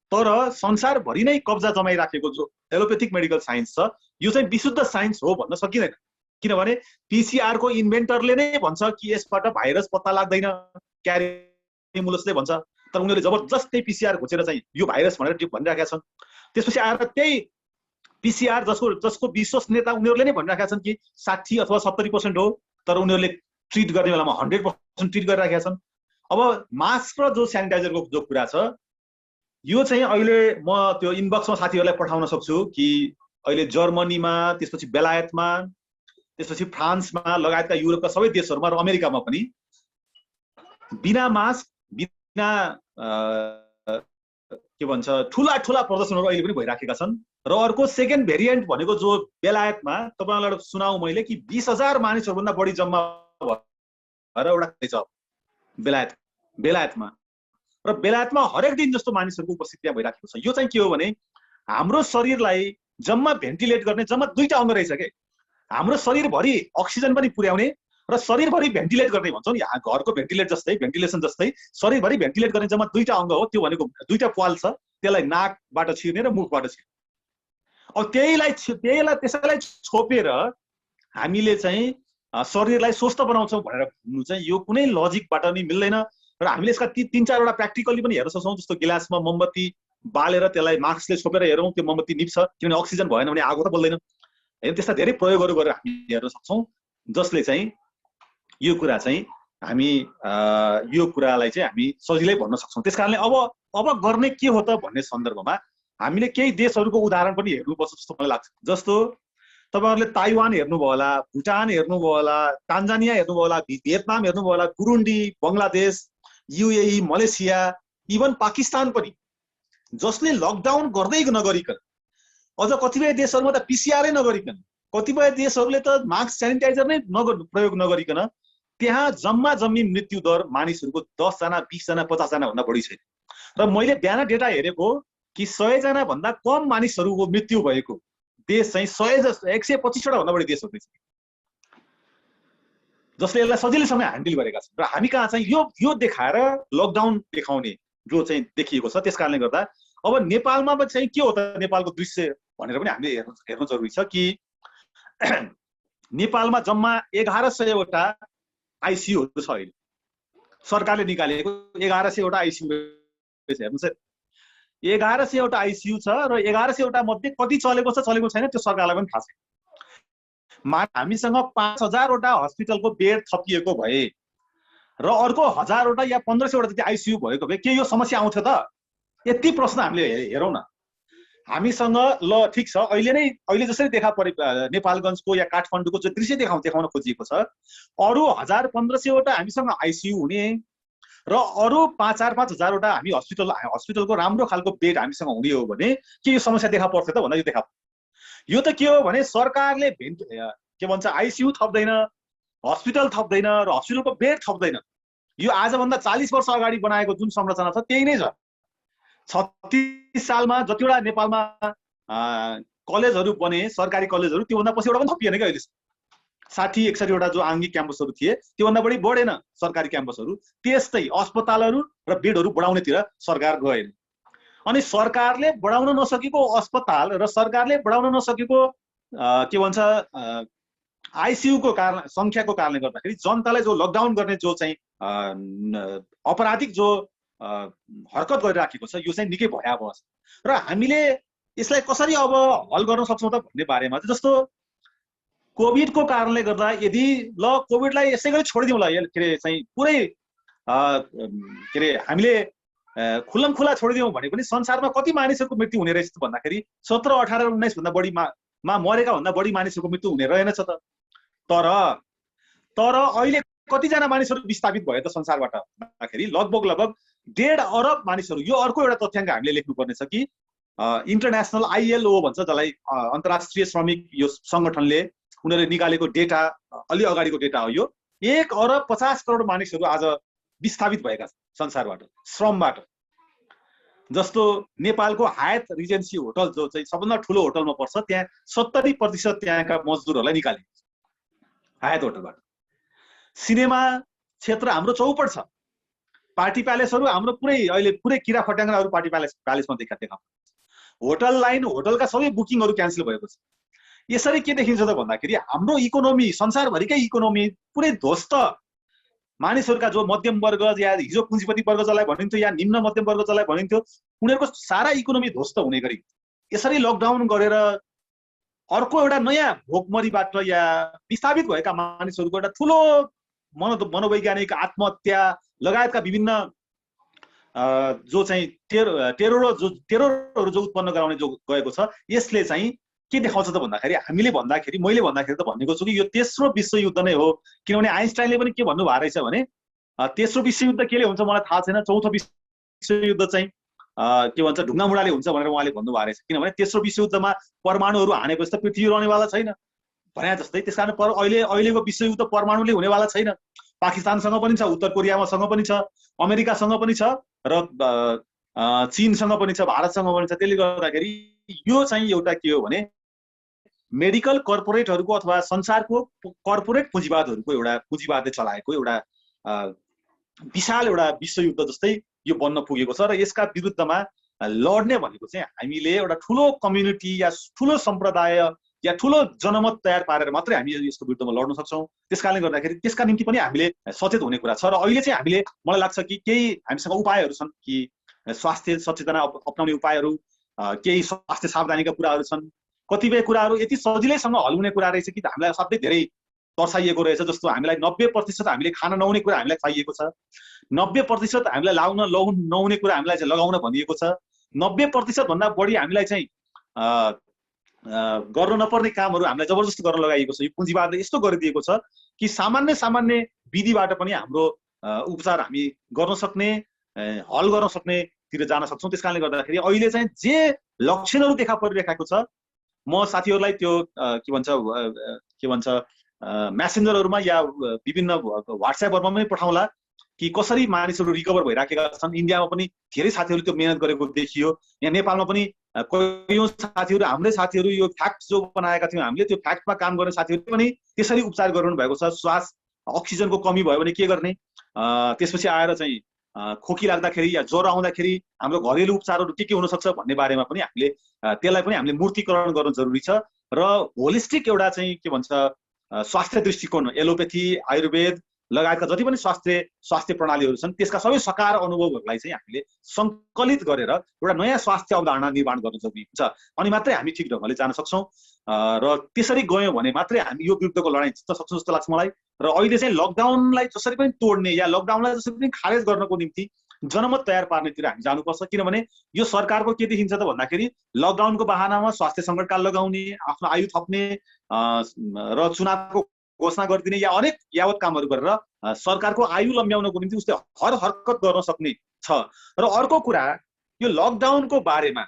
तर संसारभरि नै कब्जा जमाइराखेको जो एलोपेथिक मेडिकल साइन्स छ, यो चाहिँ विशुद्ध साइन्स हो भन्न सकिँदैन। किनभने पीसीआर को इन्भेन्टरले नै भन्छ कि यसबाट भाइरस पत्ता लाग्दैन, क्यारिमुलसले भन्छ। तर उनीहरूले जबरजस्तै पीसीआर घोचेर चाहिँ यो भाइरस भनेर भनिराखेका छन्। त्यसपछि आएर त्यही पीसीआर जसको विश्वसनीयता उनीहरूले नै भनिराखेका छन् कि 60 अथवा 70% हो, तर उनीहरूले ट्रिट गर्ने बेलामा 100% ट्रिट गरिराखेका छन्। अब मास्क र जो सेनिटाइजरको जो कुरा छ, यो चाहिँ अहिले म त्यो इनबक्समा साथीहरूलाई पठाउन सक्छु कि अहिले जर्मनीमा, त्यसपछि बेलायतमा, त्यसपछि फ्रान्समा लगायतका युरोपका सबै देशहरूमा र अमेरिकामा पनि बिना मास्क, बिना के भन्छ ठुला ठुला प्रदर्शनहरू अहिले पनि भइराखेका छन्। र अर्को सेकेन्ड भेरिएन्ट भनेको जो बेलायतमा तपाईँलाई सुनाऊ मैले कि 20,000 मानिसहरूभन्दा बढी जम्मा भएर एउटा छ बेलायतमा। र बेलायतमा हरेक दिन जस्तो मानिसहरूको उपस्थिति त्यहाँ भइराखेको छ। यो चाहिँ के हो भने हाम्रो शरीरलाई जम्मा भेन्टिलेट गर्ने जम्मा 2टा अङ्ग रहेछ के। हाम्रो शरीरभरि अक्सिजन पनि पुर्याउने र शरीरभरि भेन्टिलेट गर्ने भन्छौँ नि, घरको भेन्टिलेट जस्तै, भेन्टिलेसन जस्तै शरीरभरि भेन्टिलेट गर्ने जम्मा 2टा अङ्ग हो। त्यो भनेको 2टा प्वाल छ, त्यसलाई नाकबाट छिर्ने र मुखबाट छिर्ने। अब त्यसैलाई छोपेर हामीले चाहिँ शरीरलाई स्वस्थ बनाउँछौँ भनेर भन्नु चाहिँ यो कुनै लजिकबाट नि मिल्दैन। र हामीले यसका 3-4वटा प्र्याक्टिकली पनि हेर्न सक्छौँ। जस्तो गिलासमा मोमबत्ती बालेर त्यसलाई मास्कले छोपेर हेरौँ, त्यो मोमबत्ती निप्छ, किनभने अक्सिजन भएन भने आगो त बल्दैन। होइन, त्यस्ता धेरै प्रयोगहरू गरेर हामी हेर्न सक्छौँ, जसले चाहिँ यो कुरा चाहिँ हामी यो कुरालाई चाहिँ हामी सजिलै भन्न सक्छौँ। त्यसकारणले अब गर्ने के हो त भन्ने सन्दर्भमा हामीले केही देशहरूको उदाहरण पनि हेर्नुपर्छ जस्तो मलाई लाग्छ। जस्तो तपाईँहरूले ताइवान हेर्नुभयो होला, भुटान हेर्नुभयो होला, तान्जानिया हेर्नुभयो होला, भियतनाम हेर्नुभयो होला, Burundi, Bangladesh, UAE, Malaysia, even Pakistan पनि, जसले लकडाउन गर्दै नगरिकन, अझ कतिपय देशहरूमा त पीसीआरै नगरिकन, कतिपय देशहरूले त मास्क सेनिटाइजर नै प्रयोग नगरिकन त्यहाँ जम्मा जम्मी मृत्यु दर मानिसहरूको 10 जना, 20 जना, 50 जना भन्दा बढी छैन। र मैले बिहान डेटा हेरेको कि 100 जना भन्दा कम मानिसहरूको मृत्यु भएको देश चाहिँ 125वटा भन्दा बढी देशहरू छ, जसले यसलाई सजिलैसँग ह्यान्डल गरेका छन्। र हामी कहाँ चाहिँ यो देखाएर लकडाउन देखाउने जो चाहिँ देखिएको छ। त्यसकारणले गर्दा अब नेपालमा चाहिँ के हो त, नेपालको दृश्य भनेर पनि हामीले हेर्नु जरुरी छ कि नेपालमा जम्मा 1100वटा आइसियुहरू छ। अहिले सरकारले निकालेको 1100वटा आइसियु हेर्नुहोस्, 1100वटा आइसियु छ र 1100वटा मध्ये कति चलेको छ चलेको छैन त्यो सरकारलाई पनि थाहा छैन। हामीसँग 5000वटा हस्पिटलको बेड थपिएको भए र अर्को 1000वटा या 1500वटा जति आइसियु भएको भए के यो समस्या आउँछ त? यति प्रश्न हामीले हेरौँ न। हामीसँग ल ठिक छ, अहिले जसरी देखा परे नेपालगञ्जको या काठमाडौँको जो दृश्य देखाउन खोजिएको छ, अरू 1000-1500वटा हामीसँग आइसियु हुने र अरू 5,000-5,000वटा हामी हस्पिटलको राम्रो खालको बेड हामीसँग हुने हो भने के यो समस्या देखा पर्छ त भन्दा यो देखा। यो त के हो भने सरकारले के भन्छ आइसियु थप्दैन, हस्पिटल थप्दैन र हस्पिटलको बेड थप्दैन। यो आजभन्दा 40 वर्ष अगाडि बनाएको जुन संरचना छ त्यही नै छ। 36 सालमा जतिवटा नेपालमा कलेजहरू बने, सरकारी कलेजहरू, त्योभन्दा पछि एउटा पनि थपिएन क्या। अहिले 60-61वटा जो आङ्गिक क्याम्पसहरू थिए त्योभन्दा बढी बढेन सरकारी क्याम्पसहरू। त्यस्तै अस्पतालहरू र बेडहरू बढाउनेतिर सरकार गएन। अनि सरकारले बढाउन नसकेको अस्पताल र सरकारले बढाउन नसकेको के भन्छ आइसियुको कारण, संख्याको कारणले गर्दाखेरि जनतालाई जो लकडाउन गर्ने जो चाहिँ अपराधिक जो हरकत गरिराखेको छ यो चाहिँ निकै भयावह छ। र हामीले यसलाई कसरी अब हल गर्न सक्छौँ त भन्ने बारेमा चाहिँ, जस्तो कोभिडको कारणले गर्दा यदि ल कोभिडलाई यसै गरी छोडिदिउँ ल, के अरे चाहिँ पुरै के अरे हामीले खुल्लमखुल्ला छोडिदिउँ भने पनि संसारमा कति मानिसहरूको मृत्यु हुने रहेछ भन्दाखेरि 17, 18, 19 भन्दा बढीमा मरेका भन्दा बढी मानिसहरूको मृत्यु हुने रहेनछ त। तर अहिले कतिजना मानिसहरू विस्थापित भयो त संसारबाट भन्दाखेरि लगभग 1.5 अरब मानिसहरू। यो अर्को एउटा तथ्याङ्क हामीले लेख्नुपर्ने छ कि इन्टरनेसनल ILO भन्छ जसलाई अन्तर्राष्ट्रिय श्रमिक यो सङ्गठनले उनीहरूले निकालेको डेटा, अलि अगाडिको डेटा हो यो। 1.50 अरब मानिसहरू आज विस्थापित भएका छन् संसारबाट, श्रमबाट। जस्तो नेपालको हायत रिजेन्सी होटल जो चाहिँ सबभन्दा ठुलो होटलमा पर्छ, त्यहाँ 70% त्यहाँका मजदुरहरूलाई निकालिन्छ हायत होटलबाट। सिनेमा क्षेत्र हाम्रो चौपट छ, पार्टी प्यालेसहरू हाम्रो अहिले पुरै किरा फट्याङ्ग्राहरू पार्टी प्यालेसमा देखा होटल लाइन, होटलका सबै बुकिङहरू क्यान्सल भएको छ। यसरी के देखिन्छ त भन्दाखेरि हाम्रो इकोनोमी, संसारभरिकै इकोनोमी पुरै ध्वस्त, मानिसहरूका जो मध्यम वर्ग या हिजो पुँजीपति वर्ग जसलाई भनिन्थ्यो या निम्न मध्यम वर्ग जसलाई भनिन्थ्यो, उनीहरूको सारा इकोनोमी ध्वस्त हुने गरी यसरी लकडाउन गरेर अर्को एउटा नयाँ भोकमरीबाट या विस्थापित भएका मानिसहरूको एउटा ठुलो मनोवैज्ञानिक आत्महत्या लगायतका विभिन्न जो चाहिँ टेरोरहरू जो उत्पन्न गराउने जो गएको छ, यसले चाहिँ के देखाउँछ त भन्दाखेरि मैले भन्दाखेरि त भनेको छु कि यो तेस्रो विश्वयुद्ध नै हो। किनभने आइन्स्टाइनले पनि के भन्नु भएको रहेछ भने तेस्रो विश्वयुद्ध केले हुन्छ मलाई थाहा छैन, चौथो विश्वयुद्ध चाहिँ के भन्छ ढुङ्गा मुढाले हुन्छ भनेर उहाँले भन्नुभएको रहेछ। किनभने तेस्रो विश्वयुद्धमा परमाणुहरू हानेपछि त पृथ्वी रहनेवाला छैन भने जस्तै, त्यस कारण अहिलेको विश्वयुद्ध परमाणुले हुनेवाला छैन। पाकिस्तानसँग पनि छ, उत्तर कोरियासँग पनि छ, अमेरिकासँग पनि छ, र चीनसँग पनि छ, भारतसँग पनि छ। त्यसले गर्दाखेरि यो चाहिँ एउटा के हो भने मेडिकल कर्पोरेटहरूको अथवा संसारको कर्पोरेट पुँजीवादहरूको एउटा पुँजीवादले चलाएको एउटा विशाल एउटा विश्वयुद्ध जस्तै यो बन्न पुगेको छ। र यसका विरुद्धमा लड्ने भनेको चाहिँ हामीले एउटा ठुलो कम्युनिटी या ठुलो सम्प्रदाय या ठुलो जनमत तयार पारेर मात्रै हामी यसको विरुद्धमा लड्न सक्छौँ। त्यसकारणले गर्दाखेरि त्यसका निम्ति पनि हामीले सचेत हुने कुरा छ। र अहिले चाहिँ हामीले, मलाई लाग्छ कि केही हामीसँग उपायहरू छन् कि स्वास्थ्य सचेतना अपनाउने उपायहरू, केही स्वास्थ्य सावधानीका कुराहरू छन्। कतिपय कुराहरू यति सजिलैसँग हल हुने कुरा रहेछ कि हामीलाई असाध्यै धेरै तर्साइएको रहेछ। जस्तो हामीलाई 90% हामीले खान नहुने कुरा हामीलाई खुवाइएको छ, 90% हामीलाई लाउन नहुने कुरा हामीलाई चाहिँ लगाउन भनिएको छ, 90% भन्दा बढी हामीलाई चाहिँ गर्न नपर्ने कामहरू हामीलाई जबरजस्ती गर्न लगाइएको छ। यो पुँजीवादले यस्तो गरिदिएको छ कि सामान्य विधिबाट पनि हाम्रो उपचार हामी गर्न सक्ने, हल गर्न सक्नेतिर जान सक्छौँ। त्यस कारणले गर्दाखेरि अहिले चाहिँ जे लक्षणहरू देखा परिरहेको छ, म साथीहरूलाई त्यो के भन्छ म्यासेन्जरहरूमा या विभिन्न व्हाट्सएपहरूमा पनि पठाउँला कि कसरी मानिसहरू रिकभर भइराखेका छन्। इन्डियामा पनि धेरै साथीहरू त्यो मेहनत गरेको देखियो। यहाँ नेपालमा पनि कयौँ साथीहरू, हाम्रै साथीहरू, यो फ्याक्ट जो बनाएका थियौँ हामीले, त्यो फ्याक्टमा काम गर्ने साथीहरू पनि त्यसरी उपचार गरिरहनु भएको छ। श्वास अक्सिजनको कमी भयो भने के गर्ने, त्यसपछि आएर चाहिँ खोकी लाग्दाखेरि या ज्वरो आउँदाखेरि हाम्रो घरेलु उपचारहरू के हुनसक्छ भन्ने बारेमा पनि हामीले त्यसलाई पनि हामीले मूर्तिकरण गर्न जरुरी छ। र होलिस्टिक एउटा चाहिँ के भन्छ स्वास्थ्य दृष्टिकोण, एलोपेथी, आयुर्वेद लगायतका जति पनि स्वास्थ्य प्रणालीहरू छन्, त्यसका सबै सकार अनुभवहरूलाई चाहिँ हामीले सङ्कलित गरेर एउटा नयाँ स्वास्थ्य अवधारणा निर्माण गर्न जरुरी हुन्छ। अनि मात्रै हामी ठिक ढङ्गले जान सक्छौँ। र त्यसरी गयौँ भने मात्रै हामी यो विरुद्धको लडाइँ जित्न सक्छौँ जस्तो लाग्छ मलाई। र अहिले चाहिँ लकडाउनलाई जसरी पनि तोड्ने या लकडाउनलाई जसरी पनि खारेज गर्नको निम्ति जनमत तयार पार्नेतिर हामी जानुपर्छ। किनभने यो सरकारको के देखिन्छ त भन्दाखेरि लकडाउनको बहानामा स्वास्थ्य सङ्कटकाल लगाउने, आफ्नो आयु थप्ने र चुनावको घोषणा गरिदिने या अनेक यावत कामहरू गरेर सरकारको आयु लम्ब्याउनको निम्ति उसले हर हरकत गर्न सक्ने छ। र अर्को कुरा, यो लकडाउनको बारेमा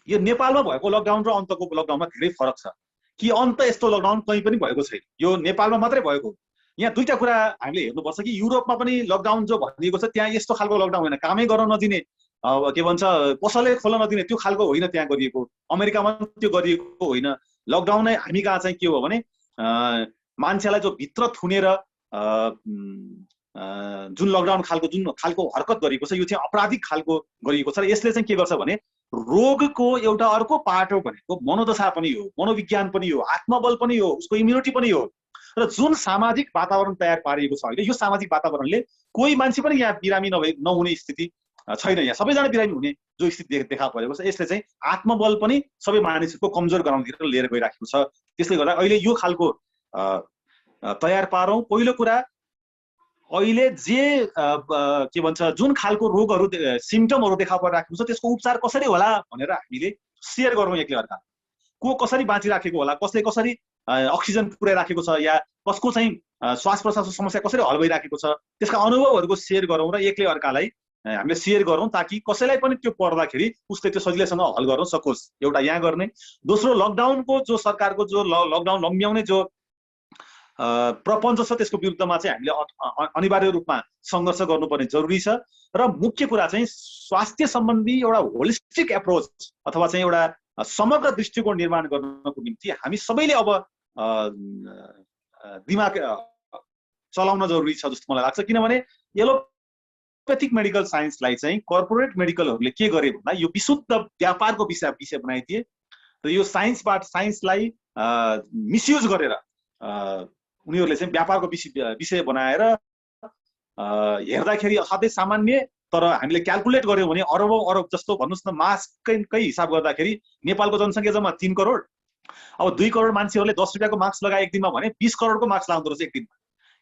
यो नेपालमा भएको लकडाउन र अन्तको लकडाउनमा धेरै फरक छ कि अन्त यस्तो लकडाउन कहीँ पनि भएको छैन, यो नेपालमा मात्रै भएको। यहाँ दुईटा कुरा हामीले हेर्नुपर्छ कि युरोपमा पनि लकडाउन जो भनिएको छ त्यहाँ यस्तो खालको लकडाउन होइन, कामै गर्न नदिने, के भन्छ पसलै खोल्न नदिने त्यो खालको होइन त्यहाँ गरिएको। अमेरिकामा त्यो गरिएको होइन। लकडाउन नै हामी कहाँ चाहिँ के हो भने मान्छेलाई जो भित्र थुनेर जुन लकडाउन जुन खालको हरकत गरिएको छ, यो चाहिँ अपराधिक खालको गरिएको छ। र यसले चाहिँ के गर्छ भने रोगको एउटा अर्को पाटो भनेको मनोदशा पनि हो, मनोविज्ञान पनि हो, आत्मबल पनि हो, उसको इम्युनिटी पनि हो। र जुन सामाजिक वातावरण तयार पारिएको छ अहिले, यो सामाजिक वातावरणले कोही मान्छे पनि यहाँ बिरामी नहुने स्थिति छैन, यहाँ सबैजना बिरामी हुने जो स्थिति देखा परेको छ। यसले चाहिँ आत्मबल पनि सबै मानिसहरूको कमजोर गराउनेतिर लिएर गइराखेको छ। त्यसले गर्दा अहिले यो खालको तयार पारौँ। पहिलो कुरा, अहिले जे के भन्छ जुन खालको रोगहरू सिम्टमहरू देखा परिराखेको छ त्यसको उपचार कसरी होला भनेर हामीले सेयर गरौँ एकले अर्का। को कसरी बाँचिराखेको होला, कसले कसरी अक्सिजन पुर्याइराखेको छ, या कसको चाहिँ श्वास प्रश्वासको समस्या कसरी हल भइराखेको छ, त्यसका अनुभवहरूको सेयर गरौँ र एकले अर्कालाई हामीले सेयर गरौँ ताकि कसैलाई पनि त्यो पर्दाखेरि उसले त्यो सजिलैसँग हल गर्न सकोस्। एउटा यहाँ गर्ने। दोस्रो, लकडाउनको जो सरकारको जो लकडाउन लम्ब्याउने जो प्रपञ्च छ त्यसको विरुद्धमा चाहिँ हामीले अनिवार्य रूपमा सङ्घर्ष गर्नुपर्ने जरुरी छ। र मुख्य कुरा चाहिँ स्वास्थ्य सम्बन्धी एउटा होलिस्टिक एप्रोच अथवा चाहिँ एउटा समग्र दृष्टिकोण निर्माण गर्नको निम्ति हामी सबैले अब दिमाग चलाउन जरुरी छ जस्तो मलाई लाग्छ। किनभने एलोपेथिक मेडिकल साइन्सलाई चाहिँ कर्पोरेट मेडिकलहरूले के गरे भन्दा यो विशुद्ध व्यापारको विषय बनाइदिए र यो साइन्सलाई मिसयुज गरेर उनीहरूले चाहिँ व्यापारको विषय बनाएर हेर्दाखेरि असाध्यै सामान्य, तर हामीले क्याल्कुलेट गर्यौँ भने अरबौं अरब जस्तो भन्नुहोस् न मास्ककै हिसाब गर्दाखेरि नेपालको जनसङ्ख्या जम्मा 3 करोड। अब 2 करोड मान्छेहरूले 10 रुपियाँको मास्क लगाए एक दिनमा भने 20 करोडको मास्क लाउँदो रहेछ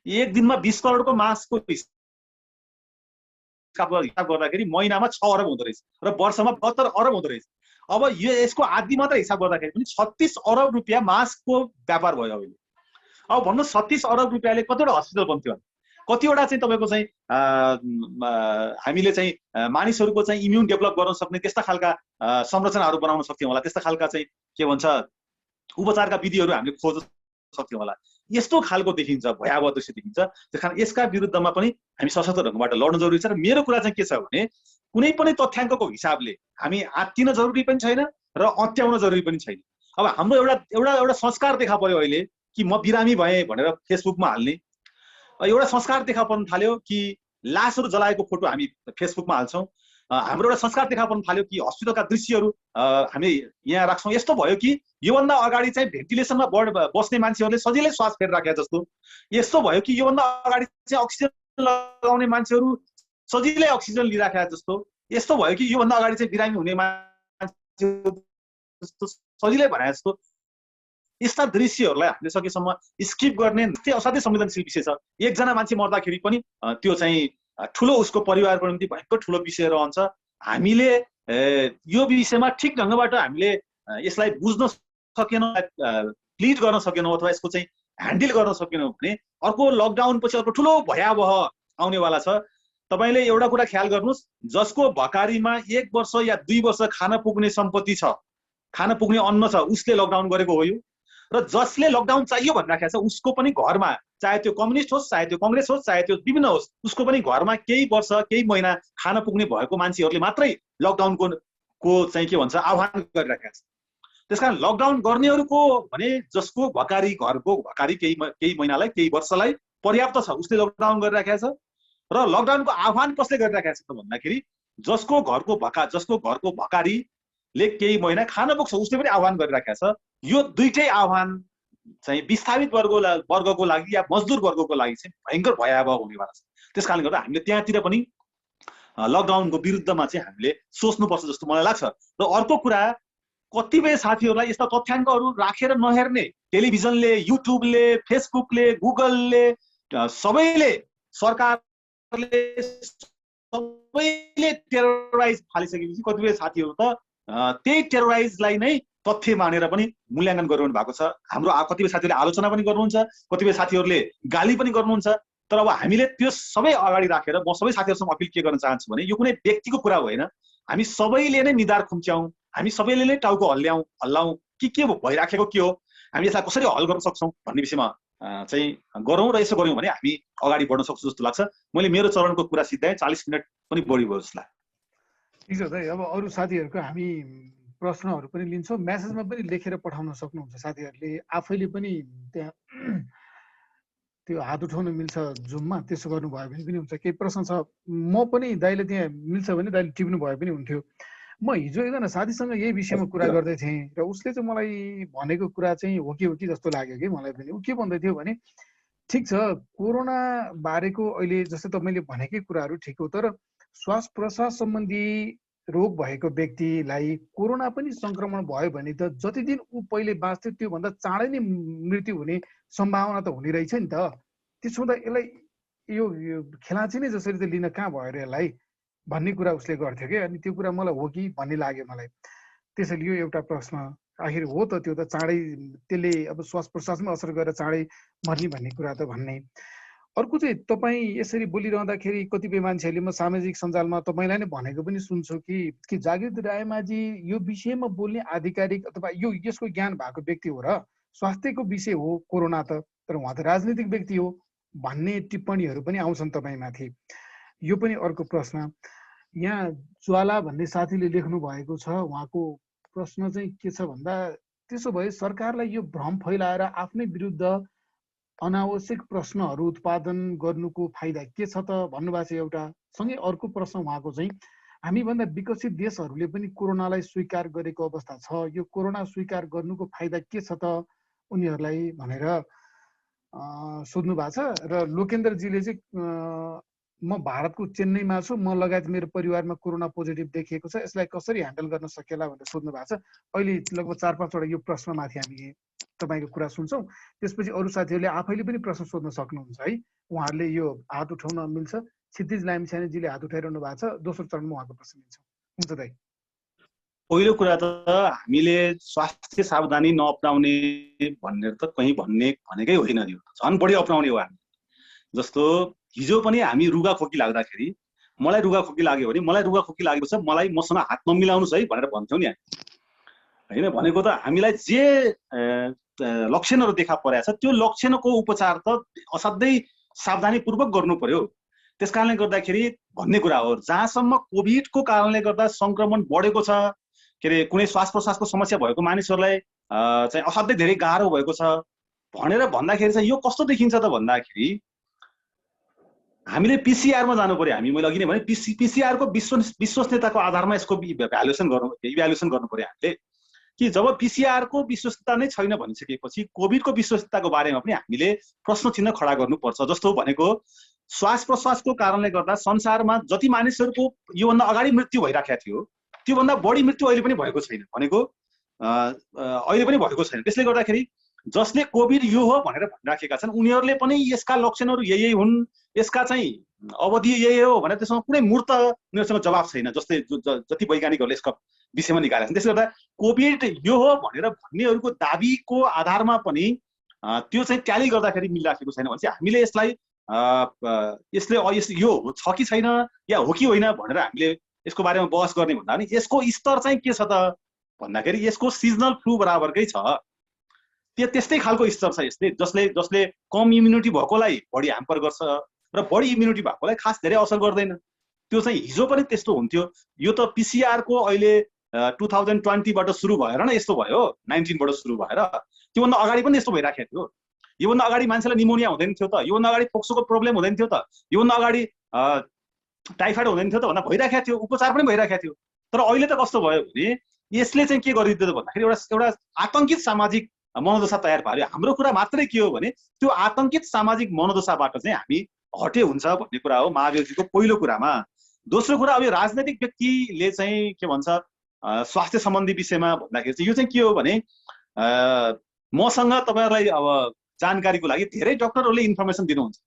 एक दिनमा 20 करोडको मास्कको हिसाब गर्दाखेरि महिनामा 6 अरब हुँदो रहेछ र वर्षमा 72 अरब हुँदो रहेछ। अब यो यसको आधी मात्र हिसाब गर्दाखेरि पनि 36 अरब रुपियाँ मास्कको व्यापार भयो अहिले। अब भन्नु 36 अरब रुपियाँले कतिवटा हस्पिटल बन्थ्यो, कतिवटा चाहिँ तपाईँको चाहिँ हामीले चाहिँ मानिसहरूको चाहिँ इम्युन डेभलप गर्न सक्ने त्यस्ता खालका संरचनाहरू बनाउन सक्थ्यौँ होला, त्यस्ता खालका चाहिँ के भन्छ उपचारका विधिहरू हामीले खोज्न सक्थ्यौँ होला। यस्तो खालको देखिन्छ, भयावह दृश्य देखिन्छ। त्यस कारण यसका विरुद्धमा पनि हामी सशक्त ढङ्गबाट लड्न जरुरी छ। र मेरो कुरा चाहिँ के छ भने कुनै पनि तथ्याङ्कको हिसाबले हामी आत्तिन जरुरी पनि छैन र अत्याउन जरुरी पनि छैन। अब हाम्रो एउटा संस्कार देखा पर्यो अहिले कि म बिरामी भएँ भनेर फेसबुकमा हाल्ने, एउटा संस्कार देखा पर्न थाल्यो कि लासहरू जलाएको फोटो हामी फेसबुकमा हाल्छौँ। हाम्रो एउटा संस्कार देखा पर्न थाल्यो कि हस्पिटलका दृश्यहरू हामी यहाँ राख्छौँ। यस्तो भयो कि योभन्दा अगाडि चाहिँ भेन्टिलेसनमा बस्ने मान्छेहरूले सजिलै श्वास फेरिराखे जस्तो, यस्तो भयो कि योभन्दा अगाडि चाहिँ अक्सिजन लगाउने मान्छेहरू सजिलै अक्सिजन लिइराखे जस्तो, यस्तो भयो कि योभन्दा अगाडि चाहिँ बिरामी हुने मान्छे सजिलै भने जस्तो। यस्ता दृश्यहरूलाई हामीले सकेसम्म स्किप गर्ने असाध्यै संवेदनशील विषय छ। एकजना मान्छे मर्दाखेरि पनि त्यो चाहिँ ठुलो उसको परिवारको निम्ति भयङ्कर ठुलो विषय रहन्छ। हामीले यो विषयमा ठिक ढङ्गबाट हामीले यसलाई बुझ्न सकेनौँ, प्लिड गर्न सकेनौँ अथवा यसको चाहिँ ह्यान्डल गर्न सकेनौँ भने अर्को लकडाउन पछि अर्को ठुलो भयावह आउनेवाला छ। तपाईँले एउटा कुरा ख्याल गर्नुहोस्, जसको भकारीमा 1 वर्ष या 2 वर्ष खान पुग्ने सम्पत्ति छ, खान पुग्ने अन्न छ, उसले लकडाउन गरेको हो यो। र जसले लकडाउन चाहियो भनिराखेको छ उसको पनि घरमा, चाहे त्यो कम्युनिस्ट होस्, चाहे त्यो काङ्ग्रेस होस्, चाहे त्यो विभिन्न होस्, उसको पनि घरमा केही वर्ष केही महिना खान पुग्ने भएको मान्छेहरूले मात्रै लकडाउनको चाहिँ के भन्छ आह्वान गरिराखेको छ। त्यसकारण लकडाउन गर्नेहरूको भने जसको भकारी घरको भकारी केही महिनालाई केही वर्षलाई पर्याप्त छ उसले लकडाउन गरिराखेको छ। र लकडाउनको आह्वान कसले गरिराखेको छ त भन्दाखेरि जसको घरको भकारीले केही महिना खान पुग्छ उसले पनि आह्वान गरिराखेको छ। यो दुईटै आह्वान चाहिँ विस्थापित वर्गको लागि या मजदुर वर्गको लागि चाहिँ भयङ्कर भयावह हुनेवाला छ। त्यसकारणले गर्दा हामीले त्यहाँतिर पनि लकडाउनको विरुद्धमा चाहिँ हामीले सोच्नुपर्छ जस्तो मलाई लाग्छ। र अर्को कुरा, कतिपय साथीहरूलाई यस्ता तथ्याङ्कहरू राखेर नहेर्ने, टेलिभिजनले, युट्युबले, फेसबुकले, गुगलले, सबैले, सरकारले सबैले टेरोराइज फालिसकेपछि कतिपय साथीहरू त त्यही टेरोराइजलाई नै तथ्य मानेर पनि मूल्याङ्कन गरिरहनु भएको छ। हाम्रो कतिपय साथीहरूले आलोचना पनि गर्नुहुन्छ, कतिपय साथीहरूले गाली पनि गर्नुहुन्छ। तर अब हामीले त्यो सबै अगाडि राखेर म सबै साथीहरूसँग अपिल के गर्न चाहन्छु भने यो कुनै व्यक्तिको कुरा होइन, हामी सबैले नै निधार खुम्च्याउँ, हामी सबैले नै टाउको हल्लाउँ कि के भइराखेको के हो, हामी यसलाई कसरी हल गर्न सक्छौँ भन्ने विषयमा चाहिँ गरौँ। र यसो गऱ्यौँ भने हामी अगाडि बढ्न सक्छौँ जस्तो लाग्छ। मैले मेरो चरणको कुरा सिद्धाएँ, 40 मिनट पनि बढी भयो जस्तो लाग्छ। ठिक छ दाइ। अब अरू साथीहरूको हामी प्रश्नहरू पनि लिन्छौँ, म्यासेजमा पनि लेखेर पठाउन सक्नुहुन्छ। साथीहरूले आफैले पनि त्यहाँ त्यो हात उठाउन मिल्छ जुममा, त्यसो गर्नुभयो भने पनि हुन्छ। केही प्रश्न छ म पनि दाइले त्यहाँ मिल्छ भने दाइले टिप्नु भयो पनि हुन्थ्यो। म हिजो एकजना साथीसँग यही विषयमा कुरा गर्दै थिएँ र उसले चाहिँ मलाई भनेको कुरा चाहिँ हो कि जस्तो लाग्यो कि मलाई पनि। ऊ के भन्दै थियो भने ठिक छ कोरोना बारेको अहिले जस्तै तपाईँले भनेकै कुराहरू ठिक हो, तर श्वास प्रश्वास सम्बन्धी रोग भएको व्यक्तिलाई कोरोना पनि संक्रमण भयो भने त जति दिन ऊ पहिले बाँच्थ्यो त्योभन्दा चाँडै नै मृत्यु हुने सम्भावना त हुने रहेछ नि त। त्यसो हुँदा यसलाई यो खेलाँची नै जसरी त लिन कहाँ भयो र यसलाई भन्ने कुरा उसले गर्थ्यो कि। अनि त्यो कुरा मलाई हो कि भन्ने लाग्यो मलाई। त्यसैले यो एउटा प्रश्न, आखिर हो त त्यो त चाँडै त्यसले अब श्वास प्रश्वासमै असर गरेर चाँडै मर्ने भन्ने कुरा त भन्ने। अर्को चाहिँ तपाईँ यसरी बोलिरहँदाखेरि कतिपय मान्छेहरूले म सामाजिक सञ्जालमा तपाईँलाई नै भनेको पनि सुन्छु कि जागृति रायमाझी यो विषयमा बोल्ने आधिकारिक अथवा यसको ज्ञान भएको व्यक्ति हो र स्वास्थ्यको विषय हो कोरोना त, तर उहाँ त राजनीतिक व्यक्ति हो भन्ने टिप्पणीहरू पनि आउँछन् तपाईँमाथि। यो पनि अर्को प्रश्न। यहाँ ज्वाला भन्ने साथीले लेख्नु भएको छ, उहाँको प्रश्न चाहिँ के छ भन्दा, त्यसो भए सरकारलाई यो भ्रम फैलाएर आफ्नै विरुद्ध अनावश्यक प्रश्नहरू उत्पादन गर्नुको फाइदा के छ त भन्नुभएको छ एउटा। सँगै अर्को प्रश्न उहाँको चाहिँ, हामीभन्दा विकसित देशहरूले पनि कोरोनालाई स्वीकार गरेको अवस्था छ, यो कोरोना स्वीकार गर्नुको फाइदा के छ त उनीहरूलाई भनेर सोध्नु भएको छ। र लोकेन्द्रजीले चाहिँ म भारतको चेन्नईमा छु, म लगायत मेरो परिवारमा कोरोना पोजिटिभ देखिएको छ, यसलाई कसरी ह्यान्डल गर्न सकिएला भनेर सोध्नु भएको छ। अहिले लगभग 4-5वटा यो प्रश्नमाथि हामी तपाईँको कुरा सुन्छौँ, त्यसपछि अरू साथीहरूले आफैले पनि प्रश्न सोध्न सक्नुहुन्छ है। उहाँहरूले यो हात उठाउन मिल्छ। क्षितिज लामिछानेजीले हात उठाइरहनु भएको छ, दोस्रो चरणमा उहाँको प्रश्न लिन्छौँ। हुन्छ दाइ। पहिलो कुरा त हामीले स्वास्थ्य सावधानी नअपनाउने भनेर त कहीँ भनेकै होइन, यो झन् बढी अप्नाउने हो हामी। जस्तो हिजो पनि हामी रुगा खोकी लाग्दाखेरि, मलाई रुगा खोकी लाग्यो भने मलाई रुगा खोकी लागेको छ, मलाई मसँग हात नमिलाउनुहोस् है भनेर भन्छौँ नि हामी, होइन? भनेको त हामीलाई जे लक्षणहरू देखा परेको छ त्यो लक्षणको उपचार त असाध्यै सावधानीपूर्वक गर्नु पर्यो। त्यस कारणले गर्दाखेरि भन्ने कुरा हो, जहाँसम्म कोभिडको कारणले गर्दा सङ्क्रमण बढेको छ, के अरे कुनै श्वास प्रश्वासको समस्या भएको मानिसहरूलाई चाहिँ असाध्यै धेरै गाह्रो भएको छ भनेर भन्दाखेरि चाहिँ यो कस्तो देखिन्छ त भन्दाखेरि, हामीले पिसिआरमा जानु पर्यो। मैले अघि नै भने पिसिआरको विश्वसनीयताको आधारमा यसको इभ्यालुएसन गर्नु पर्यो हामीले, कि जब पिसिआरको विश्वसनीयता नै छैन भनिसकेपछि कोभिडको विश्वसनीयताको बारेमा पनि हामीले प्रश्न चिन्ह खडा गर्नुपर्छ। जस्तो भनेको श्वास प्रश्वासको कारणले गर्दा संसारमा जति मानिसहरूको योभन्दा अगाडि मृत्यु भइराखेको थियो त्योभन्दा बढी मृत्यु अहिले पनि भएको छैन, भनेको अहिले पनि भएको छैन। त्यसले गर्दाखेरि जसले कोभिड यो हो भनेर भनिराखेका छन् उनीहरूले पनि यसका लक्षणहरू यही हुन्, यसका चाहिँ अवधि यही हो भनेर त्यसमा कुनै मूर्त उनीहरूसँग जवाब छैन, जति वैज्ञानिकहरूले यसको विषयमा निकालेका छन्। त्यसले गर्दा कोभिड यो हो भनेर भन्नेहरूको दाबीको आधारमा पनि त्यो चाहिँ ट्याली गर्दाखेरि मिलिराखेको छैन भने चाहिँ हामीले यसलाई यो छ कि छैन या हो कि होइन भनेर हामीले यसको बारेमा बहस गर्ने भन्दा पनि यसको स्तर चाहिँ के छ त भन्दाखेरि यसको सिजनल फ्लू बराबरकै छ, त्यस्तै खालको स्तर छ यसले, जसले कम इम्युनिटी भएकोलाई बढी ह्याम्पर गर्छ र बढी इम्युनिटी भएकोलाई खास धेरै असर गर्दैन। त्यो चाहिँ हिजो पनि त्यस्तो हुन्थ्यो। यो त पिसिआरको अहिले 2020बाट सुरु भएर नै यस्तो भयो, 19बाट सुरु भएर, त्योभन्दा अगाडि पनि यस्तो भइराखेको थियो। योभन्दा अगाडि मान्छेलाई निमोनिया हुँदैन थियो त, योभन्दा अगाडि फोक्सोको प्रब्लम हुँदैन थियो त, योभन्दा अगाडि टाइफाइड हुँदैन थियो त भन्दा भइराखेको थियो, उपचार पनि भइराखेको थियो। तर अहिले त कस्तो भयो भने यसले चाहिँ के गरिदियो भन्दाखेरि एउटा आतङ्कित सामाजिक मनोदशा तयार पार्यो। हाम्रो कुरा मात्रै के हो भने त्यो आतङ्कित सामाजिक मनोदशाबाट चाहिँ हामी हटे हुन्छ भन्ने कुरा हो महावीरजीको पहिलो कुरामा। दोस्रो कुरा, अब यो राजनैतिक व्यक्तिले चाहिँ के भन्छ स्वास्थ्य सम्बन्धी विषयमा भन्दाखेरि चाहिँ यो चाहिँ के हो भने मसँग तपाईँहरूलाई अब जानकारीको लागि धेरै डक्टरहरूले इन्फर्मेसन दिनुहुन्छ।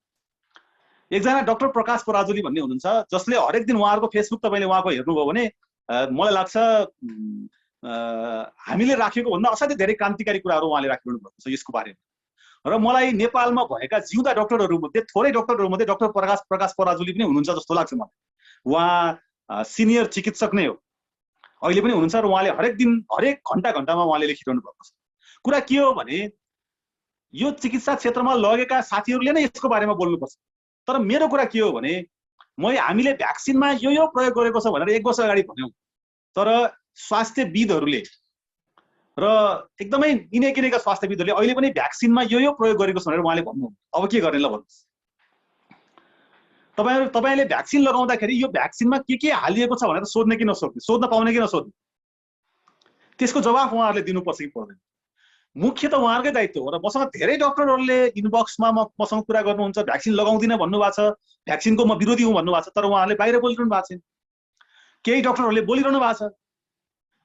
एकजना डाक्टर प्रकाश पराजुली भन्ने हुनुहुन्छ जसले हरेक दिन उहाँहरूको फेसबुक तपाईँले उहाँको हेर्नुभयो भने मलाई लाग्छ हामीले राखेको भन्दा असाध्यै धेरै क्रान्तिकारी कुराहरू उहाँले राखिरहनु भएको छ यसको बारेमा। र मलाई नेपालमा भएका जिउँदा डक्टरहरू मध्ये थोरै डक्टरहरू मध्ये डाक्टर प्रकाश पराजुली पनि हुनुहुन्छ जस्तो लाग्छ मलाई। उहाँ सिनियर चिकित्सक नै हो, अहिले पनि हुनुहुन्छ र उहाँले हरेक घन्टामा उहाँले लेखिरहनु भएको छ। कुरा के हो भने यो चिकित्सा क्षेत्रमा लगेका साथीहरूले नै यसको बारेमा बोल्नुपर्छ। तर मेरो कुरा के हो भने हामीले भ्याक्सिनमा यो प्रयोग गरेको छ भनेर 1 वर्ष अगाडि भन्यौँ, तर स्वास्थ्यविदहरूले र एकदमै इनेकिनेका स्वास्थ्यविदहरूले अहिले पनि भ्याक्सिनमा यो प्रयोग गरेको छ भनेर उहाँले भन्नु। अब के गर्ने ल भन्नुहोस्? तपाईँले भ्याक्सिन लगाउँदाखेरि यो भ्याक्सिनमा के हालिएको छ भनेर सोध्ने कि नसोध्ने, सोध्न पाउने कि नसोध्ने, त्यसको जवाफ उहाँहरूले दिनुपर्छ कि पर्दैन? मुख्य त उहाँहरूकै दायित्व हो। र मसँग धेरै डक्टरहरूले इनबक्समा मसँग कुरा गर्नुहुन्छ, भ्याक्सिन लगाउँदिन भन्नुभएको छ, भ्याक्सिनको म विरोधी हुँ भन्नुभएको छ, तर उहाँहरूले बाहिर बोलिरहनु भएको छैन। केही डक्टरहरूले बोलिरहनु भएको छ।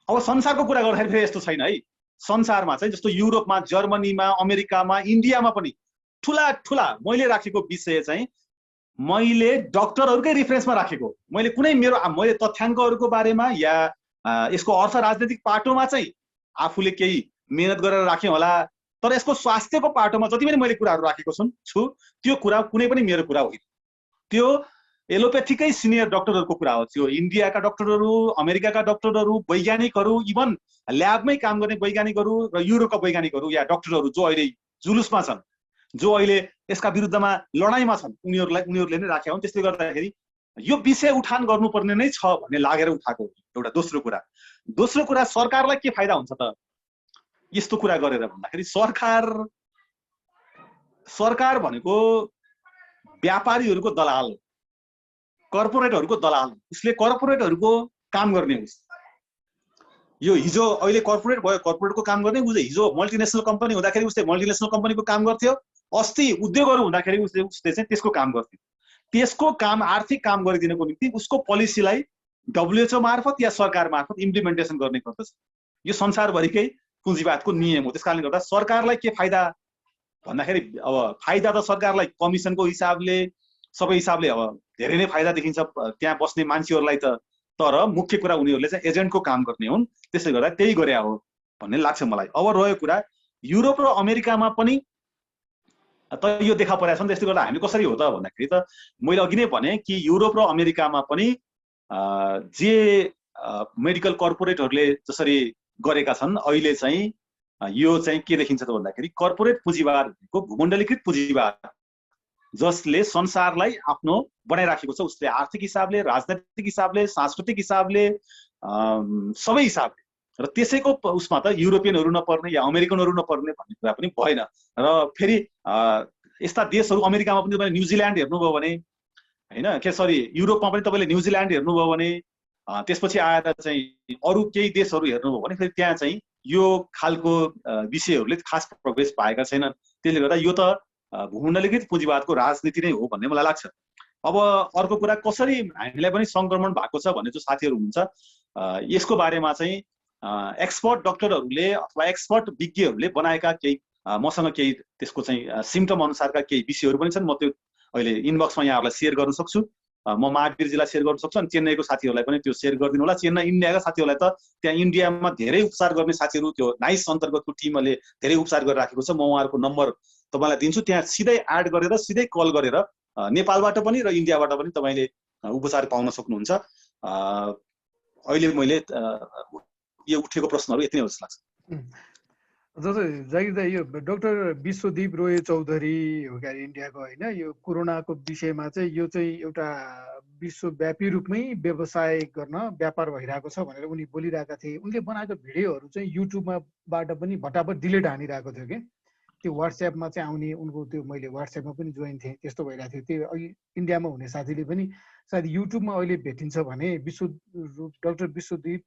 अब संसारको कुरा गर्दाखेरि फेरि यस्तो छैन है, संसारमा चाहिँ जस्तो युरोपमा, जर्मनीमा, अमेरिकामा, इन्डियामा पनि ठुला मैले राखेको विषय चाहिँ मैले डक्टरहरूकै रिफरेन्समा राखेको। मैले मैले तथ्याङ्कहरूको बारेमा या यसको अर्थ राजनीतिक पाटोमा चाहिँ आफूले केही मेहनत गरेर राखेँ होला, तर यसको स्वास्थ्यको पाटोमा जति पनि मैले कुराहरू राखेको छु त्यो कुरा कुनै पनि मेरो कुरा होइन। त्यो एलोपेथीकै सिनियर डक्टरहरूको कुरा हो। त्यो इन्डियाका डक्टरहरू, अमेरिकाका डक्टरहरू, वैज्ञानिकहरू, इभन ल्याबमै काम गर्ने वैज्ञानिकहरू र युरोपका वैज्ञानिकहरू या डक्टरहरू जो अहिले जुलुसमा छन्, जो अहिले यसका विरुद्धमा लडाईँमा छन् उनीहरूले नै राखेका हुन्। त्यसले गर्दाखेरि यो विषय उठान गर्नुपर्ने नै छ भन्ने लागेर उठाएको एउटा दोस्रो कुरा सरकारलाई के फाइदा हुन्छ त यस्तो कुरा गरेर भन्दाखेरि सरकार भनेको व्यापारीहरूको दलाल, कर्पोरेटहरूको दलाल, उसले कर्पोरेटहरूको काम गर्ने हो। यो हिजो अहिले कर्पोरेट भयो, कर्पोरेटको काम गर्ने, हिजो मल्टिनेसनल कम्पनी हुँदाखेरि उसले मल्टिनेसनल कम्पनीको काम गर्थ्यो, अस्ति उद्योगहरू हुँदाखेरि उसले चाहिँ त्यसको काम गर्थ्यो। त्यसको काम आर्थिक काम गरिदिनको निम्ति उसको पोलिसीलाई WHO मार्फत या सरकार मार्फत इम्प्लिमेन्टेसन गर्ने गर्दछ। यो संसारभरिकै पुँजीवादको नियम हो। त्यसकारणले गर्दा सरकारलाई के फाइदा भन्दाखेरि अब फाइदा त सरकारलाई कमिसनको हिसाबले सबै हिसाबले अब धेरै नै फाइदा देखिन्छ त्यहाँ बस्ने मान्छेहरूलाई त, तर मुख्य कुरा उनीहरूले चाहिँ एजेन्टको काम गर्ने हुन्। त्यसले गर्दा त्यही गरे हो भन्ने लाग्छ मलाई। अब रह्यो कुरा युरोप र अमेरिकामा पनि त यो देखा परेको छ नि। त्यसले गर्दा हामी कसरी हो त भन्दाखेरि त मैले अघि नै भने कि युरोप र अमेरिकामा पनि जे मेडिकल कर्पोरेटहरूले जसरी गरेका छन् अहिले चाहिँ यो चाहिँ के देखिन्छ त भन्दाखेरि कर्पोरेट पुँजीवादको भूमण्डलीकृत पुँजीवाद जसले संसारलाई आफ्नो बनाइराखेको छ। उसले आर्थिक हिसाबले, राजनैतिक हिसाबले, सांस्कृतिक हिसाबले, सबै हिसाबले। र त्यसैको उसमा त युरोपियनहरू नपर्ने या अमेरिकनहरू नपर्ने भन्ने कुरा पनि भएन। र फेरि यस्ता देशहरू अमेरिकामा पनि तपाईँले न्युजिल्यान्ड हेर्नुभयो भने होइन के सरी युरोपमा पनि तपाईँले न्युजिल्यान्ड हेर्नुभयो भने त्यसपछि आएर चाहिँ अरू केही देशहरू हेर्नुभयो भने फेरि त्यहाँ चाहिँ यो खालको विषयहरूले खास प्रवेश पाएका छैनन्। त्यसले गर्दा यो त भूमण्डलीकृत पुँजीवादको राजनीति नै हो भन्ने मलाई लाग्छ। अब अर्को कुरा कसरी हामीलाई पनि संक्रमण भएको छ भन्ने जो साथीहरू हुनुहुन्छ यसको बारेमा चाहिँ एक्सपर्ट डक्टरहरूले अथवा एक्सपर्ट विज्ञहरूले बनाएका केही मसँग केही त्यसको चाहिँ सिम्टम अनुसारका केही विषयहरू पनि छन्। म त्यो अहिले इनबक्समा यहाँहरूलाई सेयर गर्न सक्छु। म महावीरजीलाई सेयर गर्न सक्छु अनि चेन्नईको साथीहरूलाई पनि त्यो सेयर गरिदिनु होला। चेन्नई इन्डियाका साथीहरूलाई त त्यहाँ इन्डियामा धेरै उपचार गर्ने साथीहरू त्यो नाइस अन्तर्गतको टिमले धेरै उपचार गरिराखेको छ। म उहाँहरूको नम्बर तपाईँलाई दिन्छु, त्यहाँ सिधै एड गरेर सिधै कल गरेर नेपालबाट पनि र इन्डियाबाट पनि तपाईँले उपचार पाउन सक्नुहुन्छ। अहिले मैले यो उठेको प्रश्नहरू यति नै हो जस्तो लाग्छ। जस्तै जागिर दाइ यो डाक्टर विश्वदीप रोय चौधरी हो क्या इन्डियाको होइन, यो कोरोनाको विषयमा चाहिँ यो चाहिँ एउटा विश्वव्यापी रूपमै व्यवसाय गर्न व्यापार भइरहेको छ भनेर उनी बोलिरहेका थिए। उनले बनाएको भिडियोहरू चाहिँ युट्युबबाट पनि भटाभट डिलिट हानिरहेको थियो कि त्यो वाट्सएपमा चाहिँ आउने उनको त्यो मैले वाट्सएपमा पनि जोइन थिएँ त्यस्तो भइरहेको थियो। त्यो अहिले इन्डियामा हुने साथीले पनि सायद युट्युबमा अहिले भेटिन्छ भने डाक्टर विश्वदीप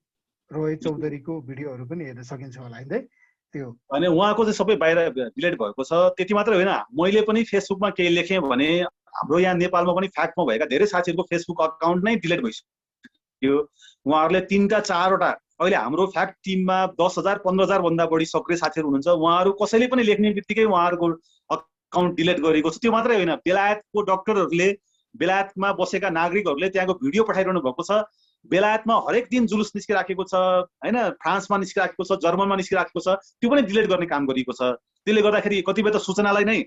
रोय चौधरीको भिडियोहरू पनि हेर्न सकिन्छ होला है त्यो। अनि उहाँको चाहिँ सबै बाहिर डिलिट भएको छ। त्यति मात्रै होइन, मैले पनि फेसबुकमा केही लेखेँ भने हाम्रो यहाँ नेपालमा पनि फ्याक्टमा भएका धेरै साथीहरूको फेसबुक अकाउन्ट नै डिलिट भइसक्यो। उहाँहरूले 3टा 4वटा अहिले हाम्रो फ्याक्ट टिममा 10,000 15,000 भन्दा बढी सक्रिय साथीहरू हुनुहुन्छ। उहाँहरू कसैले पनि लेख्ने बित्तिकै उहाँहरूको अकाउन्ट डिलिट गरेको छ। त्यो मात्रै होइन, बेलायतको डक्टरहरूले, बेलायतमा बसेका नागरिकहरूले त्यहाँको भिडियो पठाइरहनु भएको छ। बेलायतमा हरेक दिन जुलुस निस्किराखेको छ होइन, फ्रान्समा निस्किराखेको छ, जर्मनमा निस्किराखेको छ, त्यो पनि डिलिट गर्ने काम गरिएको छ। त्यसले गर्दाखेरि कतिपय त सूचनालाई नै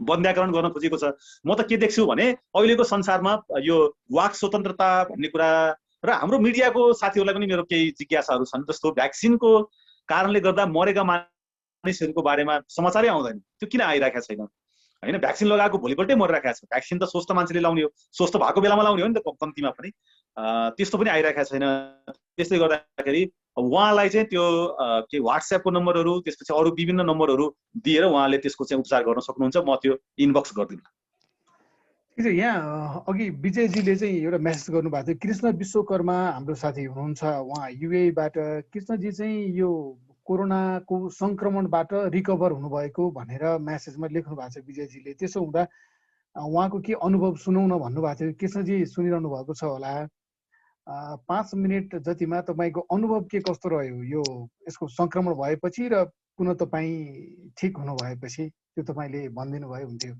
बन्ध्याकरण गर्न खोजेको छ। म त के देख्छु भने अहिलेको संसारमा यो वाक स्वतन्त्रता भन्ने कुरा र हाम्रो मिडियाको साथीहरूलाई पनि मेरो केही जिज्ञासाहरू छन्। जस्तो भ्याक्सिनको कारणले गर्दा मरेका मानिसहरूको बारेमा समाचारै आउँदैन, त्यो किन आइरहेको छैन होइन? भ्याक्सिन लगाएको भोलिपल्टै मरिरहेको छ। भ्याक्सिन त स्वस्थ मान्छेले लाउने हो, स्वस्थ भएको बेलामा लाउने हो नि त कम्तीमा पनि, त्यस्तो पनि आइरहेको छैन। त्यसले गर्दाखेरि उहाँलाई चाहिँ त्यो के वाट्सएपको नम्बरहरू त्यसपछि अरू विभिन्न नम्बरहरू दिएर उहाँले त्यसको चाहिँ उपचार गर्न सक्नुहुन्छ। म त्यो इनबक्स गरिदिनु। ठिक छ। यहाँ अघि विजयजीले चाहिँ एउटा मेसेज गर्नुभएको थियो, कृष्ण विश्वकर्मा हाम्रो साथी हुनुहुन्छ उहाँ युएबाट। कृष्णजी चाहिँ यो कोरोनाको सङ्क्रमणबाट रिकभर हुनुभएको भनेर मेसेजमा लेख्नु भएको छ विजयजीले। त्यसो हुँदा उहाँको के अनुभव सुनाउन भन्नुभएको थियो। कृष्णजी सुनिरहनु भएको छ होला, 5 मिनट जतिमा तपाईँको अनुभव के कस्तो रह्यो यो यसको सङ्क्रमण भएपछि र पुनः तपाईँ ठिक हुनु भएपछि त्यो तपाईँले भनिदिनु भए हुन्थ्यो।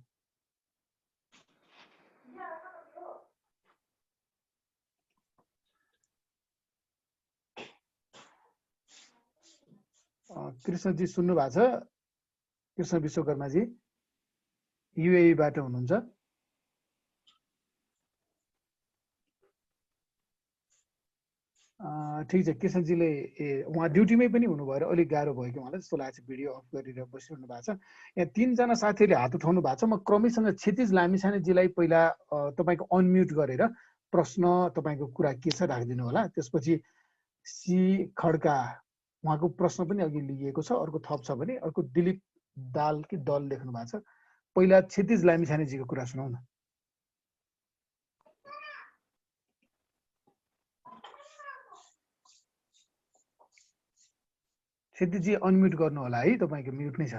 कृष्णजी सुन्नु भएको छ? कृष्ण विश्वकर्माजी युएबाट हुनुहुन्छ। ठिक छ केशवजीले उहाँ ड्युटीमै पनि हुनु भएर अलिक गाह्रो भयो कि उहाँलाई जस्तो लाग्छ भिडियो अफ गरेर बसिरहनु भएको छ। यहाँ 3 जना साथीहरूले हात उठाउनु भएको छ। म क्रमैसँग क्षितिज लामिछानेजीलाई पहिला तपाईँको अनम्युट गरेर प्रश्न तपाईँको कुरा के छ राखिदिनु होला। त्यसपछि सी खड्का उहाँको प्रश्न पनि अघि लिएको छ। अर्को थप छ भने अर्को दिलीप दाल कि दल लेख्नु भएको छ। पहिला क्षितिज लामिछानेजीको कुरा सुनौ न। क्षितिजी अनम्युट गर्नु होला है, तपाईँको म्युट नै छ।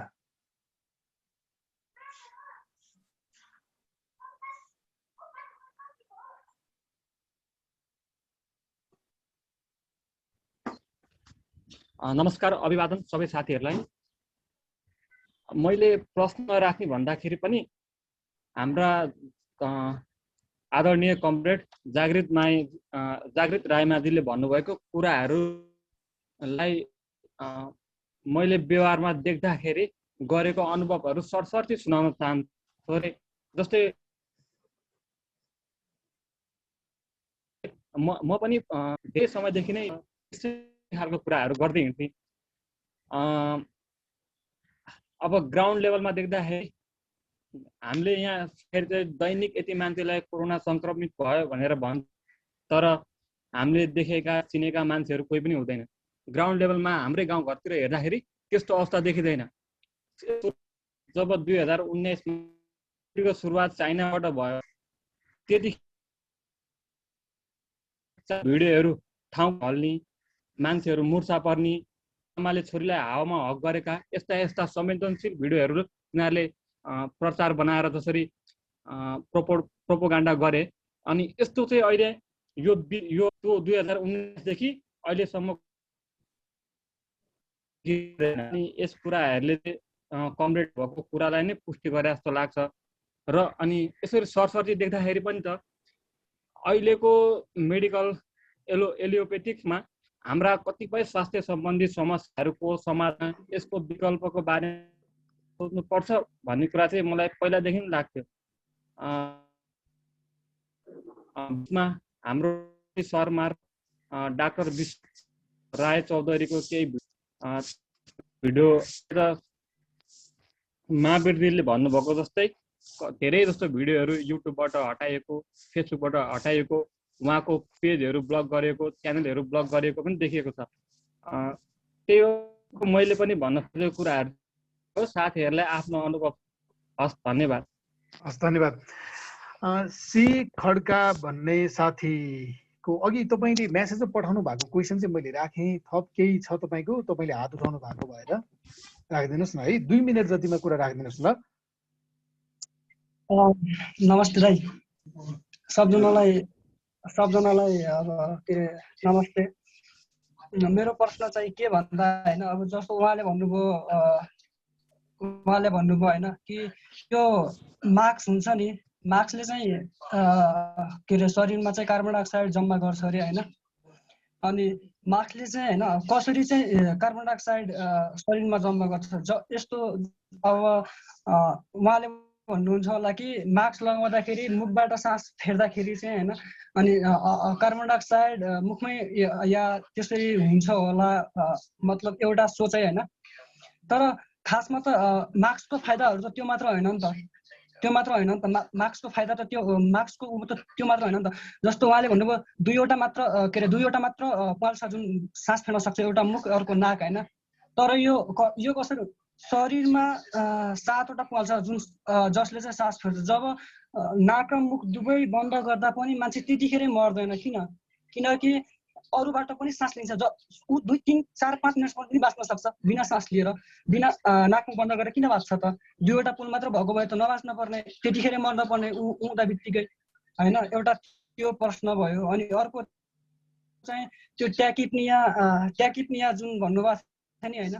नमस्कार, अभिवादन सबै साथीहरूलाई। मैले प्रश्न राख्ने भन्दाखेरि पनि हाम्रा आदरणीय कमरेड जागृत रायमाझीले भन्नुभएको कुराहरूलाई मैले व्यवहारमा देख्दाखेरि गरेको अनुभवहरू सरसर्ती सुनाउन चाहन्छु। जस्तै म पनि धेरै समयदेखि नै खालको कुराहरू गर्दै हिँड्थेँ। अब ग्राउन्ड लेभलमा देख्दाखेरि हामीले यहाँ फेरि चाहिँ दैनिक यति मान्छेलाई कोरोना सङ्क्रमित भयो भनेर भन्छ, तर हामीले देखेका चिनेका मान्छेहरू कोही पनि हुँदैन। ग्राउन्ड लेभलमा हाम्रै गाउँघरतिर हेर्दाखेरि त्यस्तो अवस्था देखिँदैन। जब 2019 को सुरुवात चाइनाबाट भयो, त्यति भिडियोहरू ठाउँ हल्ने, मान्छेहरू मुर्छा पर्ने, आमाले छोरीलाई हावामा हक गरेका यस्ता संवेदनशील भिडियोहरू उनीहरूले प्रचार बनाएर जसरी प्रोपोगान्डा गरे। अनि यस्तो चाहिँ अहिले यो 2019 देखि अहिलेसम्म अनि यस कुराहरूले कमरेड भएको कुरालाई नै पुष्टि गरे जस्तो लाग्छ। र अनि यसरी सरसर्ती देख्दाखेरि पनि त अहिलेको मेडिकल एलियोपेथिक्समा हाम्रा कतिपय स्वास्थ्य सम्बन्धी समस्याहरूको समाधान, यसको विकल्पको बारेमा सोच्नुपर्छ भन्ने कुरा चाहिँ मलाई पहिलादेखि लाग्थ्यो। हाम्रो सरमार डाक्टर राय चौधरीको केही भिडियो महावीरले भन्नुभएको जस्तै धेरै जस्तो भिडियोहरू युट्युबबाट हटाइएको, फेसबुकबाट हटाइएको, उहाँको पेजहरू ब्लक गरेको, च्यानलहरू ब्लक गरेको पनि देखिएको छ। त्यही हो मैले पनि भन्न खोजेको कुराहरू हो। साथीहरूलाई आफ्नो अनुभव। हस्, धन्यवाद। हस्, धन्यवाद। सी खड्का भन्ने साथीको अघि तपाईँले मेसेज पठाउनु भएको क्वेसन चाहिँ मैले राखेँ। थप केही छ तपाईँको? तपाईँले हात उठाउनु भएको भएर राखिदिनुहोस् न है। 2 मिनट जतिमा कुरा राखिदिनुहोस् ल। नमस्ते दाइ, सबजनालाई अब के नमस्ते। मेरो प्रश्न चाहिँ के भन्दा होइन, अब जस्तो उहाँले भन्नुभयो होइन कि यो मास्क हुन्छ नि, मास्कले चाहिँ के अरे शरीरमा चाहिँ कार्बन डाइअक्साइड जम्मा गर्छ अरे होइन। अनि मास्कले चाहिँ होइन कसरी चाहिँ कार्बन डाइअक्साइड शरीरमा जम्मा गर्छ यस्तो अब उहाँले भन्नुहुन्छ होला कि मास्क लगाउँदाखेरि मुखबाट सास फेर्दाखेरि चाहिँ होइन अनि कार्बन डाइअक्साइड मुखमै या त्यसरी हुन्छ होला, मतलब एउटा सोचाइ होइन। तर खासमा त मास्कको फाइदाहरू त त्यो मात्र होइन नि त, मास्कको फाइदा त मास्कको त्यो मात्र होइन नि त। जस्तो उहाँले भन्नुभयो दुईवटा मात्र पाल छ जुन सास फेर्न सक्छ, एउटा मुख अर्को नाक होइन। तर यो कसरी शरीरमा 7वटा पाल छ जुन जसले चाहिँ सास फेर्छ। जब नाक र मुख दुवै बन्द गर्दा पनि मान्छे त्यतिखेरै मर्दैन। किनकि अरूबाट पनि सास लिन्छ। 2, 3, 4, 5 मिनटसम्म पनि बाँच्न सक्छ बिना सास लिएर। बिना नाक मुख बन्द गरेर किन बाँच्छ त? 2वटा पुल मात्र भएको भए त नबाँच्न पर्ने, त्यतिखेरै मर्न पर्ने उउँदा बित्तिकै होइन। एउटा त्यो प्रश्न भयो। अनि अर्को चाहिँ त्यो ट्याकिप्निया जुन भन्नुभएको थियो नि होइन,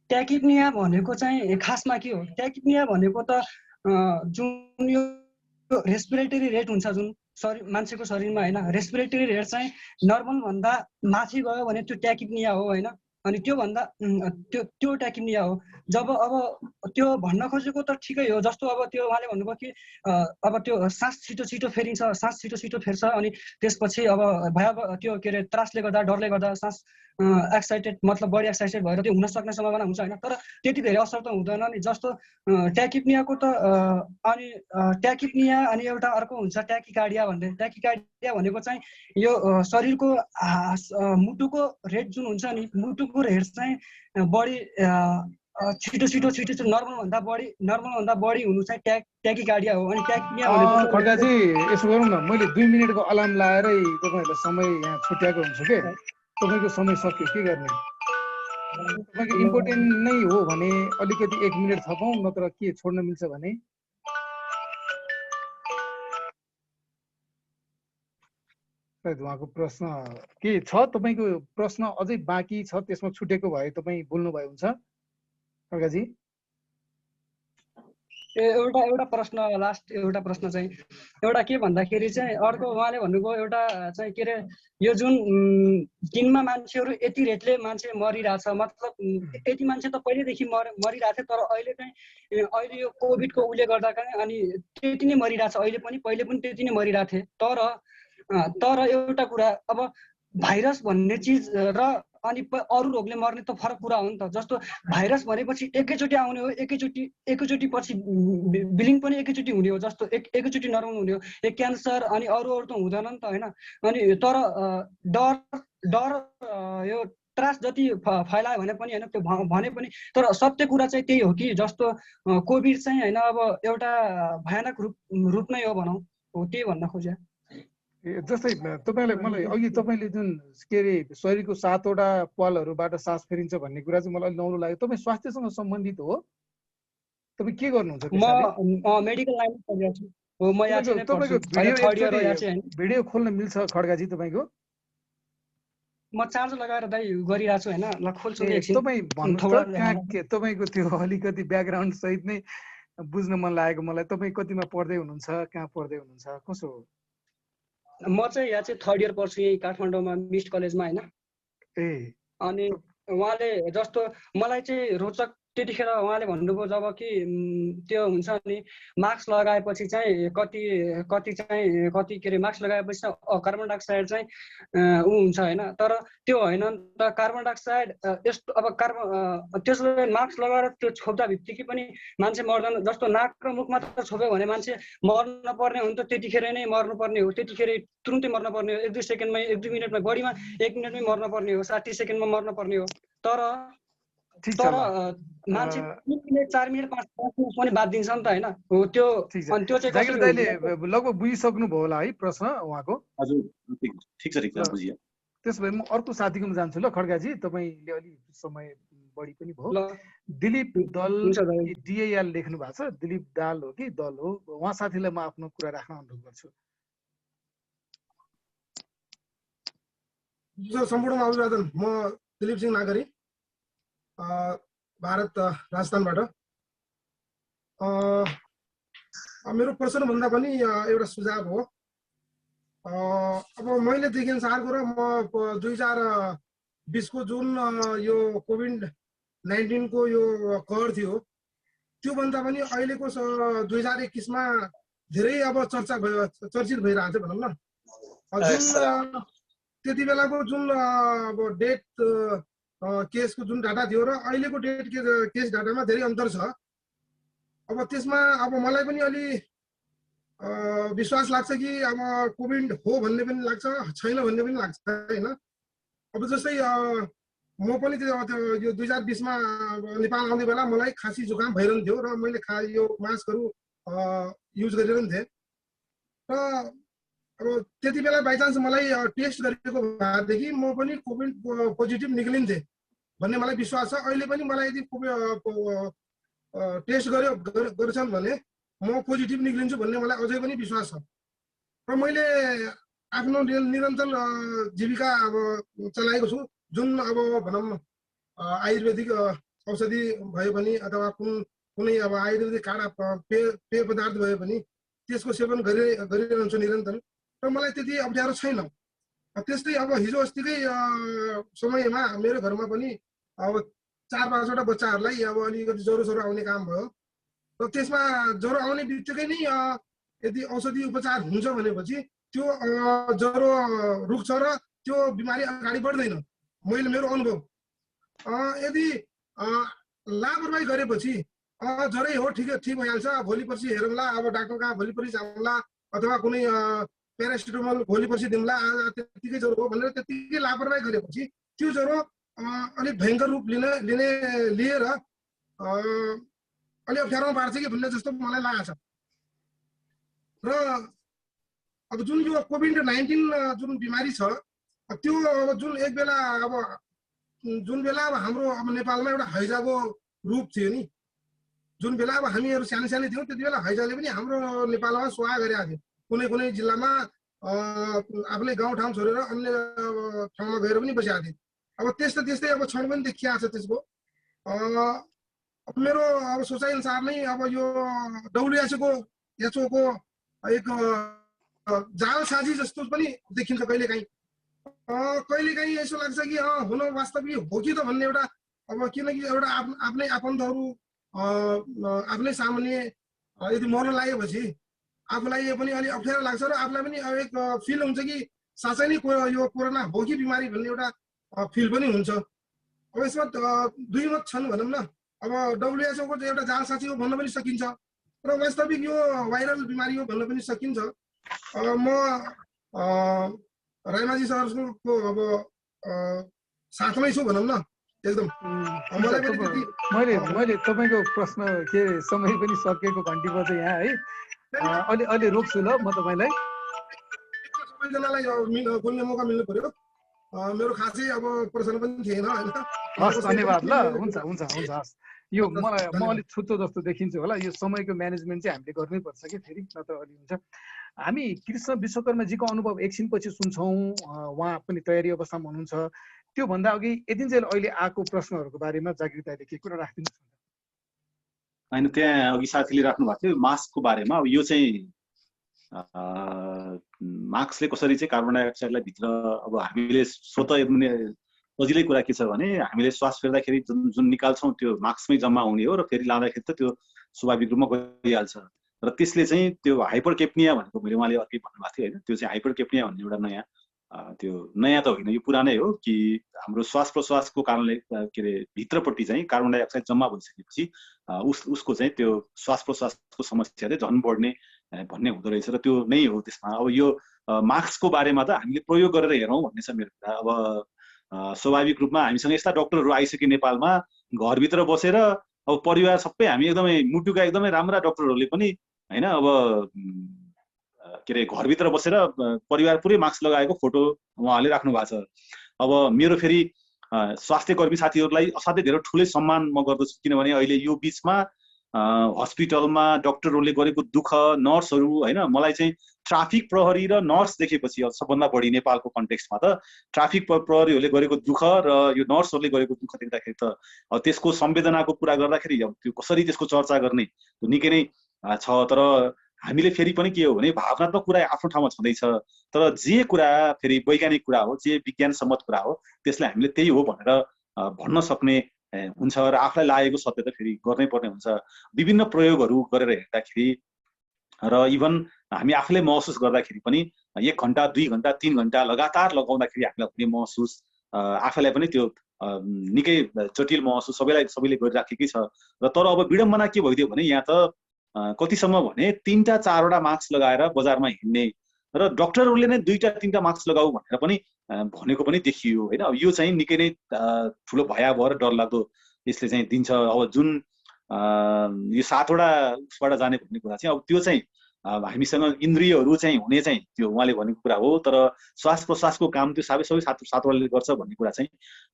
ट्याकिप्निया भनेको चाहिँ खासमा के हो? ट्याकिप्निया भनेको त जुन यो रेस्पिरेटरी रेट हुन्छ जुन मान्छेको शरीरमा होइन, रेस्पिरेटरी रेट चाहिँ नर्मल भन्दा माथि गयो भने त्यो ट्याकिप्निया हो होइन। अनि त्योभन्दा त्यो ट्याकिमिया हो। जब अब त्यो भन्न खोजेको त ठिकै हो, जस्तो अब त्यो उहाँले भन्नुभयो कि अब त्यो सास छिटो छिटो फेरिन्छ, सास छिटो छिटो फेर्छ, अनि त्यसपछि अब भयावह त्यो के अरे त्रासले गर्दा डरले गर्दा सास एक्साइटेड मतलब बढी एक्साइटेड भएर त्यो हुन सक्ने सम्भावना हुन्छ होइन, तर त्यति धेरै असर त हुँदैन नि। जस्तो ट्याकिप्नियाको त अनि ट्याकिप्निया अनि एउटा अर्को हुन्छ ट्याकिकार्डिया भन्ने। ट्याकिकार्डिया भनेको चाहिँ यो शरीरको मुटुको रेट जुन हुन्छ नि, मुटुको रेट चाहिँ बढी छिटो छिटो छिटो छिटो नर्मलभन्दा बढी हुनु चाहिँ ट्याकिकार्डिया हो। अनि ट्याकिप्निया भनेको खड्काजी यसो गरौँ न, मैले 2 मिनेटको अलार्म लाएरै तपाईँहरूलाई समय यहाँ छुट्याएको हुन्छु के, तपाईँको समय सक्यो के गर्ने। तपाईँको इम्पोर्टेन्ट नै हो भने अलिकति 1 मिनेट थपौँ, नत्र के छोड्न मिल्छ भने। उहाँको प्रश्न के छ, तपाईँको प्रश्न अझै बाँकी छ, त्यसमा छुटेको भए तपाईँ बोल्नु भयो हुन्छ खड्काजी। एउटा प्रश्न लास्ट एउटा प्रश्न चाहिँ एउटा के भन्दाखेरि चाहिँ अर्को उहाँले भन्नुभयो एउटा चाहिँ के अरे यो जुन दिनमा मान्छेहरू यति रेटले मान्छे मरिरहेछ, मतलब यति मान्छे त पहिलेदेखि मरिरहेको थियो, तर अहिले चाहिँ अहिले यो कोभिडको उसले गर्दा चाहिँ अनि त्यति नै मरिरहेछ, अहिले पनि पहिले पनि त्यति नै मरिरहेको थिए। तर एउटा कुरा, अब भाइरस भन्ने चिज र अनि अरू रोगले मर्ने त फरक कुरा हो नि त। जस्तो भाइरस भनेपछि एकैचोटि आउने हो, एकैचोटि पछि बिलिङ पनि एकैचोटि हुने हो, जस्तो एकैचोटि नर्मल हुने हो। एक क्यान्सर अनि अरू त हुँदैन नि त होइन। अनि तर डर यो त्रास जति फैलायो भने पनि होइन, त्यो भने पनि, तर सत्य कुरा चाहिँ त्यही हो कि जस्तो कोभिड चाहिँ होइन अब एउटा भयानक रूप नै हो भनौँ, हो त्यही भन्न खोजे। जस्तै तपाईँलाई मलाई अघि तपाईँले जुन के अरे शरीरको 7वटा पालहरूबाट सास फेरिन्छ भन्ने कुरा चाहिँ मलाई नौलो लाग्यो। तपाईँ स्वास्थ्यसँग सम्बन्धित हो, तपाईँ के गर्नुहुन्छ? म मेडिकल लाइनमा पढिरहेको छु। हो म यहाँ चाहिँ तपाईँको भिडियो खोल्न मिल्छ खड्काजी तपाईँको? म चार्ज लगाएर दाइ गरिरहेको छु होइन, ल खोल्छु एकछिन। तपाईँ भन्नुहोस् त कहाँ तपाईँको त्यो अलिकति ब्याकग्राउन्ड सहित नै बुझ्न मन लागेको मलाई। तपाईँ कतिमा पढ्दै हुनुहुन्छ, कहाँ पढ्दै हुनुहुन्छ, कसो हो? म चाहिँ यहाँ चाहिँ 3rd इयर पढ्छु यही काठमाडौँमा मिस्ट कलेजमा होइन। अनि उहाँले जस्तो मलाई चाहिँ रोचक त्यतिखेर उहाँले भन्नुभयो जब कि त्यो हुन्छ नि मास्क लगाएपछि चाहिँ कति के अरे मास्क लगाएपछि कार्बन डाइअक्साइड चाहिँ ऊ हुन्छ होइन, तर त्यो होइन नि त। कार्बन डाइअक्साइड यस्तो अब त्यसले मास्क लगाएर त्यो छोप्दा बित्तिकै पनि मान्छे मर्दैन। जस्तो नाक र मुखमा त छोप्यो भने मान्छे मर्न पर्ने हो नि त, त्यतिखेर नै मर्नुपर्ने हो, त्यतिखेर तुरुन्तै मर्न पर्ने हो, 1-2 सेकेन्डमै 1-2 मिनटमा, बढीमा 1 मिनटमै मर्न पर्ने हो, 60 सेकेन्डमा मर्न पर्ने हो। तर मान्छे 3 मिनट 4 मिनट 5 मिनट पनि बाद दिन्छ नि त होइन, हो त्यो। अनि त्यो चाहिँ जागिर दाइले लगभग बुझिसक्नु भयो होला है प्रश्न उहाँको? हजुर ठिक छ बुझियो। त्यसो भए म अर्को साथीकोमा जान्छु ल खड्काजी, तपाईँले अलि समय बढी पनि भयो। दिलीप दल डिएल लेख्नु भएको छ, दिलीप दाल हो कि दल हो? उहाँ साथीलाई म आफ्नो कुरा राख्न अनुरोध गर्छु। सम्पूर्ण अभिवादन। म दिलीप सिंह नागरी, भारत राजस्थानबाट। मेरो प्रश्न भन्दा पनि एउटा सुझाव हो। अब मैले देखे अनुसारको र म 2020 को जुन यो कोभिड-19 को यो कहर थियो, त्योभन्दा पनि अहिलेको 2021 मा धेरै अब चर्चित भइरहेको छ भनौँ न। जुन त्यति बेलाको जुन अब डेट केसको जुन डाटा थियो र अहिलेको डेट केस डाटामा धेरै अन्तर छ। अब त्यसमा अब मलाई पनि अलि विश्वास लाग्छ कि अब कोभिड हो भन्ने पनि लाग्छ, छैन भन्ने पनि लाग्छ होइन। अब जस्तै म पनि यो 2020 मा नेपाल आउने बेला मलाई खाँसी जुकाम भइरहन्थ्यो र मैले यो मास्कहरू युज गरिरहन्थेँ थिएँ। र अब त्यति बेला बाइचान्स मलाई टेस्ट गरेको भएदेखि म पनि कोभिड पोजिटिभ निक्लिन्थेँ भन्ने मलाई विश्वास छ। अहिले पनि मलाई यदि टेस्ट गरेछन् भने म पोजिटिभ निक्लिन्छु भन्ने मलाई अझै पनि विश्वास छ। र मैले आफ्नो निरन्तर जीविका अब चलाएको छु। जुन अब भनौँ आयुर्वेदिक औषधि भए पनि अथवा कुनै अब आयुर्वेदिक काँडा पेय पदार्थ भए पनि त्यसको सेवन गरिरहन्छु निरन्तर, र मलाई त्यति अप्ठ्यारो छैन। त्यस्तै अब हिजो अस्तिकै समयमा मेरो घरमा पनि अब 4-5वटा बच्चाहरूलाई अब अलिकति ज्वरो आउने काम भयो र त्यसमा ज्वरो आउने बित्तिकै नै यदि औषधि उपचार हुन्छ भनेपछि त्यो ज्वरो रुक्छ र त्यो बिमारी अगाडि बढ्दैन। मैले मेरो अनुभव यदि लापरवाही गरेपछि ज्वरै हो ठिक भइहाल्छ, भोलि पर्सि हेरौँला, अब डाक्टर कहाँ भोलि पर्सि जाउँला अथवा कुनै प्यारासिटामोल भोलि पर्सि दिउँला, त्यतिकै ज्वरो हो भनेर त्यतिकै लापरवाही गरेपछि त्यो ज्वरो अलिक भयङ्कर रूप लिएर अलि अप्ठ्यारोमा पार्छ कि भन्ने जस्तो मलाई लागेको छ। र अब जुन यो कोभिड-19 जुन बिमारी छ त्यो अब जुन एक बेला अब हाम्रो अब नेपालमा एउटा हैजाको रूप थियो नि, जुन बेला अब हामीहरू सानो थियौँ त्यति बेला हैजाले पनि हाम्रो नेपालमा स्वाहा गरेका थियो। कुनै जिल्लामा आफूले गाउँठाउँ छोडेर अन्य ठाउँमा गएर पनि बसेका थिए। अब त्यस्तै अब क्षण पनि देखिएको छ त्यसको। मेरो अब सोचाइ अनुसार नै अब यो WHO को एक जालसाजी जस्तो पनि देखिन्छ कहिलेकाहीँ यसो लाग्छ कि हुन वास्तविक हो कि त भन्ने एउटा, अब किनकि एउटा आफ्नै आफन्तहरू आफ्नै सामान्य यदि मर्न लागेपछि आफूलाई पनि अलि अप्ठ्यारो लाग्छ र आफूलाई पनि एक फिल हुन्छ कि साँच्चै नै यो कोरोना हो कि बिमारी भन्ने एउटा फिल पनि हुन्छ। अब यसमा दुई मत छन् भनौँ न। अब WHO को एउटा जालसाजी हो भन्न पनि सकिन्छ र वास्तविक यो भाइरल बिमारी हो भन्न पनि सकिन्छ। म रायमाझी सरको अब साथमै छु भनौँ न एकदम। मैले तपाईँको प्रश्न के समय पनि सकेको घन्टी बज्यो यहाँ है, अलि रोक्छु ल म तपाईँलाई। सबैजनालाई बोल्ने मौका मिल्नु पर्यो, मेरो खासै अब प्रश्न पनि थिएन होइन। हस् धन्यवाद ल, हुन्छ हस्। यो म अलिक छुट्टो जस्तो देखिन्छु होला, यो समयको म्यानेजमेन्ट चाहिँ हामीले गर्नै पर्छ कि फेरि नत्र अलि हुन्छ। हामी कृष्ण विश्वकर्माजीको अनुभव एकछिनपछि सुन्छौँ, उहाँ पनि तयारी अवस्थामा हुनुहुन्छ। त्योभन्दा अघि यतिन्जेल अहिले आएको प्रश्नहरूको बारेमा जागृताले के कुरा राखिदिनुहोस्। होइन, त्यहाँ अघि साथीले राख्नु भएको थियो मास्कको बारेमा। अब यो चाहिँ मास्कले कसरी चाहिँ कार्बन डाइअक्साइडलाई भित्र, अब हामीले स्वतः सजिलै कुरा के छ भने हामीले श्वास फेर्दाखेरि जुन निकाल्छौँ त्यो मास्कमै जम्मा हुने हो र फेरि लाँदाखेरि त त्यो स्वाभाविक रूपमा गइहाल्छ। र त्यसले चाहिँ त्यो हाइपरकेप्निया भनेको मैले उहाँले अर्कै भन्नुभएको थियो होइन, त्यो चाहिँ हाइपरकेप्निया भन्ने एउटा नयाँ त होइन, यो पुरानै हो कि हाम्रो श्वास प्रश्वासको कारणले के अरे भित्रपट्टि चाहिँ कार्बन डाइअक्साइड जम्मा भइसकेपछि उसको चाहिँ त्यो श्वास प्रश्वासको समस्या चाहिँ झन् बढ्ने भन्ने हुँदो रहेछ र त्यो नै हो त्यसमा। अब यो मास्कको बारेमा त हामीले प्रयोग गरेर हेरौँ भन्ने छ मेरो कुरा। अब स्वाभाविक रूपमा हामीसँग यस्ता डक्टरहरू आइसके नेपालमा, घरभित्र बसेर अब परिवार सबै हामी एकदमै मुटुका एकदमै राम्रा डक्टरहरूले पनि होइन, अब के अरे घरभित्र बसेर परिवार पुरै मास्क लगाएको फोटो उहाँहरूले राख्नु भएको छ। अब मेरो फेरि स्वास्थ्य कर्मी साथीहरूलाई असाध्यै धेरै ठुलै सम्मान म गर्दछु, किनभने अहिले यो बिचमा हस्पिटलमा डक्टरहरूले गरेको दुःख, नर्सहरू होइन, मलाई चाहिँ ट्राफिक प्रहरी र नर्स देखेपछि सबभन्दा बढी नेपालको कन्टेक्स्टमा त ट्राफिक प्रहरीहरूले गरेको दुःख र यो नर्सहरूले गरेको दुःख देख्दाखेरि त त्यसको संवेदनाको कुरा गर्दाखेरि त्यो कसरी त्यसको चर्चा गर्ने निकै नै छ। तर हामीले फेरि पनि के हो भने भावनात्मक कुरा आफ्नो ठाउँमा छँदैछ, तर जे कुरा फेरि वैज्ञानिक कुरा हो, जे विज्ञानसम्मत कुरा हो त्यसलाई हामीले त्यही हो भनेर भन्न सक्ने हुन्छ र आफूलाई लागेको सत्य त फेरि गर्नै पर्ने हुन्छ। विभिन्न प्रयोगहरू गरेर हेर्दाखेरि र इभन हामी आफूले महसुस गर्दाखेरि पनि 1 घन्टा 2 घन्टा 3 घन्टा लगातार लगाउँदाखेरि हामीलाई हुने महसुस आफैलाई पनि त्यो निकै जटिल महसुस सबैले गरिराखेकै छ। र तर अब विडम्बना के भइदियो भने यहाँ त कतिसम्म भने 3टा 4वटा मास्क लगाएर बजारमा हिँड्ने र डक्टरहरूले नै 2टा 3टा मास्क लगाऊ भनेर पनि भनेको पनि देखियो होइन। अब यो चाहिँ निकै नै ठुलो भयावह र डरलाग्दो यसले चाहिँ दिन्छ। अब जुन यो 7वटा उसबाट जाने भन्ने कुरा चाहिँ अब त्यो चाहिँ हामीसँग इन्द्रियहरू चाहिँ हुने चाहिँ त्यो उहाँले भनेको कुरा हो, तर श्वास प्रश्वासको काम त्यो सबै 7वटाले गर्छ भन्ने कुरा चाहिँ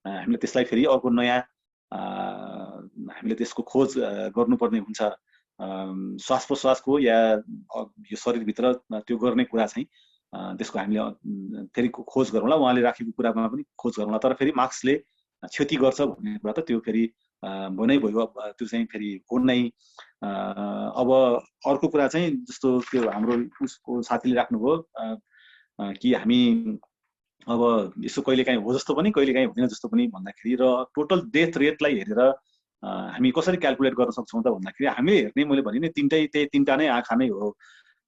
हामीले त्यसलाई फेरि अर्को नयाँ हामीले त्यसको खोज गर्नुपर्ने हुन्छ। श्वास प्रश्वासको या यो शरीरभित्र त्यो गर्ने कुरा चाहिँ त्यसको हामीले फेरि खोज गरौँला, उहाँले राखेको कुरामा पनि खोज गरौँला। तर फेरि मास्कले क्षति गर्छ भन्ने कुरा त त्यो फेरि भनै भयो, त्यो चाहिँ फेरि हो नै। अब अर्को कुरा चाहिँ जस्तो त्यो हाम्रो उसको साथीले राख्नुभयो कि हामी अब यसो कहिलेकाहीँ हो जस्तो पनि कहिलेकाहीँ हुँदैन जस्तो पनि भन्दाखेरि र टोटल डेथ रेटलाई हेरेर हामी कसरी क्यालकुलेट गर्न सक्छौँ त भन्दाखेरि हामीले हेर्ने मैले भने नि त्यही तिनवटा नै आँखा नै हो।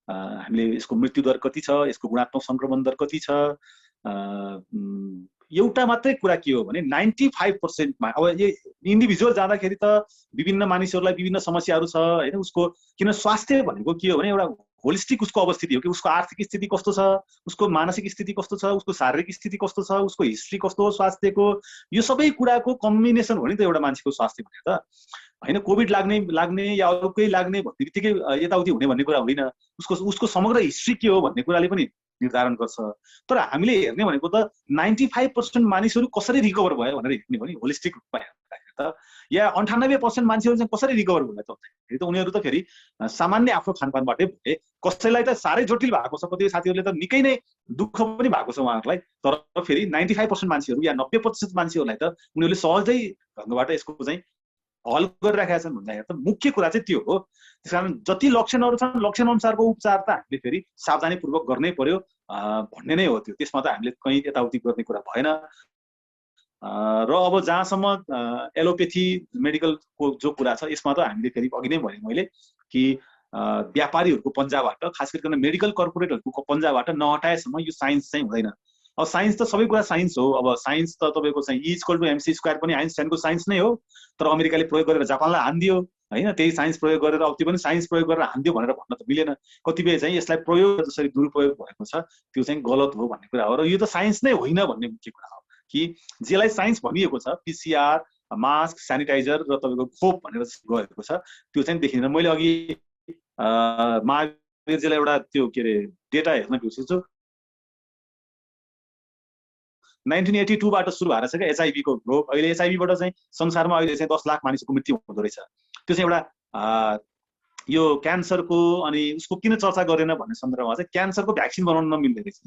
हामीले यसको मृत्यु दर कति छ, यसको गुणात्मक संक्रमण दर कति छ, एउटा मात्रै कुरा के हो भने 95%मा अब यो इन्डिभिजुअल जाँदाखेरि त विभिन्न मानिसहरूलाई विभिन्न समस्याहरू छ होइन। उसको किन स्वास्थ्य भनेको के हो भने एउटा होलिस्टिक उसको अवस्थिति हो कि उसको आर्थिक स्थिति कस्तो छ, उसको मानसिक स्थिति कस्तो छ, उसको शारीरिक स्थिति कस्तो छ, उसको हिस्ट्री कस्तो हो स्वास्थ्यको, यो सबै कुराको कम्बिनेसन हो नि त एउटा मान्छेको स्वास्थ्य भनेर त होइन। कोभिड लाग्ने या अरू केही लाग्ने भन्ने बित्तिकै यताउति हुने भन्ने कुरा होइन। उसको समग्र हिस्ट्री के हो भन्ने कुराले पनि निर्धारण गर्छ। तर हामीले हेर्ने भनेको त 95% मानिसहरू कसरी रिकभर भयो भनेर हेर्ने हो नि होलिस्टिक रूपमा हेर्दाखेरि त, या 98% मान्छेहरू चाहिँ कसरी रिकभर भयो त भन्दाखेरि त उनीहरू त फेरि सामान्य आफ्नो खानपानबाटै भए। कसैलाई त साह्रै जटिल भएको छ, कति साथीहरूले त निकै नै दुःख पनि भएको छ उहाँहरूलाई, तर फेरि 95% मान्छेहरू या 90% मान्छेहरूलाई त उनीहरूले सहजै ढङ्गबाट यसको चाहिँ हल गरिराखेका छन् भन्दाखेरि त मुख्य कुरा चाहिँ त्यो हो। त्यसकारण जति लक्षणहरू छन् लक्षण अनुसारको उपचार त हामीले फेरि सावधानीपूर्वक गर्नै पर्यो भन्ने नै हो त्यो। त्यसमा त हामीले कहीँ यताउति गर्ने कुरा भएन। र अब जहाँसम्म एलोपेथी मेडिकलको जो कुरा छ यसमा त हामीले फेरि अघि नै भने मैले कि व्यापारीहरूको पन्जाबाट, खास गरिकन मेडिकल कर्पोरेटहरूको पन्जाबाट नहटाएसम्म यो साइन्स चाहिँ हुँदैन। अब साइन्स त सबै कुरा साइन्स हो। अब साइन्स त तपाईँको चाहिँ E=mc² पनि आइन्स्टाइनको साइन्स नै हो, तर अमेरिकाले प्रयोग गरेर जापानलाई हानिदियो होइन। त्यही साइन्स प्रयोग गरेर अब त्यो पनि साइन्स प्रयोग गरेर हानिदियो भनेर भन्न त मिलेन। कतिपय चाहिँ यसलाई प्रयोग जसरी दुरुपयोग भएको छ त्यो चाहिँ गलत हो भन्ने कुरा हो। र यो त साइन्स नै होइन भन्ने मुख्य कुरा हो कि जेलाई साइन्स भनिएको छ PCR, मास्क, सेनिटाइजर र तपाईँको खोप भनेर गएको छ त्यो चाहिँ देखिँदैन। मैले अघि महावीरजीलाई एउटा त्यो के अरे डेटा हेर्न बिर्सेछु। 1982 बाट सुरु भएर छ क्या HIV को रोग। अहिले HIV बाट चाहिँ संसारमा अहिले चाहिँ 10 लाख मानिसको मृत्यु हुँदो रहेछ। त्यो चाहिँ एउटा यो क्यान्सरको अनि उसको किन चर्चा गरेन भन्ने सन्दर्भमा चाहिँ क्यान्सरको भ्याक्सिन बनाउन नमिल्ने रहेछ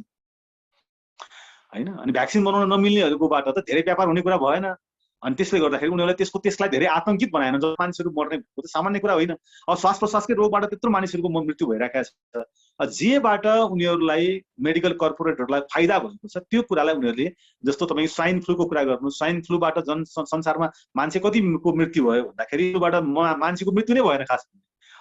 होइन। अनि भ्याक्सिन बनाउन नमिल्नेहरूकोबाट त धेरै व्यापार हुने कुरा भएन। अनि त्यसले गर्दाखेरि उनीहरूलाई त्यसलाई धेरै आतंकित बनाएन। जब मानिसहरू मर्ने भनेको त सामान्य कुरा होइन। अब श्वास प्रश्वासकै रोगबाट त्यत्रो मानिसहरूको मृत्यु भइरहेको छ। जेबाट उनीहरूलाई मेडिकल कर्पोरेटहरूलाई फाइदा भएको छ त्यो कुरालाई उनीहरूले, जस्तो तपाईँ स्वाइन फ्लूको कुरा गर्नु, स्वाइन फ्लूबाट संसारमा मान्छे कतिको मृत्यु भयो भन्दाखेरि त्योबाट मान्छेको मृत्यु नै भएन खास।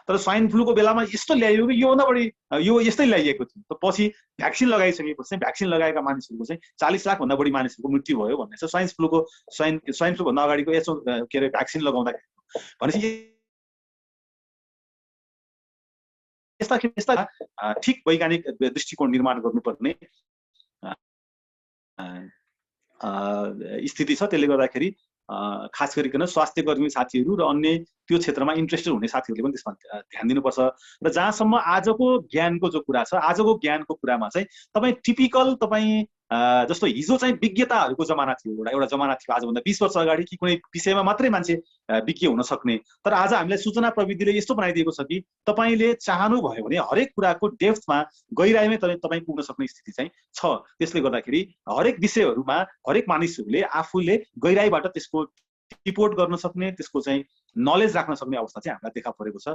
तर स्वाइन फ्लूको बेलामा यस्तो ल्याइयो कि योभन्दा बढी यो यस्तै ल्याइएको थियो। त पछि भ्याक्सिन लगाइसकेपछि चाहिँ भ्याक्सिन लगाएका मानिसहरूको चाहिँ 40 लाख भन्दा बढी मानिसहरूको मृत्यु भयो भन्ने छ। स्वाइन फ्लू भन्दा अगाडिको यसो के अरे भ्याक्सिन लगाउँदाखेरि भनेपछि यस्ता ठिक वैज्ञानिक दृष्टिकोण निर्माण गर्नुपर्ने स्थिति छ। त्यसले गर्दाखेरि खास गरिकन स्वास्थ्य कर्मी साथीहरू र अन्य त्यो क्षेत्रमा इन्ट्रेस्टेड हुने साथीहरूले पनि त्यसमा ध्यान दिनुपर्छ। र जहाँसम्म आजको ज्ञानको जो कुरा छ, आजको ज्ञानको कुरामा चाहिँ तपाईँ टिपिकल तपाईँ जस्तो हिजो चाहिँ विज्ञताहरूको जमाना थियो, एउटा जमाना थियो आजभन्दा 20 वर्ष अगाडि कि कुनै विषयमा मात्रै मान्छे विज्ञ हुन सक्ने। तर आज हामीलाई सूचना प्रविधिले यस्तो बनाइदिएको छ कि तपाईँले चाहनुभयो भने हरेक कुराको डेप्थमा गहिराइमै तपाईँ पुग्न सक्ने स्थिति चाहिँ छ। त्यसले गर्दाखेरि हरेक विषयहरूमा हरेक मानिसहरूले आफूले गहिराइबाट त्यसको रिपोर्ट गर्न सक्ने, त्यसको चाहिँ नलेज राख्न सक्ने अवस्था चाहिँ हामीलाई देखा परेको छ।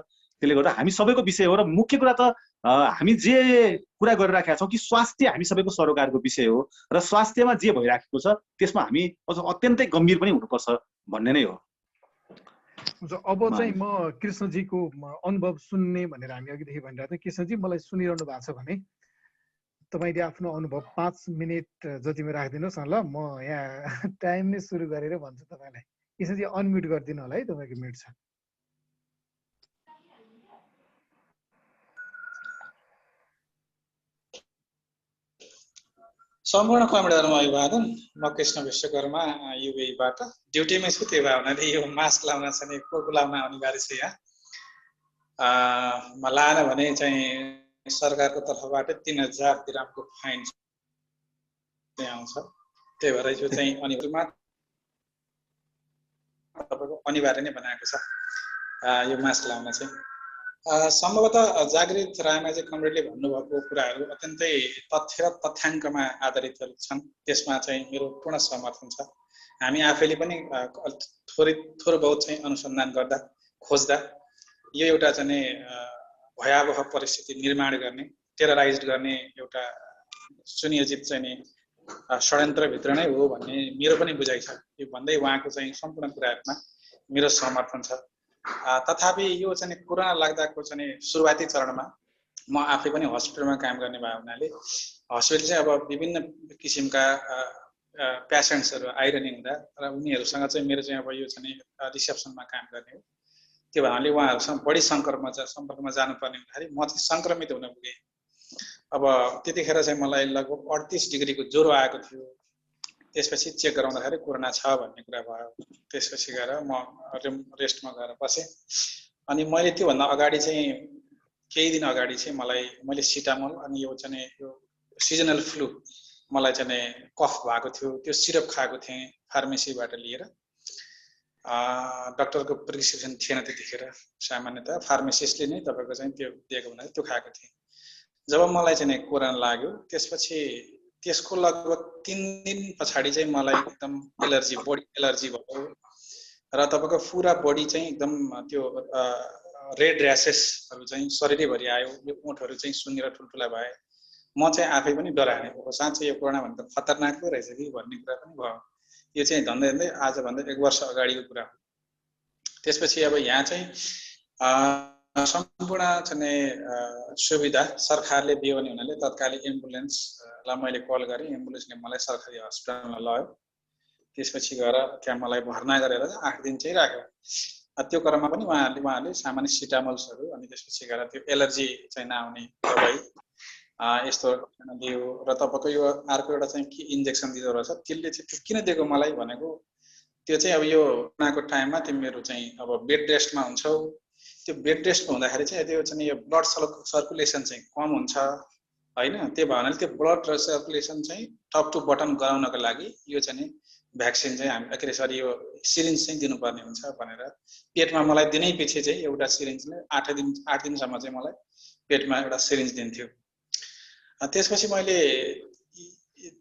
त्यसले गर्दा हामी सबैको विषय हो। र मुख्य कुरा त हामी जे कुरा गरिराखेका छौँ कि स्वास्थ्य हामी सबैको सरोकारको विषय हो र स्वास्थ्यमा जे भइराखेको छ त्यसमा हामी अत्यन्तै गम्भीर पनि हुनुपर्छ भन्ने नै हो। अब चाहिँ म कृष्णजीको अनुभव सुन्ने भनेर हामी अघिदेखि भनिरहेको थियौँ। कृष्णजी मलाई सुनिरहनु भएको छ भने तपाईँले आफ्नो अनुभव 5 मिनट जतिमा राखिदिनुहोस् न ल। म यहाँ टाइम नै सुरु गरेर भन्छु तपाईँलाई। कृष्णजी अनम्युट गरिदिनु होला है, तपाईँको म्युट छ। सम्पूर्ण कमेन्टहरुमा अभिवादन। म कृष्ण विश्वकर्मा युएबाट ड्युटीमै छु। त्यो भए हुनाले यो मास्क लाउन चाहिँ कोको लाउन अनिवार्य छ। यहाँ म लाएन भने चाहिँ सरकारको तर्फबाट 3000 दिरहमको फाइन आउँछ। त्यही भएर यो चाहिँ अनिवार्य नै बनाएको छ यो मास्क लाउन चाहिँ। सम्भवतः जागृत रायमाझी कमरेडले भन्नुभएको कुराहरू अत्यन्तै तथ्य र तथ्याङ्कमा आधारितहरू छन्। त्यसमा चाहिँ मेरो पूर्ण समर्थन छ। हामी आफैले पनि थोरै बहुत चाहिँ अनुसन्धान गर्दा खोज्दा यो एउटा चाहिँ भयावह परिस्थिति निर्माण गर्ने, टेरराइज गर्ने एउटा सुनियोजित चाहिँ षड्यन्त्रभित्र नै हो भन्ने मेरो पनि बुझाइ छ। यो भन्दै उहाँको चाहिँ सम्पूर्ण कुराहरूमा मेरो समर्थन छ। तथापि यो चाहिँ कोरोना लाग्दाको चाहिँ सुरुवाती चरणमा म आफै पनि हस्पिटलमा काम गर्ने भए हुनाले हस्पिटल चाहिँ अब विभिन्न किसिमका पेसेन्ट्सहरू आइरहने हुँदा र उनीहरूसँग चाहिँ मेरो चाहिँ अब यो चाहिँ रिसेप्सनमा काम गर्ने हो। त्यो भएकोले उहाँहरूसँग बढी सम्पर्कमा जानुपर्ने हुँदाखेरि म चाहिँ सङ्क्रमित हुन पुगेँ। अब त्यतिखेर चाहिँ मलाई लगभग 38 डिग्रीको ज्वरो आएको थियो। त्यसपछि चेक गराउँदाखेरि कोरोना छ भन्ने कुरा भयो। त्यसपछि गएर म रेस्टमा गएर बसेँ। अनि मैले त्योभन्दा अगाडि चाहिँ केही दिन अगाडि चाहिँ मैले सिटामोल अनि यो चाहिँ यो सिजनल फ्लू मलाई चाहिँ कफ भएको थियो, त्यो सिरप खाएको थिएँ फार्मेसीबाट लिएर। डाक्टरको प्रिस्क्रिप्सन थिएन त्यतिखेर, सामान्यतः फार्मेसिस्टले नै तपाईँको चाहिँ त्यो दिएको हुनाले त्यो खाएको थिएँ। जब मलाई चाहिँ कोरोना लाग्यो त्यसपछि त्यसको लगभग 3 दिन पछाडि चाहिँ मलाई एकदम एलर्जी, बडी एलर्जी भयो र तपाईँको पुरा बडी चाहिँ एकदम त्यो रेड र्यासेसहरू चाहिँ शरीरैभरि आयो। यो ओठहरू चाहिँ सुन्निएर ठुल्ठुला भए। म चाहिँ आफै पनि डराएँ, साँच्चै यो कोरोना भन्दा खतरनाक पो रहेछ कि भन्ने कुरा पनि भयो। यो चाहिँ धन्दै आजभन्दा 1 वर्ष अगाडिको कुरा हो। त्यसपछि अब यहाँ चाहिँ सम्पूर्ण चाहिँ सुविधा सरकारले दियो भने हुनाले तत्कालै एम्बुलेन्सलाई मैले कल गरेँ। एम्बुलेन्सले मलाई सरकारी हस्पिटलमा लग्यो। त्यसपछि गएर त्यहाँ मलाई भर्ना गरेर 8 दिन चाहिँ राख्यो। त्यो क्रममा पनि उहाँहरूले सामान्य सिटामोल्सहरू अनि त्यसपछि गएर त्यो एलर्जी चाहिँ नआउने दबाई यस्तो दियो र तपाईँको यो अर्को एउटा चाहिँ के इन्जेक्सन दिँदो रहेछ। त्यसले चाहिँ त्यो किन दिएको मलाई भनेको, त्यो चाहिँ अब यो कोरोनाको टाइममा तिमीहरू चाहिँ अब बेड रेस्टमा हुन्छौ। त्यो बेड रेस्टमा हुँदाखेरि चाहिँ त्यो चाहिँ यो ब्लड सर्कुलेसन चाहिँ कम हुन्छ होइन। त्यो भएनाले त्यो ब्लड सर्कुलेसन चाहिँ टप टु बटन गराउनको लागि यो चाहिँ भ्याक्सिन चाहिँ हामी के अरे सरी यो सिरिन्ज चाहिँ दिनुपर्ने हुन्छ भनेर पेटमा मलाई दिनै पछि चाहिँ एउटा सिरिन्जले 8 दिनसम्म चाहिँ मलाई पेटमा एउटा सिरिन्ज दिन्थ्यो। त्यसपछि मैले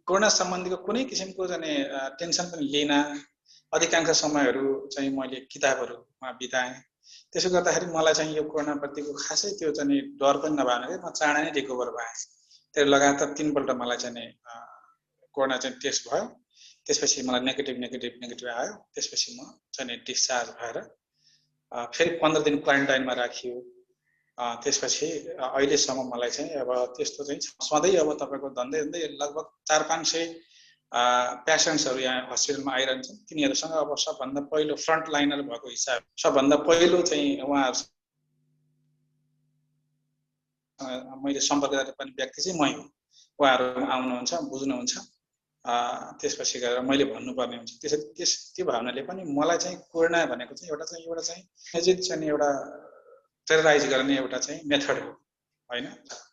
कोरोना सम्बन्धीको कुनै किसिमको चाहिँ टेन्सन पनि लिएन। अधिकांश समयहरू चाहिँ मैले किताबहरूमा बिताएँ। त्यसो गर्दाखेरि मलाई चाहिँ यो कोरोना प्रतिको खासै त्यो चाहिँ डर पनि नभएन। म चाँडै नै रिकभर भएँ। त्यो लगातार 3 पल्ट मलाई चाहिँ कोरोना चाहिँ टेस्ट भयो। त्यसपछि मलाई नेगेटिभ आयो। त्यसपछि म चाहिँ डिस्चार्ज भएर फेरि 15 दिन क्वारेन्टाइनमा राखियो। त्यसपछि अहिलेसम्म मलाई चाहिँ अब त्यस्तो चाहिँ सधैँ अब तपाईँको धन्दै लगभग 400-500 पेसेन्ट्सहरू यहाँ हस्पिटलमा आइरहन्छन्। तिनीहरूसँग अब सबभन्दा पहिलो फ्रन्ट लाइनर भएको हिसाब सबभन्दा पहिलो चाहिँ उहाँहरू मैले सम्पर्क गर्ने व्यक्ति चाहिँ मै हो। उहाँहरू आउनुहुन्छ, बुझ्नुहुन्छ। त्यसपछि गएर मैले भन्नुपर्ने हुन्छ। त्यो भावनाले पनि मलाई चाहिँ कोरोना भनेको चाहिँ एउटा चाहिँ एउटा टेरराइज गर्ने एउटा चाहिँ मेथड हो होइन।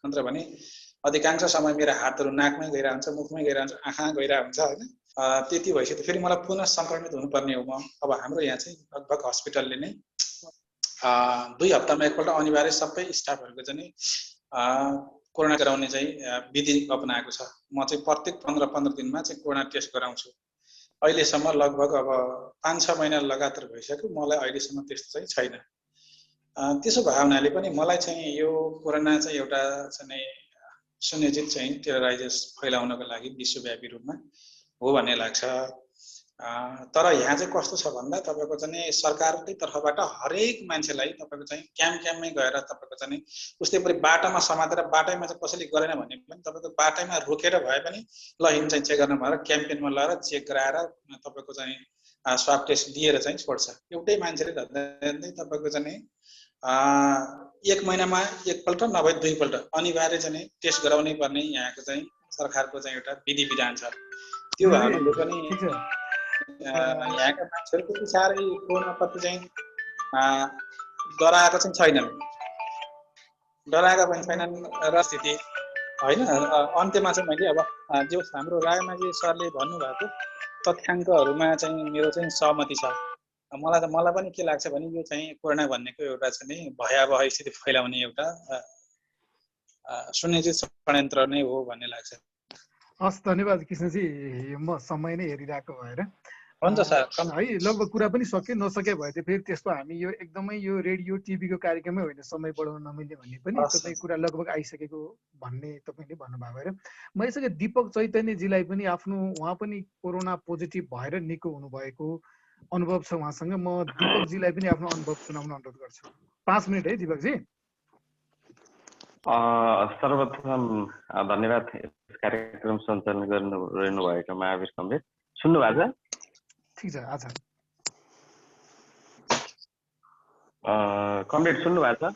नत्र भने अधिकांश समय मेरो हातहरू नाकमै गइरहन्छ, मुखमै गइरहन्छ, आँखामा गइरहन्छ होइन। त्यति भएपछि त फेरि मलाई पुनः सङ्क्रमित हुनुपर्ने हो म। अब हाम्रो यहाँ चाहिँ लगभग हस्पिटलले नै 2 हप्तामा एकपल्ट अनिवार्य सबै स्टाफहरूको चाहिँ कोरोना गराउने चाहिँ विधि अपनाएको छ। म चाहिँ प्रत्येक 15 दिनमा चाहिँ कोरोना टेस्ट गराउँछु। अहिलेसम्म लगभग अब 5-6 महिना लगातार भइसक्यो। मलाई अहिलेसम्म त्यस्तो चाहिँ छैन। त्यसो भए हुनाले पनि मलाई चाहिँ यो कोरोना चाहिँ एउटा चाहिँ सुनिश्चित चाहिँ टेरराइजेस फैलाउनको लागि विश्वव्यापी रूपमा हो भन्ने लाग्छ। तर यहाँ चाहिँ कस्तो छ भन्दा तपाईँको चाहिँ सरकारकै तर्फबाट हरेक मान्छेलाई तपाईँको चाहिँ क्याम्पमै गएर तपाईँको चाहिँ उस्तै परि बाटामा समातेर बाटैमा चाहिँ कसैले गरेन भने पनि तपाईँको बाटैमा रोकेर भए पनि ल हिँड चाहिँ चेक गर्न भनेर क्याम्पेनमा लगेर चेक गराएर तपाईँको चाहिँ स्वाब टेस्ट दिएर चाहिँ छोड्छ। एउटै मान्छेले धन्दै तपाईँको चाहिँ 1 महिनामा एकपल्ट नभए 2 पल्ट अनिवार्य चाहिँ टेस्ट गराउनै पर्ने यहाँको चाहिँ सरकारको चाहिँ एउटा विधि विधान छ। त्यो भावनाले पनि यहाँका मान्छेहरू त्यति साह्रै कोरोनाप्रति चाहिँ डराएका चाहिँ छैनन् र स्थिति होइन। अन्त्यमा चाहिँ मैले अब जो हाम्रो रायमाझी सरले भन्नुभएको तथ्याङ्कहरूमा चाहिँ मेरो चाहिँ सहमति छ। मलाई पनि के लाग्छ भने यो चाहिँ कोरोना भन्नेको एउटा चाहिँ भयावह स्थिति फैलाउने एउटा सुनिश्चित षड्यन्त्र नै हो भन्ने लाग्छ। हस्, धन्यवाद कृष्णजी। म समय नै हेरिरहेको भएर हुन्छ सर है लगभग कुरा पनि सके नसके भए चाहिँ फेरि त्यस्तो हामी यो एकदमै यो रेडियो टिभीको कार्यक्रममै होइन समय बढाउन नमिल्ने भन्ने पनि तपाईँ कुरा लगभग आइसकेको भन्ने तपाईँले भन्नुभएको भएर म यसरी दीपक चैतन्यजीलाई पनि आफ्नो उहाँ पनि कोरोना पोजिटिभ भएर निको हुनुभएको अनुभव छ उहाँसँग म दीपकजीलाई पनि आफ्नो अनुभव सुनाउन अनुरोध गर्छु 5 मिनट है दीपकजी सर्वप्रथम धन्यवाद कार्यक्रम सञ्चालन गरिरहनु भएको महावीर कमरेड सुन्नु भएको छ ठीक छ आज कमरेड सुन्नु भएको छ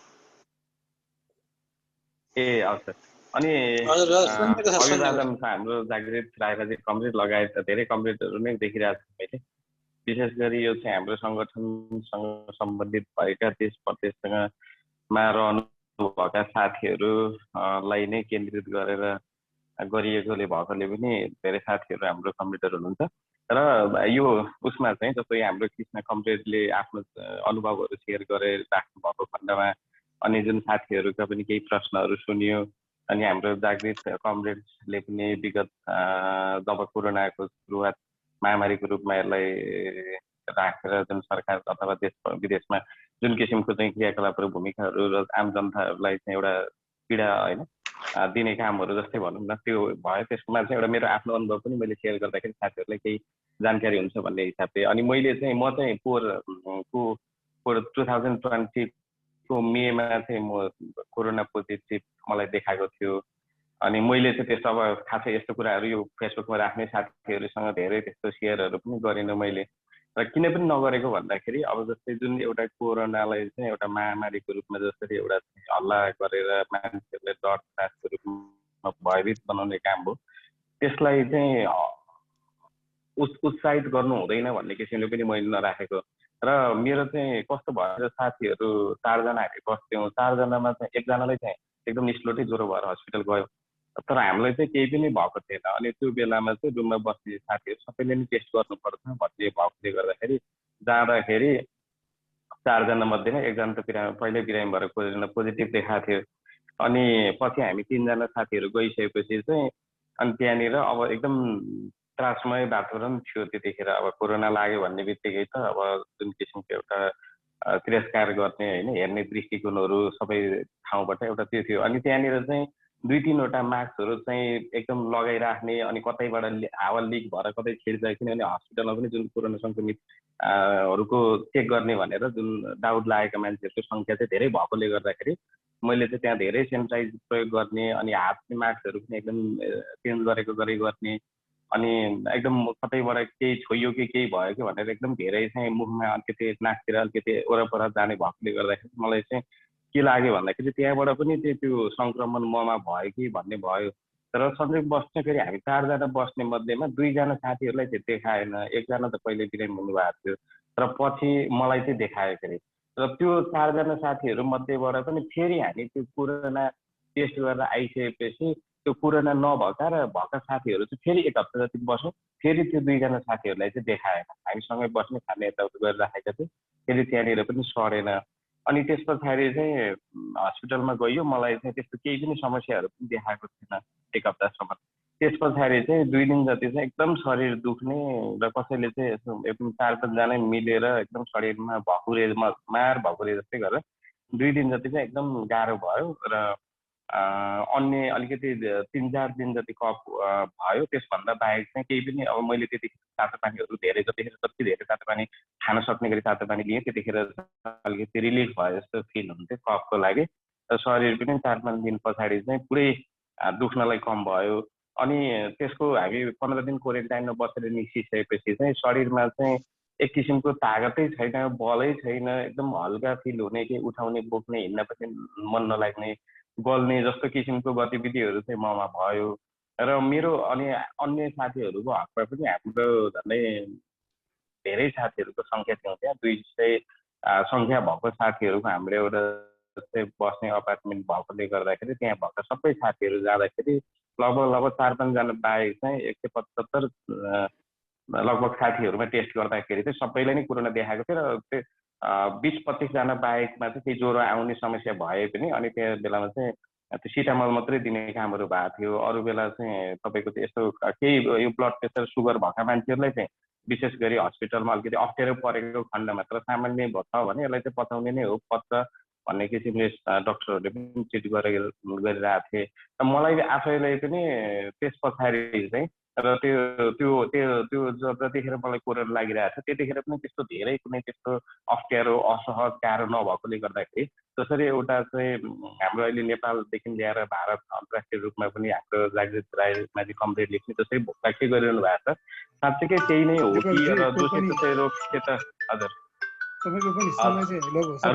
ए हवस् अनि अभिवादन छ हाम्रो जागृत रायराजी कमरेड लगायत धेरै कमरेडहरू नै देखिरहेको छु मैले विशेष गरी यो चाहिँ हाम्रो सङ्गठनसँग सम्बन्धित भएका देश प्रदेशसँगमा रहनुभएका साथीहरूलाई नै केन्द्रित गरेर गरिएकोले भएकोले पनि धेरै साथीहरू हाम्रो कमरेडहरू हुनुहुन्छ र यो उसमा चाहिँ जस्तो हाम्रो कृष्ण कमरेडले आफ्नो अनुभवहरू सेयर गरेर राख्नु भएको खण्डमा अनि जुन साथीहरूका पनि केही प्रश्नहरू सुनियो अनि हाम्रो जागृत कमरेडले पनि विगत जब कोरोनाको सुरुवात महामारीको रूपमा यसलाई राखेर जुन सरकार अथवा देश विदेशमा जुन किसिमको चाहिँ क्रियाकलापहरू भूमिकाहरू र आम जनताहरूलाई चाहिँ एउटा पीडा होइन दिने कामहरू जस्तै भनौँ न त्यो भयो त्यसमा चाहिँ एउटा मेरो आफ्नो अनुभव पनि मैले सेयर गर्दाखेरि साथीहरूलाई केही जानकारी हुन्छ भन्ने हिसाबले अनि मैले चाहिँ म चाहिँ पोहोर 2020 को मेमा चाहिँ म कोरोना पोजिटिभ मलाई देखाएको थियो अनि मैले चाहिँ त्यस्तो अब खासै यस्तो कुराहरू यो फेसबुकमा राख्ने साथीहरूसँग धेरै त्यस्तो सेयरहरू पनि गरिनँ मैले र किन पनि नगरेको भन्दाखेरि अब जस्तै जुन एउटा कोरोनालाई चाहिँ एउटा महामारीको रूपमा जसरी एउटा हल्ला गरेर मान्छेहरूले डर त्रासको रूपमा भयभीत बनाउने काम हो त्यसलाई चाहिँ उत्साहित गर्नु हुँदैन भन्ने किसिमले पनि मैले नराखेको र मेरो चाहिँ कस्तो भयो साथीहरू 4 जना हामी बस्थ्यौँ 4 जनामा चाहिँ एकजनालाई चाहिँ एकदम निस्लोटै ज्वरो भएर हस्पिटल गयो तर हामीलाई चाहिँ केही पनि भएको थिएन अनि त्यो बेलामा चाहिँ रुममा बस्ने साथीहरू सबैले नै टेस्ट गर्नुपर्छ भन्ने भएकोले गर्दाखेरि जाँदाखेरि 4 जना मध्येमा एकजना त पहिल्यै बिरामी भएर कोरोना पोजिटिभ देखाएको थियो अनि पछि हामी 3 जना साथीहरू गइसकेपछि चाहिँ अनि त्यहाँनिर अब एकदम त्रासमय वातावरण थियो त्यतिखेर अब कोरोना लाग्यो भन्ने बित्तिकै त अब जुन किसिमको एउटा तिरस्कार गर्ने होइन हेर्ने दृष्टिकोणहरू सबै ठाउँबाट एउटा त्यो थियो अनि त्यहाँनिर चाहिँ 2-3 वटा मास्कहरू चाहिँ एकदम लगाइराख्ने अनि कतैबाट हावा लिक भएर कतै छिर्छ किनभने हस्पिटलमा पनि जुन कोरोना सङ्क्रमित हरूको चेक गर्ने भनेर जुन डाउट लागेका मान्छेहरूको सङ्ख्या चाहिँ धेरै भएकोले गर्दाखेरि मैले चाहिँ त्यहाँ धेरै सेनिटाइज प्रयोग गर्ने अनि हातले मास्कहरू पनि एकदम चेन्ज गरेको गर्ने अनि एकदम कतैबाट केही छोइयो कि केही भयो कि भनेर एकदम धेरै चाहिँ मुखमा अलिकति नाकतिर अलिकति वरपर जाने भएकोले गर्दाखेरि मलाई चाहिँ के लाग्यो भन्दाखेरि त्यहाँबाट पनि त्यो सङ्क्रमण ममा भयो कि भन्ने भयो तर सधैँ बस्ने फेरि हामी 4 जना बस्ने मध्येमा 2 जना साथीहरूलाई चाहिँ देखाएन एकजना त पहिले बिरामी हुनुभएको थियो र पछि मलाई चाहिँ देखायो फेरि र त्यो 4 जना साथीहरू मध्येबाट पनि फेरि हामी त्यो कोरोना टेस्ट गरेर आइसकेपछि त्यो कोरोना नभएका र भएका साथीहरू चाहिँ फेरि 1 हप्ता जति बस्यो फेरि त्यो 2 जना साथीहरूलाई चाहिँ देखाएन हामीसँगै बस्ने खाने यताउता गरिराखेका थियो फेरि त्यहाँनिर पनि सरेन अनि त्यस पछाडि चाहिँ हस्पिटलमा गइयो मलाई चाहिँ त्यस्तो केही पनि समस्याहरू पनि देखाएको थिएन 1 हप्तासम्म त्यस पछाडि चाहिँ 2 दिन जति चाहिँ एकदम शरीर दुख्ने र कसैले चाहिँ एकदम 4-5 जना मिलेर एकदम शरीरमा भकुरे मार भकुरे जस्तै गरेर 2 दिन जति चाहिँ एकदम गाह्रो भयो र अन्य अलिकति 3-4 दिन जति कफ भयो त्यसभन्दा बाहेक चाहिँ केही पनि अब मैले त्यतिखेर तातो पानीहरू धेरै जति धेरै तातो पानी खान सक्ने गरी तातो पानी लिएँ त्यतिखेर अलिकति रिलिफ भयो जस्तो फिल हुन्थ्यो कफको लागि र शरीर पनि 4-5 दिन पछाडि चाहिँ पुरै दुख्नलाई कम भयो अनि त्यसको हामी 15 दिन क्वारेन्टाइनमा बसेर निस्किसकेपछि चाहिँ शरीरमा चाहिँ एक किसिमको तागतै छैन बलै छैन एकदम हल्का फिल हुने कि उठाउने बोक्ने हिँड्न पनि मन नलाग्ने गल्ने जस्तो किसिमको गतिविधिहरू चाहिँ ममा भयो र मेरो अनि अन्य साथीहरूको हकमा पनि हाम्रो झन्डै धेरै साथीहरूको सङ्ख्या थियो त्यहाँ 200 सङ्ख्या भएको साथीहरूको हाम्रो एउटा जस्तै बस्ने अपार्टमेन्ट भएकोले गर्दाखेरि त्यहाँ भएका सबै साथीहरू जाँदाखेरि लगभग 4-5 जना बाहेक चाहिँ 175 लगभग साथीहरूमा टेस्ट गर्दाखेरि चाहिँ सबैलाई नै कोरोना देखाएको थियो र त्यो 20-25 जना बाहेकमा चाहिँ केही ज्वरो आउने समस्या भए पनि अनि त्यो बेलामा चाहिँ त्यो सिटामल मात्रै दिने कामहरू भएको थियो अरू बेला चाहिँ तपाईँको यस्तो केही यो ब्लड प्रेसर सुगर भएका मान्छेहरूलाई चाहिँ विशेष गरी हस्पिटलमा अलिकति अप्ठ्यारो परेको खण्डमा तर सामान्य भयो भने यसलाई चाहिँ पचाउने नै हो पच्छ भन्ने किसिमले डक्टरहरूले पनि ट्रिट गरिरहेको थिए र मलाई आफैलाई पनि त्यस पछाडि चाहिँ र त्यो त्यो त्यो त्यो जतिखेर मलाई कोरोना लागिरहेको छ त्यतिखेर पनि त्यस्तो धेरै कुनै त्यस्तो अप्ठ्यारो असहज गाह्रो नभएकोले गर्दाखेरि जसरी एउटा चाहिँ हाम्रो अहिले नेपालदेखि ल्याएर भारत अन्तर्राष्ट्रिय रूपमा पनि हाम्रो जागृत राईमाझी कमरेड लेख्ने जसरी व्याख्या गरिरहनु भएको छ साँच्चै त्यही नै हो कि र दोषी चाहिँ रोगसित हजुर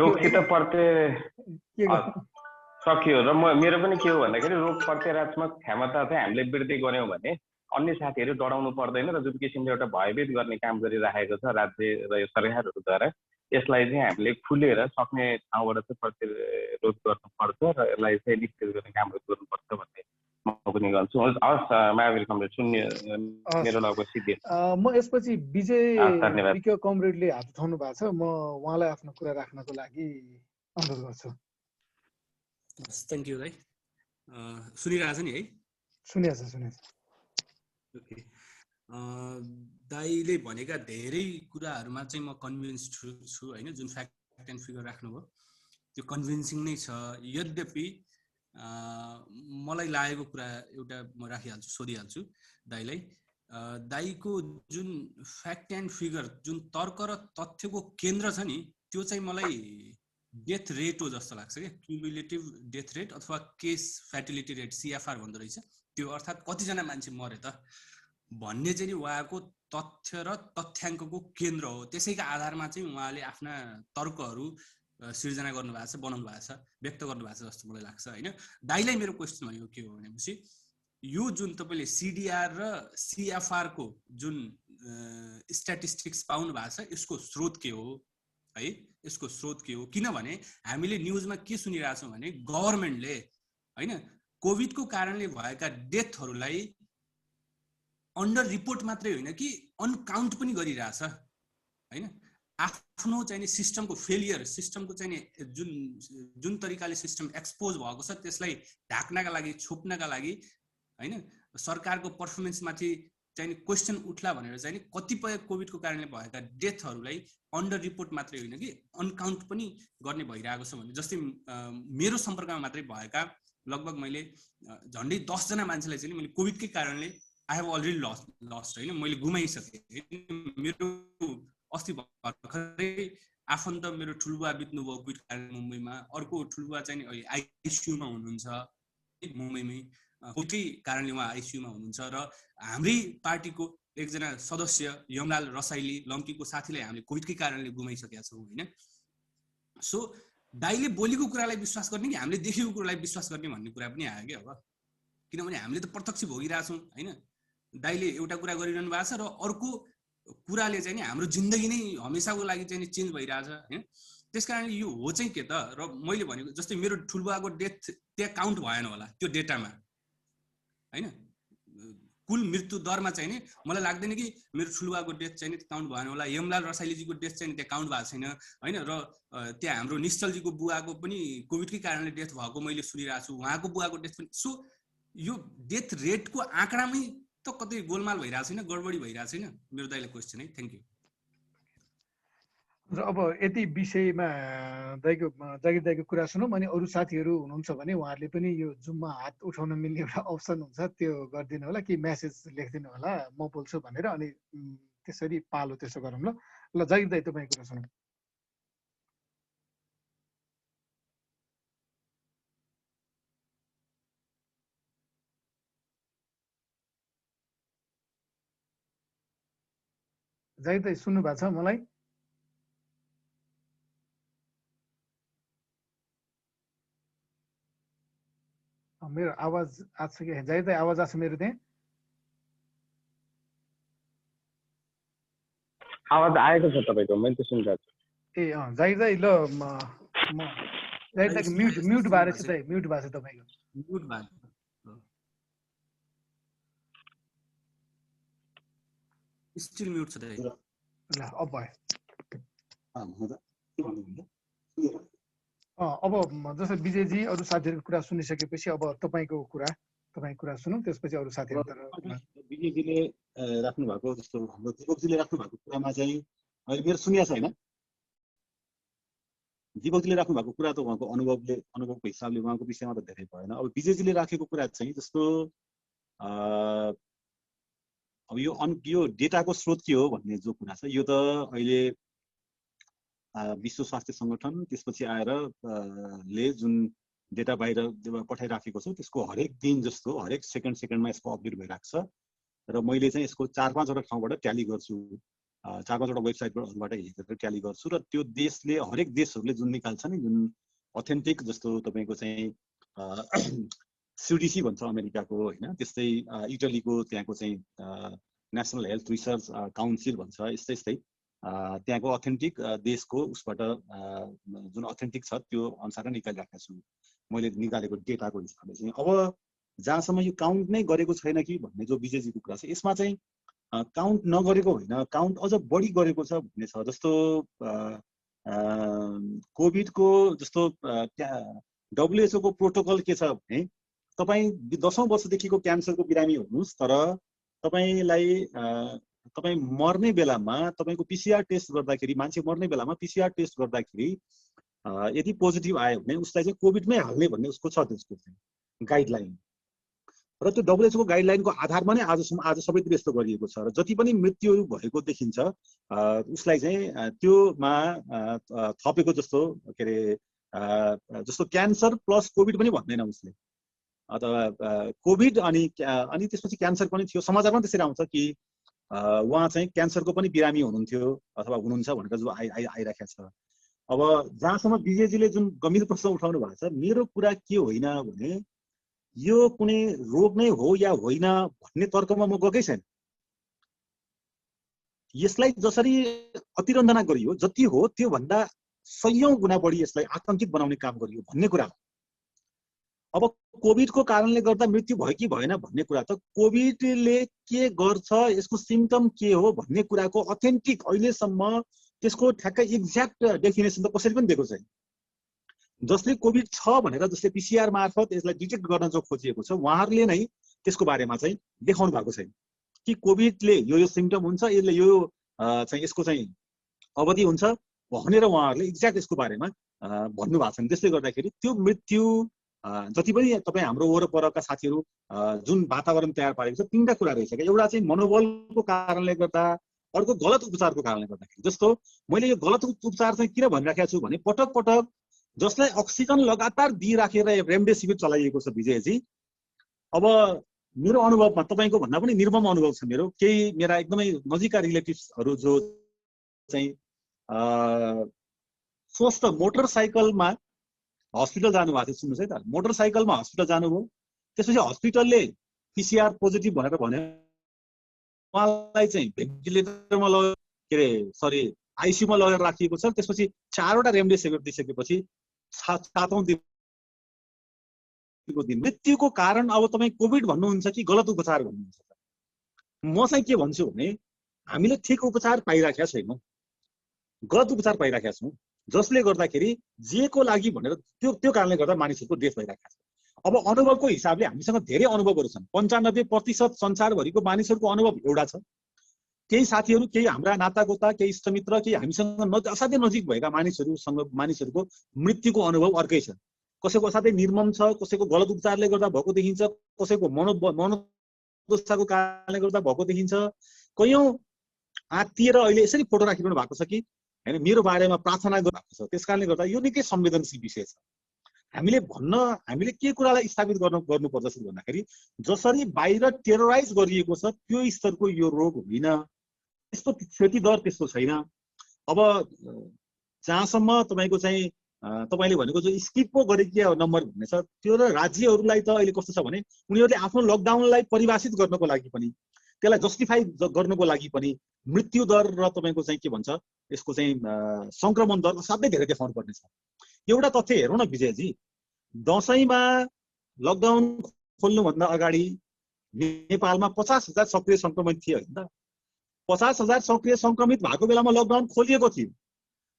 रोगसित प्रत्ये सकियो र मेरो पनि के हो भन्दाखेरि रोग प्रतिरोधात्मक क्षमता चाहिँ हामीले वृद्धि गऱ्यौँ भने अन्य साथीहरू डराउनु पर्दैन र जुन किसिमले एउटा भयभीत गर्ने काम गरिरहेको छ राज्य र यो सरकारहरूद्वारा यसलाई चाहिँ हामीले खुलेर सक्ने ठाउँबाट चाहिँ प्रतिरोध गर्नुपर्छ र यसलाई चाहिँ निश्चित गर्ने कामहरू गर्नुपर्छ भन्ने म पनि गर्छु। हवस् महावीर कमरेड सुन्ने मेरो लगभग सिद्धि म यसपछि विजय कमरेडले हात उठाउनु भएको छ म उहाँलाई आफ्नो कुरा राख्नको लागि अनुरोध गर्छु। थ्याङ्क यू दाइ। सुनिरहेछ नि है? सुनिरहेछ। ओके, दाइले भनेका धेरै कुराहरूमा चाहिँ म कन्भिन्स छु होइन, जुन फ्याक्ट एन्ड फिगर राख्नुभयो त्यो कन्भिन्सिङ नै छ। यद्यपि मलाई लागेको कुरा एउटा म राखिहाल्छु, सोधिहाल्छु दाइलाई। दाइको जुन फ्याक्ट एन्ड फिगर, जुन तर्क र तथ्यको केन्द्र छ नि, त्यो चाहिँ मलाई डेथ रेट हो जस्तो लाग्छ क्या, क्युमुलेटिभ डेथ रेट अथवा केस फ्याटिलिटी रेट CFR भन्दो रहेछ त्यो, अर्थात् कतिजना मान्छे मरे त भन्ने चाहिँ उहाँको तथ्य र तथ्याङ्कको केन्द्र हो। त्यसैका आधारमा चाहिँ उहाँले आफ्ना तर्कहरू सिर्जना गर्नुभएको छ, बनाउनु भएको छ, व्यक्त गर्नुभएको छ जस्तो मलाई लाग्छ होइन। दाइलाई मेरो क्वेसन भनेको के हो भनेपछि यो जुन तपाईँले CDR र CFR को जुन स्ट्याटिस्टिक्स पाउनु भएको छ यसको स्रोत के हो है, यसको स्रोत के हो? किनभने हामीले न्युजमा के सुनिरहेछौँ भने गभर्मेन्टले होइन कोभिडको कारणले भएका डेथहरूलाई अन्डर रिपोर्ट मात्रै होइन कि अनकाउन्ट पनि गरिरहेछ होइन। आफ्नो चाहिँ नि सिस्टमको फेलियर, सिस्टमको चाहिँ नि जुन तरिकाले सिस्टम एक्सपोज भएको छ त्यसलाई ढाक्नका लागि, छोप्नका लागि होइन, सरकारको पर्फर्मेन्समाथि चाहिँ क्वेसन उठ्ला भनेर चाहिँ नि कतिपय कोभिडको कारणले भएका डेथहरूलाई अन्डर रिपोर्ट मात्रै होइन कि अनकाउन्ट पनि गर्ने भइरहेको छ भने, जस्तै मेरो सम्पर्कमा मात्रै भएका लगभग मैले झन्डै 10 जना मान्छेलाई चाहिँ मैले कोभिडकै कारणले आई हेभ अलरेडी लस्ट होइन, मैले गुमाइसकेँ। मेरो अस्ति भर्खरै आफन्त मेरो ठुलबुवा बित्नुभयो कोभिड कारणले मुम्बईमा, अर्को ठुलबुवा चाहिँ अहिले आइसियुमा हुनुहुन्छ मुम्बईमै, कोभिडकै कारणले उहाँ आइसियुमा हुनुहुन्छ। र हाम्रै पार्टीको एकजना सदस्य यमलाल रसाइली लम्कीको साथीलाई हामीले कोभिडकै कारणले गुमाइसकेका छौँ होइन। सो दाइले बोलेको कुरालाई विश्वास गर्ने कि हामीले देखेको कुरालाई विश्वास गर्ने भन्ने कुरा पनि आयो क्या अब, किनभने हामीले त प्रत्यक्ष भोगिरहेछौँ होइन। दाइले एउटा कुरा गरिरहनु भएको छ र अर्को कुराले चाहिँ नि हाम्रो जिन्दगी नै हमेसाको लागि चाहिँ नि चेन्ज भइरहेछ होइन। त्यस कारणले यो हो चाहिँ के त, र मैले भनेको जस्तै मेरो ठुलबुवाको डेथ त्यहाँ काउन्ट भएन होला त्यो डेटामा होइन, कुल मृत्यु दरमा चाहिँ नि मलाई लाग्दैन कि मेरो ठुलबुवाको डेथ चाहिँ नि काउन्ट भएन होला, यमलाल रसाइलीजीको डेथ चाहिँ त्यहाँ काउन्ट भएको छैन होइन, र त्यहाँ हाम्रो निश्चलजीको बुवाको पनि कोभिडकै कारणले डेथ भएको मैले सुनिरहेको छु, उहाँको बुवाको डेथ पनि। सो यो डेथ रेटको आँकडामै त कतै गोलमाल भइरहेको छैन, गडबडी भइरहेको छैन? मेरो दाइलाई क्वेसन है। Thank you. र अब यति विषयमा जागिर दाइको कुरा सुनौँ, अनि अरू साथीहरू हुनुहुन्छ भने उहाँहरूले पनि यो जुममा हात उठाउन मिल्ने एउटा अप्सन हुन्छ, त्यो गरिदिनु होला कि मेसेज लेखिदिनु होला म बोल्छु भनेर, अनि त्यसरी पालो त्यसो गरौँ ल। ल जागिर दाइ तपाईँ कुरा सुनौँ। जागिर दाइ सुन्नु भएको छ मलाई? मेरो आवाज आएको छ कि? जागिर दाइ आवाज आएको छ मेरो त्यहाँ? आवाज आएको छ तपाईँको, मैले त सुनिरहेको छु। ए जागिर दाइ ल म जागिर दाइको म्युट भएर छ दाइ, म्युट भएको छ तपाईँको। म्युट भएको स्टिल म्युट छ दाइ। ल अब भयो। अब जस्तो विजयजी अरू साथीहरूको कुरा सुनिसकेपछि अब तपाईँ कुरा सुनौँ, त्यसपछि अरू साथीहरू। विजयजीले राख्नु भएको जस्तो हाम्रो दिपकजीले राख्नु भएको कुरामा चाहिँ अहिले मेरो सुनिया छ होइन, दिपकजीले राख्नु भएको कुरा त उहाँको अनुभवको हिसाबले उहाँको विषयमा त धेरै भएन। अब विजयजीले राखेको कुरा चाहिँ जस्तो अब यो डेटाको स्रोत के हो भन्ने जो कुरा छ, यो त अहिले विश्व स्वास्थ्य सङ्गठन त्यसपछि आएर ले जुन डेटा बाहिर पठाइराखेको छ त्यसको हरेक दिन जस्तो हरेक सेकेन्डमा यसको अपडेट भइरहेको छ र मैले चाहिँ यसको 4-5वटा ठाउँबाट ट्याली गर्छु, 4-5वटा वेबसाइटबाट हेरेर ट्याली गर्छु र त्यो देशले हरेक देशहरूले जुन निकाल्छ नि जुन अथेन्टिक जस्तो तपाईँको चाहिँ सिडिसी भन्छ अमेरिकाको होइन, त्यस्तै इटलीको त्यहाँको चाहिँ नेसनल हेल्थ रिसर्च काउन्सिल भन्छ, यस्तै त्यहाँको अथेन्टिक देशको उसबाट जुन अथेन्टिक छ त्यो अनुसार निकालिराखेको छु मैले निकालेको डेटाको हिसाबले चाहिँ। अब जहाँसम्म यो काउन्ट नै गरेको छैन कि भन्ने जो विजयजीको कुरा छ, यसमा चाहिँ काउन्ट नगरेको होइन, काउन्ट अझ बढी गरेको छ भन्ने छ। जस्तो कोभिडको जस्तो WHO को प्रोटोकल के छ भने तपाईँ 10औं वर्षदेखिको क्यान्सरको बिरामी हुनुहोस् तर तपाईँ मर्ने बेलामा तपाईँको पिसिआर टेस्ट गर्दाखेरि, मान्छे मर्ने बेलामा पिसिआर टेस्ट गर्दाखेरि यदि पोजिटिभ आयो भने उसलाई चाहिँ कोभिडमै हाल्ने भन्ने उसको छ त्यसको चाहिँ गाइडलाइन। र त्यो WHO को गाइडलाइनको आधारमा नै आज सबैतिर यस्तो गरिएको छ र जति पनि मृत्युहरू भएको देखिन्छ उसलाई चाहिँ त्योमा थपेको जस्तो के अरे जस्तो क्यान्सर प्लस कोभिड पनि भन्दैन उसले, अथवा कोभिड अनि त्यसपछि क्यान्सर पनि थियो। समाचारमा त्यसरी आउँछ कि उहाँ चाहिँ क्यान्सरको पनि बिरामी हुनुहुन्थ्यो अथवा हुनुहुन्छ भनेर जो आइराखेको छ। अब जहाँसम्म विजयजीले जुन गम्भीर प्रश्न उठाउनु भएको छ, मेरो कुरा के होइन भने यो कुनै रोग नै हो या होइन भन्ने तर्कमा म गएकै छैन। यसलाई जसरी अतिरञ्जना गरियो, जति हो त्यो भन्दा 100औं गुणा बढी यसलाई आतंकित बनाउने काम गरियो भन्ने कुरा हो। अब कोभिडको कारणले गर्दा मृत्यु भयो कि भएन भन्ने कुरा त कोभिडले के गर्छ, यसको सिम्पटम के हो भन्ने कुराको अथेन्टिक अहिलेसम्म त्यसको ठ्याक्कै एक्ज्याक्ट डेफिनेसन त कसैले पनि दिएको छैन। जसले कोभिड छ भनेर जसले पिसिआर मार्फत यसलाई डिटेक्ट गर्न जो खोजिएको छ उहाँहरूले नै त्यसको बारेमा चाहिँ देखाउनु भएको छैन कि कोभिडले यो सिम्पटम हुन्छ, यसले यो चाहिँ यसको चाहिँ अवधि हुन्छ भनेर उहाँहरूले एक्ज्याक्ट यसको बारेमा भन्नु भएको छैन। त्यसले गर्दाखेरि त्यो मृत्यु जति पनि तपाईँ हाम्रो वरपरका साथीहरू जुन वातावरण तयार पारेको छ तीनटा कुरा रहेछ क्या। एउटा चाहिँ मनोबलको कारणले गर्दा, अर्को गलत उपचारको कारणले गर्दाखेरि। जस्तो मैले यो गलत उपचार चाहिँ किन भनिराखेको छु भने पटक पटक जसलाई अक्सिजन लगातार दिइराखेर रेमडेसिभिर चलाइएको छ विजयजी। अब मेरो अनुभवमा तपाईँको भन्दा पनि निर्मम अनुभव छ मेरो, केही मेरा एकदमै नजिकका रिलेटिभ्सहरू जो चाहिँ स्वस्थ मोटरसाइकलमा हस्पिटल जानुभएको थियो, सुन्नुहोस् है त, मोटरसाइकलमा हस्पिटल जानुभयो, त्यसपछि हस्पिटलले पिसिआर पोजिटिभ भनेर भन्यो, उहाँलाई चाहिँ भेन्टिलेटरमा लगेर के अरे आइसियुमा लगेर राखिएको छ। त्यसपछि 4वटा रेमडेसिभिर दिइसकेपछि 7औं दिनको दिन मृत्युको कारण अब तपाईँ कोभिड भन्नुहुन्छ कि गलत उपचार भन्नुहुन्छ। म चाहिँ के भन्छु भने हामीले ठिक उपचार पाइराखेका छैनौँ, गलत उपचार पाइराखेका छौँ, जसले गर्दाखेरि जेको लागि भनेर त्यो कारणले गर्दा मानिसहरूको डेथ भइरहेको छ। अब अनुभवको हिसाबले हामीसँग धेरै अनुभवहरू छन्। 95% संसारभरिको मानिसहरूको अनुभव एउटा छ। केही साथीहरू, केही हाम्रा नातागोता, केही इष्टमित्र, केही हामीसँग असाध्यै नजिक भएका मानिसहरूको मृत्युको अनुभव अर्कै छ। कसैको असाध्यै निर्मम छ, कसैको गलत उपचारले गर्दा भएको देखिन्छ, कसैको मनोदशाको कारणले गर्दा भएको देखिन्छ। कयौं आत्तिएर अहिले यसरी फोटो राखिरहनु भएको छ कि हैन मेरो बारेमा प्रार्थना गर्नुभएको छ। त्यसकारणले गर्दा यो निकै संवेदनशील विषय छ। हामीले के कुरालाई स्थापित गर्नुपर्दछ भन्दाखेरि जसरी बाहिर टेरोराइज गरिएको छ त्यो स्तरको यो रोग होइन, त्यस्तो क्षति दर त्यस्तो छैन। अब जहाँसम्म तपाईँको चाहिँ तपाईँले भनेको जो स्किप पो गरेको नम्बर भन्ने छ, त्यो र राज्यहरूलाई त अहिले कस्तो छ भने उनीहरूले आफ्नो लकडाउनलाई परिभाषित गर्नको लागि पनि, त्यसलाई जस्टिफाई गर्नको लागि पनि मृत्यु दर र तपाईँको चाहिँ के भन्छ यसको चाहिँ संक्रमण दर साथै धेरै देखाउनु पर्ने छ। एउटा तथ्य हेरौँ न विजयजी, दशैंमा लकडाउन खोल्नुभन्दा अगाडि नेपालमा 50,000 सक्रिय संक्रमित थिए होइन त। 50,000 सक्रिय संक्रमित भएको बेलामा लकडाउन खोलिएको थियो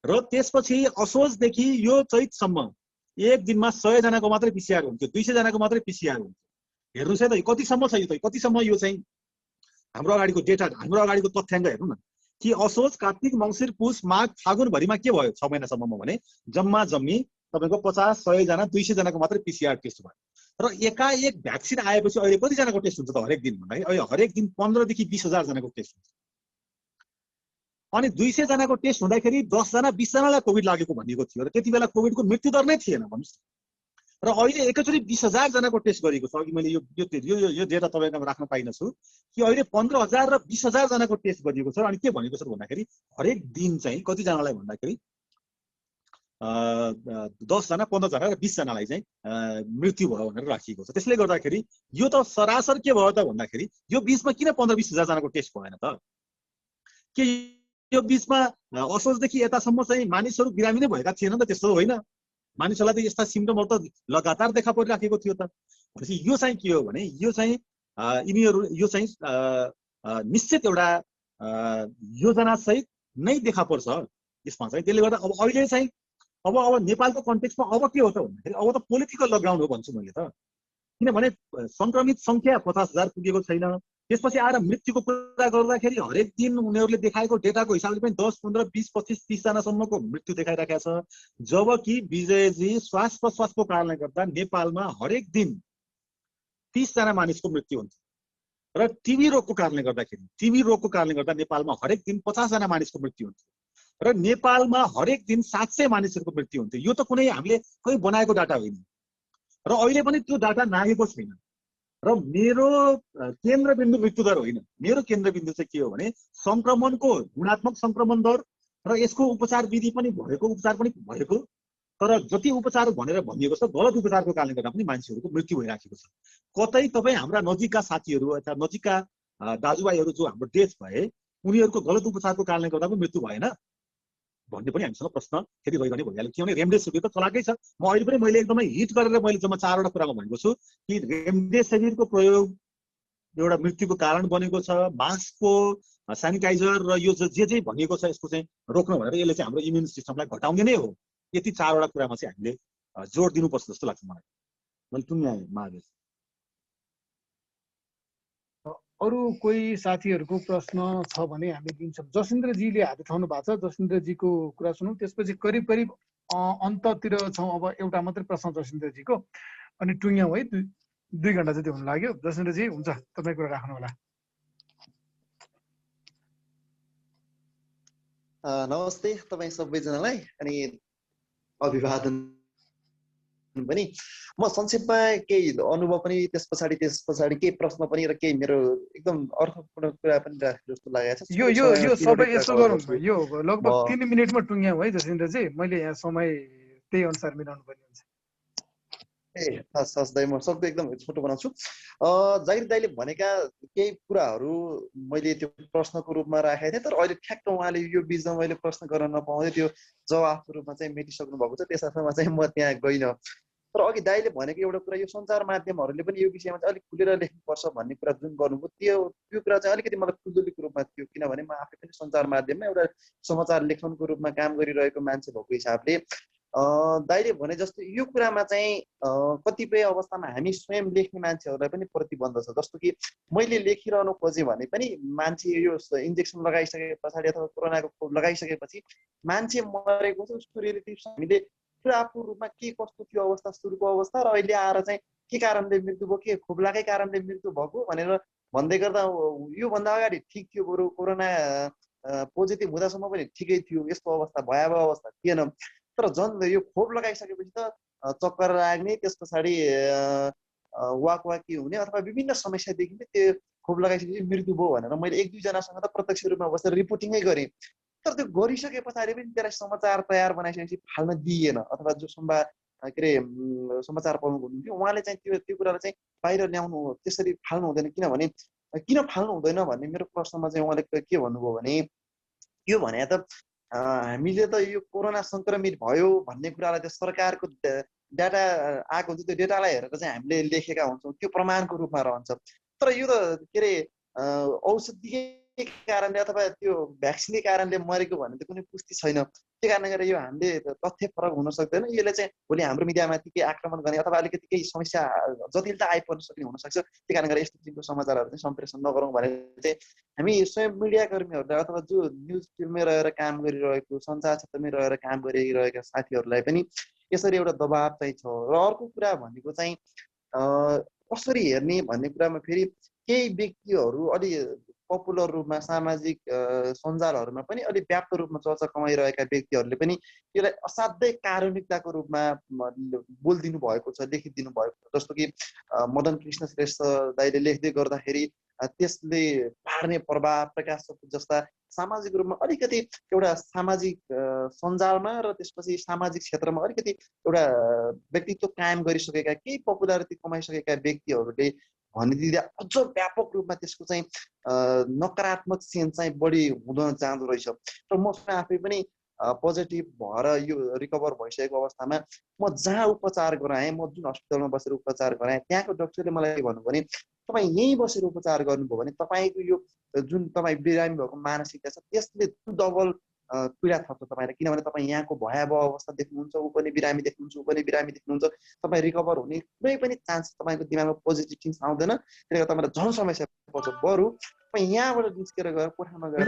र त्यसपछि असोजदेखि यो चैतसम्म एक दिनमा 100 जनाको मात्रै पिसिआर हुन्थ्यो, 200 जनाको मात्रै पिसिआर हुन्थ्यो। हेर्नुहोस् है त कतिसम्म छ यो, त कतिसम्म यो चाहिँ हाम्रो अगाडिको डेटा, हाम्रो अगाडिको तथ्याङ्क हेर्नु न कि असोज, कार्तिक, मङ्सिर, पुष, माघ, फागुनभरिमा के भयो 6 महिनासम्ममा भने जम्मा जम्मी तपाईँको 50-100 जना 200 जनाको मात्रै PCR टेस्ट भयो। र एकाएक भ्याक्सिन आएपछि अहिले कतिजनाको टेस्ट हुन्छ त हरेक दिन भन्दाखेरि अहिले हरेक दिन 15 देखि 20,000 जनाको टेस्ट हुन्छ। अनि 200 जनाको टेस्ट हुँदाखेरि 10 जना 20 जनालाई कोभिड लागेको भनिएको थियो र त्यति बेला कोभिडको मृत्यु दर नै थिएन भन्नुहोस्। र अहिले एकैचोटि 20,000 जनाको टेस्ट गरेको छ। अघि मैले यो डेटा तपाईँको राख्न पाइन छु कि अहिले 15,000 र 20,000 जनाको टेस्ट गरिएको छ। अनि के भनेको छ भन्दाखेरि हरेक दिन चाहिँ कतिजनालाई भन्दाखेरि 10 जना 15 जना र 20 जनालाई चाहिँ मृत्यु भयो भनेर राखिएको छ। त्यसले गर्दाखेरि यो त सरासर के भयो त भन्दाखेरि यो बीचमा किन 15-20,000 जनाको टेस्ट भएन त? के यो बीचमा असोजदेखि यतासम्म चाहिँ मानिसहरू बिरामी नै भएका थिएनन् त? त्यस्तो होइन, मानिसहरूलाई त यस्ता सिम्टमहरू त लगातार देखा परिराखेको थियो त। भनेपछि यो चाहिँ के हो भने यो चाहिँ यिनीहरू यो चाहिँ निश्चित एउटा योजना सहित नै देखा पर्छ यसमा चाहिँ। त्यसले गर्दा अब अहिले चाहिँ अब नेपालको कन्टेक्स्टमा अब के हो त भन्दाखेरि अब त पोलिटिकल लकडाउन हो भन्छु मैले त। किनभने सङ्क्रमित सङ्ख्या 50,000 पुगेको छैन। त्यसपछि आएर मृत्युको कुरा गर्दाखेरि हरेक दिन उनीहरूले देखाएको डेटाको हिसाबले पनि 10, 15, 20, 25, 30 जनासम्मको मृत्यु देखाइराखेको छ। जबकि विजयजी श्वास प्रश्वासको कारणले गर्दा नेपालमा हरेक दिन 30 जना मानिसको मृत्यु हुन्छ। र टिबी रोगको कारणले गर्दा नेपालमा हरेक दिन 50 जना मानिसको मृत्यु हुन्छ। र नेपालमा हरेक दिन 700 मानिसहरूको मृत्यु हुन्थ्यो। यो त कुनै हामीले कोही बनाएको डाटा होइन र अहिले पनि त्यो डाटा नागेको छैन। र मेरो केन्द्रबिन्दु मृत्युदर होइन, मेरो केन्द्रबिन्दु चाहिँ के हो भने संक्रमणको गुणात्मक संक्रमण दर र यसको उपचार विधि पनि भएको, उपचार पनि भएको, तर जति उपचार भनेर भनिएको छ गलत उपचारको कारणले गर्दा पनि मान्छेहरूको मृत्यु भइराखेको छ। कतै तपाईँ हाम्रा नजिकका साथीहरू अथवा नजिकका दाजुभाइहरू जो हाम्रो डेथ भए उनीहरूको गलत उपचारको कारणले गर्दा पनि मृत्यु भएन भन्ने पनि हामीसँग प्रश्न फेरि रहिरहने भइहाल्यो। किनभने रेमडेसिभिर त चलाएकै छ। अहिले पनि मैले एकदमै हिट गरेर मैले जम्मा 4वटा कुरामा भनेको छु कि रेमडेसिभिरको प्रयोग एउटा मृत्युको कारण बनेको छ। मास्कको, सेनिटाइजर र यो जे भनिएको छ यसको चाहिँ रोक्न भनेर यसले चाहिँ हाम्रो इम्युन सिस्टमलाई घटाउने नै हो। यति 4वटा कुरामा चाहिँ हामीले जोड दिनुपर्छ जस्तो लाग्छ मलाई। मैले टुङ्ग्याएँ महादेश। अरू कोही साथीहरूको प्रश्न छ भने हामी दिन्छौँ। जसिन्द्रजीले हात उठाउनु भएको छ, जसिन्द्रजीको कुरा सुनौँ, त्यसपछि करिब करिब अन्ततिर छौँ। अब एउटा मात्रै प्रश्न जसिन्द्रजीको, अनि टुङ्ग्याउँ है। 2 घन्टा जति हुन लाग्यो। जसिन्द्रजी हुन्छ, तपाईँ कुरा राख्नु होला। नमस्ते तपाईँ सबैजनालाई अनि अभिवादन पनि। म संक्षेपमा केही अनुभव पनि त्यस पछाडि केही प्रश्न पनि र केही मेरो एकदम अर्थपूर्ण कुरा पनि राखेको जस्तो लागेको छ। यो सबै यस्तो गरौँ, यो लगभग 3 मिनेटमा टुङ्ग्याउँ है जसिन्द्रजी। मैले यहाँ समय त्यही अनुसार मिलाउनु पर्ने हुन्छ। हस् दाइ, म सक्दो एकदम छोटो बनाउँछु। जागिर दाइले भनेका केही कुराहरू मैले त्यो प्रश्नको रूपमा राखेको थिएँ, तर अहिले ठ्याक्क उहाँले यो बिचमा मैले प्रश्न गर्न नपाउँदै त्यो जवाफको रूपमा चाहिँ मेटिसक्नु भएको छ। त्यसमा चाहिँ म त्यहाँ गइनँ। तर अघि दाइले भनेको एउटा कुरा, यो सञ्चार माध्यमहरूले पनि यो विषयमा चाहिँ अलिक खुलेर लेख्नुपर्छ भन्ने कुरा जुन गर्नुभयो त्यो कुरा चाहिँ अलिकति मलाई खुल्दुलीको रूपमा थियो। किनभने म आफै पनि सञ्चार माध्यममा एउटा समाचार लेखनको रूपमा काम गरिरहेको मान्छे भएको हिसाबले दाइले भने जस्तो यो कुरामा चाहिँ कतिपय अवस्थामा हामी स्वयं लेख्ने मान्छेहरूलाई पनि प्रतिबन्ध छ। जस्तो कि मैले लेखिरहनु खोजेँ भने पनि मान्छे यो इन्जेक्सन लगाइसके पछाडि अथवा कोरोनाको खोप लगाइसकेपछि मान्छे मरेको छ, उसको रिलेटिभ्स हामीले आफू रूपमा के कस्तो थियो अवस्था, सुरुको अवस्था र अहिले आएर चाहिँ के कारणले मृत्यु भयो, के खोप लगाएकै कारणले मृत्यु भएको भनेर भन्दै गर्दा योभन्दा अगाडि ठिक थियो, बरु कोरोना पोजिटिभ हुँदासम्म पनि ठिकै थियो, यस्तो अवस्था भयावह अवस्था थिएन। तर झन् यो खोप लगाइसकेपछि त चक्कर लाग्ने, त्यस पछाडि वाकवाकी हुने अथवा विभिन्न समस्या देखिने, त्यो खोप लगाइसकेपछि मृत्यु भयो भनेर मैले 1-2 जनासँग त प्रत्यक्ष रूपमा बसेर रिपोर्टिङै गरेँ। तर त्यो गरिसके पछाडि पनि त्यसलाई समाचार तयार बनाइसकेपछि फाल्न दिइएन, अथवा जो समाचार प्रमुख हुनुहुन्थ्यो उहाँले चाहिँ त्यो कुरालाई चाहिँ बाहिर ल्याउनु त्यसरी फाल्नु हुँदैन। किनभने किन फाल्नु हुँदैन भन्ने मेरो प्रश्नमा चाहिँ उहाँले के भन्नुभयो भने यो भने त हामीले त यो कोरोना सङ्क्रमित भयो भन्ने कुरालाई त सरकारको डाटा आएको हुन्छ, त्यो डेटालाई हेरेर चाहिँ हामीले लेखेका हुन्छौँ, त्यो प्रमाणको रूपमा रहन्छ। तर यो त औषधिकै कारणले अथवा त्यो भ्याक्सिनकै कारणले मरेको भन्ने त कुनै पुष्टि छैन। त्यही कारणले गर्दा यो हामीले तथ्य फरक हुन सक्दैन। यसले चाहिँ भोलि हाम्रो मिडियामाथि केही आक्रमण गर्ने अथवा अलिकति केही समस्या जटिलता आइपर्न सक्ने हुनसक्छ। त्यही कारणले गर्दा यस्तो किसिमको समाचारहरू चाहिँ सम्प्रेषण नगरौँ भनेर चाहिँ हामी स्वयं मिडियाकर्मीहरूलाई अथवा जो न्युज फिल्डमै रहेर काम गरिरहेको सञ्चार क्षेत्रमै रहेर काम गरिरहेका साथीहरूलाई पनि यसरी एउटा दबाब चाहिँ छ। र अर्को कुरा भनेको चाहिँ कसरी हेर्ने भन्ने कुरामा फेरि केही व्यक्तिहरू अलि पपुलर रूपमा सामाजिक सञ्जालहरूमा पनि अलि व्यापक रूपमा चर्चा कमाइरहेका व्यक्तिहरूले पनि यसलाई असाध्यै कारुणिकताको रूपमा बोलिदिनु भएको छ, लेखिदिनु भएको छ। जस्तो कि मदन कृष्ण श्रेष्ठ दाइले लेख्दै गर्दाखेरि त्यसले पार्ने प्रभाव, प्रकाश जस्ता सामाजिक रूपमा अलिकति एउटा सामाजिक सञ्जालमा र त्यसपछि सामाजिक क्षेत्रमा अलिकति एउटा व्यक्तित्व कायम गरिसकेका केही पपुलारिटी कमाइसकेका व्यक्तिहरूले भनिदिँदा अझ व्यापक रूपमा त्यसको चाहिँ नकारात्मक सेन्स चाहिँ बढी हुन जाँदो रहेछ। र म आफै पनि पोजिटिभ भएर यो रिकभर भइसकेको अवस्थामा म जहाँ उपचार गराएँ, म जुन हस्पिटलमा बसेर उपचार गराएँ, त्यहाँको डाक्टरले मलाई भन्नुभयो भने तपाईँ यहीँ बसेर उपचार गर्नुभयो भने तपाईँको यो जुन तपाईँ बिरामी भएको मानसिकता छ त्यसले डबल पीडा थप्छ तपाईँलाई। किनभने तपाईँ यहाँको भयावह अवस्था देख्नुहुन्छ, ऊ पनि बिरामी देख्नुहुन्छ, ऊ पनि बिरामी देख्नुहुन्छ, तपाईँ रिकभर हुने कुनै पनि चान्स तपाईँको दिमागमा पोजिटिभ थिङ्स आउँदैन। त्यसले गर्दा तपाईँलाई झन् समस्या पर्छ। बरु तपाईँ यहाँबाट निस्केर गएर कोठामा गएर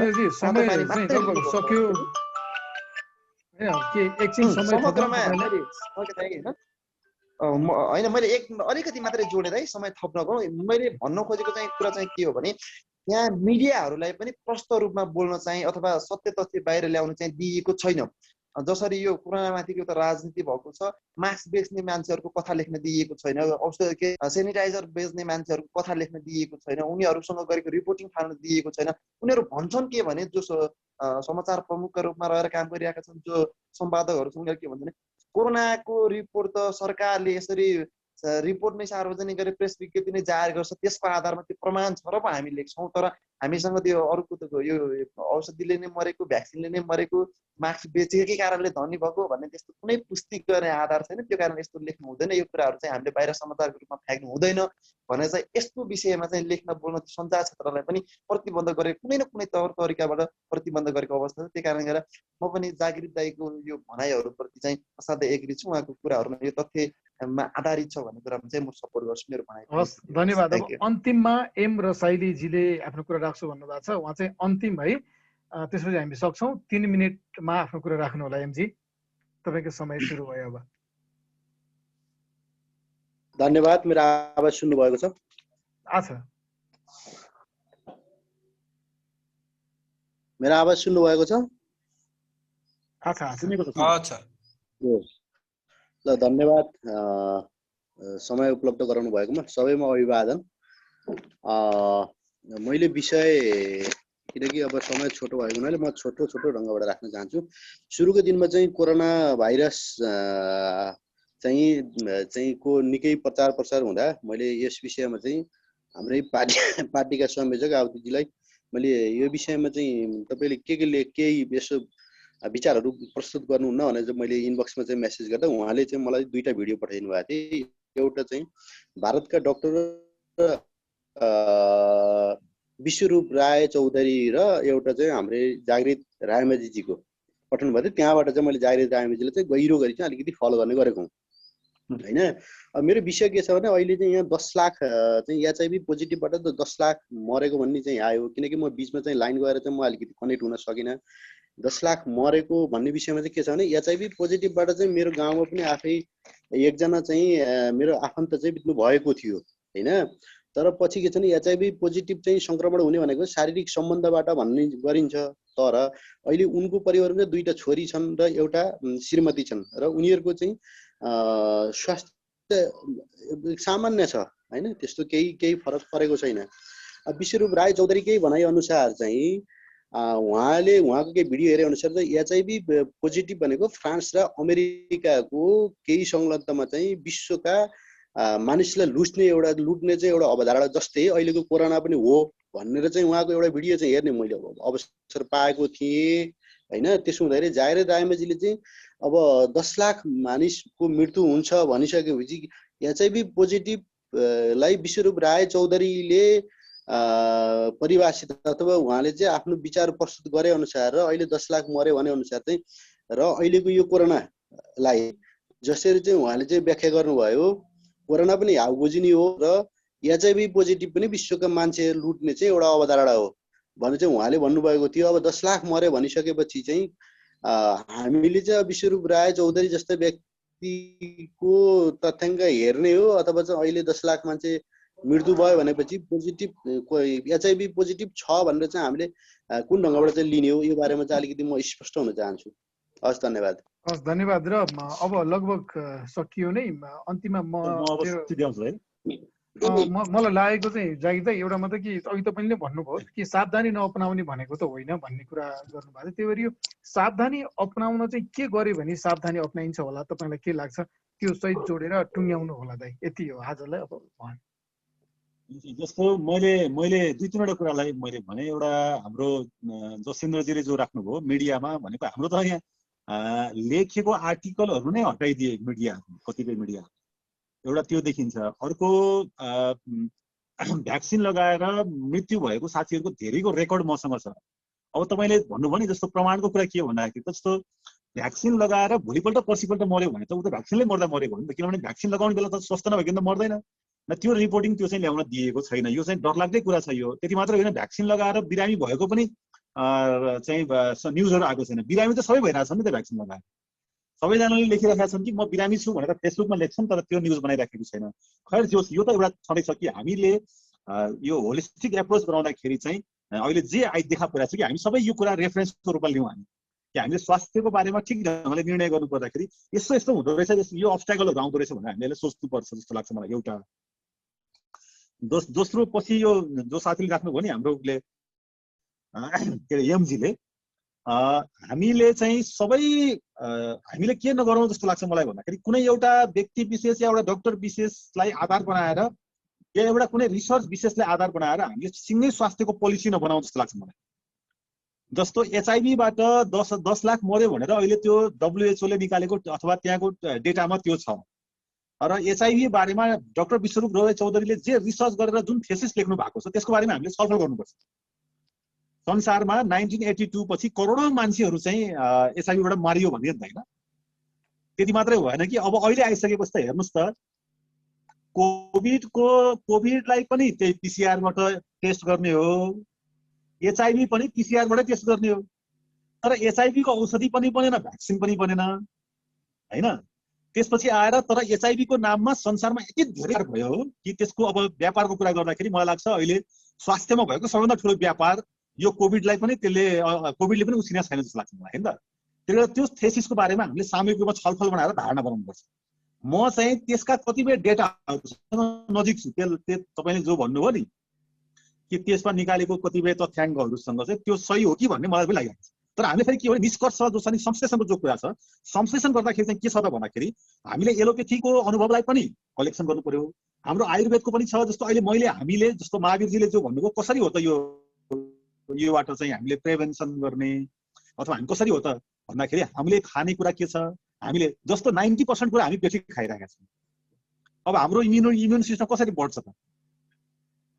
होइन मैले अलिकति मात्रै जोडेर है समय थप्न गरौँ। मैले भन्न खोजेको चाहिँ कुरा चाहिँ के हो भने यहाँ मिडियाहरूलाई पनि प्रष्ट रूपमा बोल्न चाहिँ अथवा सत्य तथ्य बाहिर ल्याउन चाहिँ दिइएको छैन। जसरी यो कोरोनामाथि एउटा राजनीति भएको छ, मास्क बेच्ने मान्छेहरूको कथा लेख्न दिइएको छैन, औषध के सेनिटाइजर बेच्ने मान्छेहरूको कथा लेख्न दिइएको छैन, उनीहरूसँग गरेको रिपोर्टिङ फाल्न दिइएको छैन। उनीहरू भन्छन् के भने जो समाचार प्रमुखका रूपमा रहेर काम गरिरहेका छन्, जो सम्पादकहरू छन्, उनीहरू के भन्छन् भने कोरोनाको रिपोर्ट त सरकारले यसरी रिपोर्ट नै सार्वजनिक गरेर प्रेस विज्ञप्ति नै जारी गर्छ, त्यसको आधारमा त्यो प्रमाण छ र पो हामी लेख्छौँ। तर हामीसँग त्यो अरूको त यो औषधिले नै मरेको, भ्याक्सिनले नै मरेको, मास्क बेचेकै कारणले धनी भएको भन्ने त्यस्तो कुनै पुष्टि गर्ने आधार छैन। त्यो कारण यस्तो लेख्नु हुँदैन। यो कुराहरू चाहिँ हामीले बाहिर समाचारको रूपमा फ्याँक्नु हुँदैन भनेर चाहिँ यस्तो विषयमा चाहिँ लेख्न बोल्न सञ्चार क्षेत्रलाई पनि प्रतिबन्ध गरेको कुनै न कुनै तौर तरिकाबाट प्रतिबन्ध गरेको अवस्था छ। त्यही कारणले गर्दा म पनि जागृत दाइको यो भनाइहरूप्रति चाहिँ असाध्यै एग्री छु। उहाँको कुराहरूमा यो तथ्यमा आधारित छ भन्ने कुरामा चाहिँ म सपोर्ट गर्छु। मेरो भनाइ हस्, धन्यवाद। अब अन्तिममा एम र शैलीजीले आफ्नो कुरा राख्छु भन्नुभएको छ, उहाँ चाहिँ अन्तिम है। त्यसपछि हामी सक्छौँ। 3 मिनटमा आफ्नो कुरा राख्नु होला। एमजी, तपाईँको समय सुरु भयो अब। धन्यवाद। मेरो आवाज सुन्नु भएको छ? मेरो आवाज सुन्नु भएको छ? ल, धन्यवाद समय उपलब्ध गराउनु भएकोमा। सबैमा अभिवादन। मैले विषय, किनकि अब समय छोटो भएको हुनाले म छोटो ढङ्गबाट राख्न चाहन्छु। सुरुको दिनमा चाहिँ कोरोना भाइरस चाहिँ को निकै प्रचार हुँदा मैले यस विषयमा चाहिँ हाम्रै पार्टीका संयोजक आवतीजीलाई मैले यो विषयमा चाहिँ तपाईँले केही यसो विचारहरू प्रस्तुत गर्नुहुन्न भनेर चाहिँ मैले इनबक्समा चाहिँ मेसेज गर्दा उहाँले चाहिँ मलाई 2टा भिडियो पठाइदिनु भएको थियो। एउटा चाहिँ भारतका डाक्टर विश्वरूप राय चौधरी र एउटा चाहिँ हाम्रै जागृत रायमाझीजीको पठाउनु भएको थियो। त्यहाँबाट चाहिँ मैले जागृत रायमाझीले चाहिँ गहिरो गरी चाहिँ अलिकति फलो गर्ने गरेको हुँ होइन। मेरो विषय के छ भने अहिले चाहिँ यहाँ 10 लाख चाहिँ एचआइभी पोजिटिभबाट त 10 लाख मरेको भन्ने चाहिँ आयो। किनकि म बिचमा चाहिँ लाइन गएर चाहिँ म अलिकति कनेक्ट हुन सकिनँ। 10 लाख मरेको भन्ने विषयमा चाहिँ के छ भने एचआइभी पोजिटिभबाट चाहिँ मेरो गाउँमा पनि आफै एकजना चाहिँ मेरो आफन्त चाहिँ बित्नु भएको थियो होइन। तर पछि के छ भने एचआइभी पोजिटिभ चाहिँ सङ्क्रमण हुने भनेको शारीरिक सम्बन्धबाट भन्ने गरिन्छ। तर अहिले उनको परिवारमा 2टा छोरी छन् र एउटा श्रीमती छन् र उनीहरूको चाहिँ स्वास्थ्य सामान्य छ होइन, त्यस्तो केही फरक परेको छैन। विश्वरूप राय चौधरीकै भनाइअनुसार चाहिँ उहाँको केही भिडियो हेरे अनुसार चाहिँ एचआइभी पोजिटिभ भनेको फ्रान्स र अमेरिकाको केही संलग्नमा चाहिँ विश्वका मानिसलाई लुट्ने चाहिँ एउटा अवधारणा जस्तै अहिलेको कोरोना पनि हो भनेर चाहिँ उहाँको एउटा भिडियो चाहिँ हेर्ने मैले अवसर पाएको थिएँ होइन। त्यसो हुँदाखेरि जागृत रायमाझीले चाहिँ अब 10 लाख मानिसको मृत्यु हुन्छ भनिसकेपछि एचआइभी पोजिटिभलाई विश्वरूप राय चौधरीले परिभाषित अथवा उहाँले चाहिँ आफ्नो विचार प्रस्तुत गरे अनुसार र अहिले 10 लाख मर्यो भने अनुसार चाहिँ र अहिलेको यो कोरोनालाई जसरी चाहिँ उहाँले चाहिँ व्याख्या गर्नुभयो, कोरोना पनि हाउ बुझिने हो र एचआइभी पोजिटिभ पनि विश्वका मान्छे लुट्ने चाहिँ एउटा अवधारणा हो भने चाहिँ उहाँले भन्नुभएको थियो। अब 10 लाख मर्यो भनिसकेपछि चाहिँ हामीले चाहिँ विश्वरूप राय चौधरी जस्तै व्यक्तिको तथ्याङ्क हेर्ने हो अथवा चाहिँ अहिले 10 लाख मान्छे मृत्यु भयो भनेपछि पोजिटिभ एचआइभी पोजिटिभ छ भनेर चाहिँ हामीले कुन ढङ्गबाट चाहिँ लिने हो, यो बारेमा चाहिँ अलिकति म स्पष्ट हुन चाहन्छु। हस्, धन्यवाद। हस्, धन्यवाद। र अब लगभग सकियो नै, अन्तिममा मलाई लागेको चाहिँ जागिर दाइ एउटा मात्रै कि अघि तपाईँले भन्नुभयो कि सावधानी नअपनाउने भनेको त होइन भन्ने कुरा गर्नुभएको थियो। त्यही भएर यो सावधानी अपनाउन चाहिँ के गर्यो भने सावधानी अपनाइन्छ होला, तपाईँलाई के लाग्छ त्यो सहित जोडेर टुङ्ग्याउनु होला दाइ। यति हो आजलाई। अब जस्तो मैले दुई तीनवटा कुरालाई मैले भने, एउटा हाम्रो जसेन्द्रजीले जो राख्नुभयो मिडियामा भनेको हाम्रो त यहाँ लेखेको आर्टिकलहरू नै हटाइदिए मिडिया, कतिपय मिडिया, एउटा त्यो देखिन्छ। अर्को भ्याक्सिन लगाएर मृत्यु भएको साथीहरूको धेरैको रेकर्ड मसँग छ। अब तपाईँले भन्नुभयो नि जस्तो प्रमाणको कुरा के हो भन्दाखेरि जस्तो भ्याक्सिन लगाएर भोलिपल्ट पर्सिपल्ट मर्यो भने त ऊ त भ्याक्सिनले मर्दा मरेको हो नि त, किनभने भ्याक्सिन लगाउने बेला त स्वस्थ नभइकन त मर्दैन न। त्यो रिपोर्टिङ त्यो चाहिँ ल्याउन दिएको छैन। यो चाहिँ डरलाग्दै कुरा छ। यो त्यति मात्र होइन, भ्याक्सिन लगाएर बिरामी भएको पनि चाहिँ न्युजहरू आएको छैन। बिरामी त सबै भइरहेछ नि त भ्याक्सिन लगाएर। सबैजनाले लेखिरहेका छन् कि म बिरामी छु भनेर फेसबुकमा लेख्छन्, तर त्यो न्युज बनाइराखेको छैन। खैर जो यो त एउटा छँदैछ कि हामीले यो होलिस्टिक एप्रोच बनाउँदाखेरि चाहिँ अहिले जे देखा परिरहेको छ कि हामी सबै यो कुरा रेफरेन्सको रूपमा लिउँ हामी, कि हामीले स्वास्थ्यको बारेमा ठिक ढङ्गले निर्णय गर्नु पर्दाखेरि यस्तो यस्तो हुँदो रहेछ, यो अब्स्ट्याकलहरू आउँदो रहेछ भनेर हामीले सोच्नुपर्छ जस्तो लाग्छ मलाई। एउटा दोस्रो पछि यो जो साथीले राख्नुभयो नि हाम्रो उसले के अरे एमजीले, हामीले चाहिँ सबै हामीले के नगरौँ जस्तो लाग्छ मलाई भन्दाखेरि कुनै एउटा व्यक्ति विशेष या एउटा डक्टर विशेषलाई आधार बनाएर या एउटा कुनै रिसर्च विशेषलाई आधार बनाएर हामीले सिँगै स्वास्थ्यको पोलिसी नबनाउँ जस्तो लाग्छ मलाई। जस्तो एचआइभीबाट 10 लाख मर्यो भनेर अहिले त्यो डब्लुएचओले निकालेको अथवा त्यहाँको डेटामा त्यो छ, र एचआइभी बारेमा डाक्टर विश्वरूप राय चौधरीले जे रिसर्च गरेर जुन थेसिस लेख्नु भएको छ त्यसको बारेमा हामीले छलफल गर्नुपर्छ। संसारमा 1982 पछि करोडौं मान्छेहरू चाहिँ एचआइभीबाट मारियो भन्ने त होइन। त्यति मात्रै भएन कि अब अहिले आइसकेपछि त हेर्नुहोस् त कोभिडलाई पनि त्यही पिसिआरबाट टेस्ट गर्ने हो, एचआइभी पनि पिसिआरबाटै टेस्ट गर्ने हो। तर एचआइभीको औषधि पनि बनेन, भ्याक्सिन पनि बनेन हैन। त्यसपछि आएर तर एचआइभीको नाममा संसारमा यति धेरै भयो कि त्यसको अब व्यापारको कुरा गर्दाखेरि मलाई लाग्छ अहिले स्वास्थ्यमा भएको सबैभन्दा ठुलो व्यापार यो कोभिडलाई पनि कोभिडले पनि उसिनेको छैन जस्तो लाग्छ मलाई हैन त। त्यसले त्यो थेसिसको बारेमा हामीले सामूहिक रूपमा छलफल बनाएर धारणा बनाउनुपर्छ। म चाहिँ त्यसका कतिपय डेटाहरूसँग नजिक छु। तपाईले जो भन्नुभयो नि कि त्यसमा निकालेको कतिपय तथ्याङ्कहरूसँग चाहिँ त्यो सही हो कि भन्ने मलाई पनि लागिरहेको छ। तर हामीले फेरि के हो भने निष्कर्ष जो छ नि संश्लेषणको जो कुरा छ, संश्लेषण गर्दाखेरि चाहिँ के छ त भन्दाखेरि हामीले एलोपेथीको अनुभवलाई पनि कलेक्सन गर्नु पर्यो, हाम्रो आयुर्वेदको पनि छ। जस्तो अहिले हामीले जस्तो महावीरजीले जो भन्नुभयो कसरी हो त योबाट चाहिँ हामीले प्रिभेन्सन गर्ने अथवा हामी कसरी हो त भन्दाखेरि हामीले खाने कुरा के छ, हामीले जस्तो 90% कुरा हामी बेसिक खाइरहेका छौँ। अब हाम्रो इम्युन सिस्टम कसरी बढ्छ त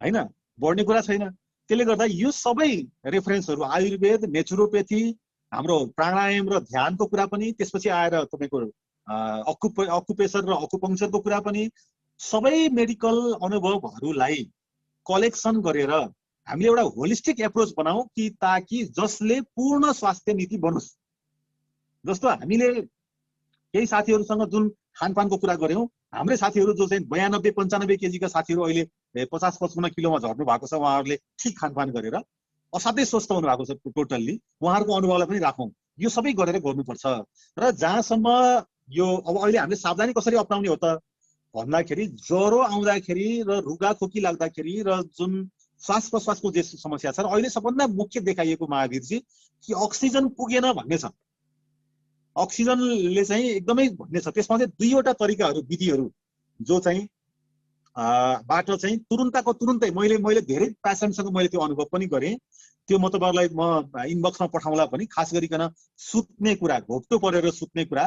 हैन, बढ्ने कुरा छैन। त्यसले गर्दा यो सबै रेफरेन्सहरू आयुर्वेद, नेचुरोपेथी, हाम्रो प्राणायाम र ध्यानको कुरा पनि, त्यसपछि आएर तपाईँको अकुपेसर र अकुपङ्क्चरको कुरा पनि, सबै मेडिकल अनुभवहरूलाई कलेक्सन गरेर हामीले एउटा होलिस्टिक एप्रोच बनाऊ कि ताकि जसले पूर्ण स्वास्थ्य नीति बनोस्। जस्तो हामीले केही साथीहरूसँग जुन खानपानको कुरा गर्यौं, हाम्रै साथीहरू जो चाहिँ 92-95 केजीका साथीहरू अहिले 50-55 किलोमा झर्नु भएको छ, उहाँहरूले ठिक खानपान गरेर असाध्यै स्वस्थ हुनु भएको छ टोटल्ली। उहाँहरूको अनुभवलाई पनि राखौँ, यो सबै गरेर गर्नुपर्छ। र जहाँसम्म यो अब अहिले हामीले सावधानी कसरी अपनाउने हो त भन्दाखेरि ज्वरो आउँदाखेरि र रुगाखोकी लाग्दाखेरि र जुन श्वास प्रश्वासको जे समस्या छ, र अहिले सबभन्दा मुख्य देखाइएको महावीरजी कि अक्सिजन पुगेन भन्ने छ। अक्सिजनले चाहिँ एकदमै भन्ने छ। त्यसमा चाहिँ दुईवटा तरिकाहरू, विधिहरू जो चाहिँ बाट चाहिँ तुरुन्तै मैले धेरै पेसेन्टसँग मैले त्यो अनुभव पनि गरेँ। त्यो म तपाईँलाई म इनबक्समा पठाउँला पनि। खास गरिकन सुत्ने कुरा, घोप्टो परेर सुत्ने कुरा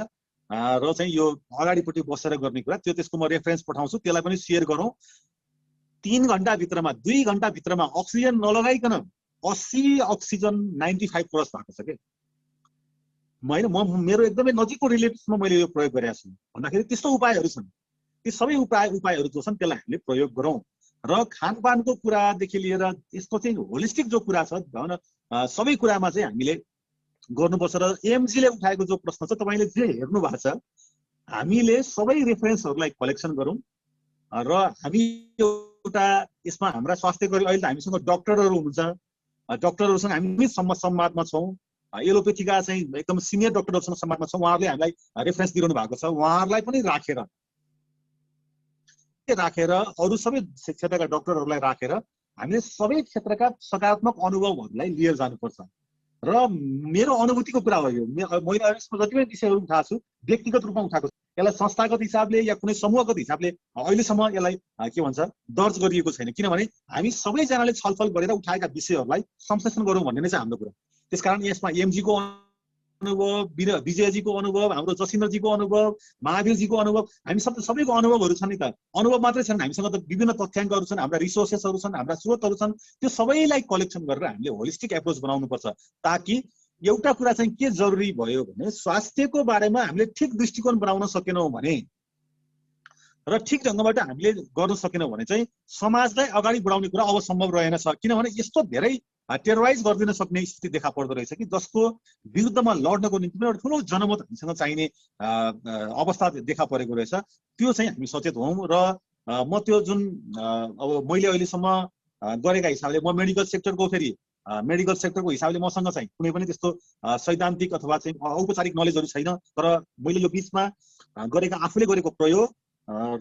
र चाहिँ यो अगाडिपट्टि बसेर गर्ने कुरा, त्यसको म रेफरेन्स पठाउँछु, त्यसलाई पनि सेयर गरौँ। 3 घण्टाभित्रमा 2 घण्टाभित्रमा अक्सिजन नलगाइकन 80 अक्सिजन 95 प्लस भएको छ के होइन। मेरो एकदमै नजिकको रिलेटिभ्समा मैले यो प्रयोग गरेको छु भन्दाखेरि त्यस्तो उपायहरू छन्। ती सबै उपायहरू जो छन् त्यसलाई हामीले प्रयोग गरौँ र खानपानको कुरादेखि लिएर यसको चाहिँ होलिस्टिक जो कुरा छ भनौँ न सबै कुरामा चाहिँ हामीले गर्नुपर्छ। र एएमजीले उठाएको जो प्रश्न छ तपाईँले जे हेर्नु भएको छ हामीले सबै रेफरेन्सहरूलाई कलेक्सन गरौँ र हामी एउटा यसमा हाम्रा स्वास्थ्य कर्मी अहिले त हामीसँग डक्टरहरू हुनुहुन्छ, डक्टरहरूसँग हामी संवादमा छौँ। एलोपेथीका चाहिँ एकदम सिनियर डक्टरहरूसँग संवादमा छौँ, उहाँहरूले हामीलाई रेफरेन्स दिइरहनु भएको छ। उहाँहरूलाई पनि राखेर अरू सबै क्षेत्रका डक्टरहरूलाई राखेर हामीले सबै क्षेत्रका सकारात्मक अनुभवहरूलाई लिएर जानुपर्छ। र मेरो अनुभूतिको कुरा हो यो, मैले यसमा जति पनि विषयहरू उठाएको छु व्यक्तिगत रूपमा उठाएको छु, यसलाई संस्थागत हिसाबले या कुनै समूहगत हिसाबले अहिलेसम्म यसलाई के भन्छ दर्ज गरिएको छैन, किनभने हामी सबैजनाले छलफल गरेर उठाएका विषयहरूलाई संश्लेषण गरौँ भन्ने नै चाहिँ हाम्रो कुरा। त्यसकारण यसमा एमजीको अनुभव, विजयजीको अनुभव, हाम्रो जसिन्द्रजीको अनुभव, महावीरजीको अनुभव, हामी सबैको अनुभवहरू छन् नि त। अनुभव मात्रै छन्, हामीसँग त विभिन्न तथ्याङ्कहरू छन्, हाम्रा रिसोर्सेसहरू छन्, हाम्रा स्रोतहरू छन्। त्यो सबैलाई कलेक्सन गरेर हामीले होलिस्टिक एप्रोच बनाउनुपर्छ ताकि एउटा कुरा चाहिँ के जरुरी भयो भने स्वास्थ्यको बारेमा हामीले ठिक दृष्टिकोण बनाउन सकेनौँ भने र ठिक ढङ्गबाट हामीले गर्न सकेनौँ भने चाहिँ समाजलाई अगाडि बढाउने कुरा अब सम्भव रहेनछ। किनभने यस्तो धेरै टेरोराइज गरिदिन सक्ने स्थिति देखा पर्दो रहेछ कि जसको विरुद्धमा लड्नको निम्ति एउटा ठुलो जनमत हामीसँग चाहिने अवस्था देखा परेको रहेछ। त्यो चाहिँ हामी सचेत हौँ। र म त्यो जुन अब मैले अहिलेसम्म गरेका हिसाबले म मेडिकल सेक्टरको हिसाबले मसँग चाहिँ कुनै पनि त्यस्तो सैद्धान्तिक अथवा चाहिँ औपचारिक नलेजहरू छैन, तर मैले यो बिचमा गरेका आफूले गरेको प्रयोग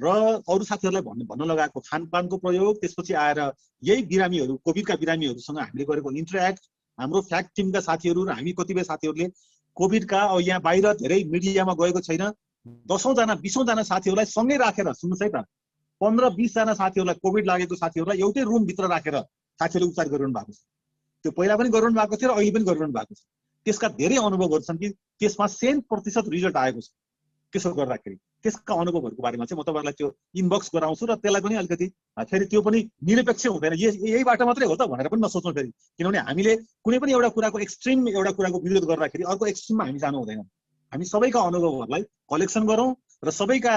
र अरू साथीहरूलाई भन्न लगाएको खानपानको प्रयोग, त्यसपछि आएर यही बिरामीहरू कोभिडका बिरामीहरूसँग हामीले गरेको इन्टरेक्ट, हाम्रो फ्याक्ट टिमका साथीहरू र हामी कतिपय साथीहरूले कोभिडका यहाँ बाहिर धेरै मिडियामा गएको छैन 10औं जना 20औं जना साथीहरूलाई सँगै राखेर, सुन्नुहोस् है त, 15-20 जना साथीहरूलाई कोभिड लागेको साथीहरूलाई एउटै रुमभित्र राखेर साथीहरूले उपचार गरिरहनु भएको छ। त्यो पहिला पनि गरिरहनु भएको थियो र अहिले पनि गरिरहनु भएको छ। त्यसका धेरै अनुभवहरू छन् कि त्यसमा 100% रिजल्ट आएको छ। त्यसो गर्दाखेरि त्यसका अनुभवहरूको बारेमा चाहिँ म तपाईँहरूलाई त्यो इनबक्स गराउँछु र त्यसलाई पनि अलिकति फेरि त्यो पनि निरपेक्ष हुँदैन, यही बाटो मात्रै हो त भनेर पनि नसोच्नु फेरि। किनभने हामीले कुनै पनि एउटा कुराको एक्सट्रिम एउटा कुराको विरोध गर्दाखेरि अर्को एक्सट्रिममा हामी जानु हुँदैन। हामी सबैका अनुभवहरूलाई कलेक्सन गरौँ र सबैका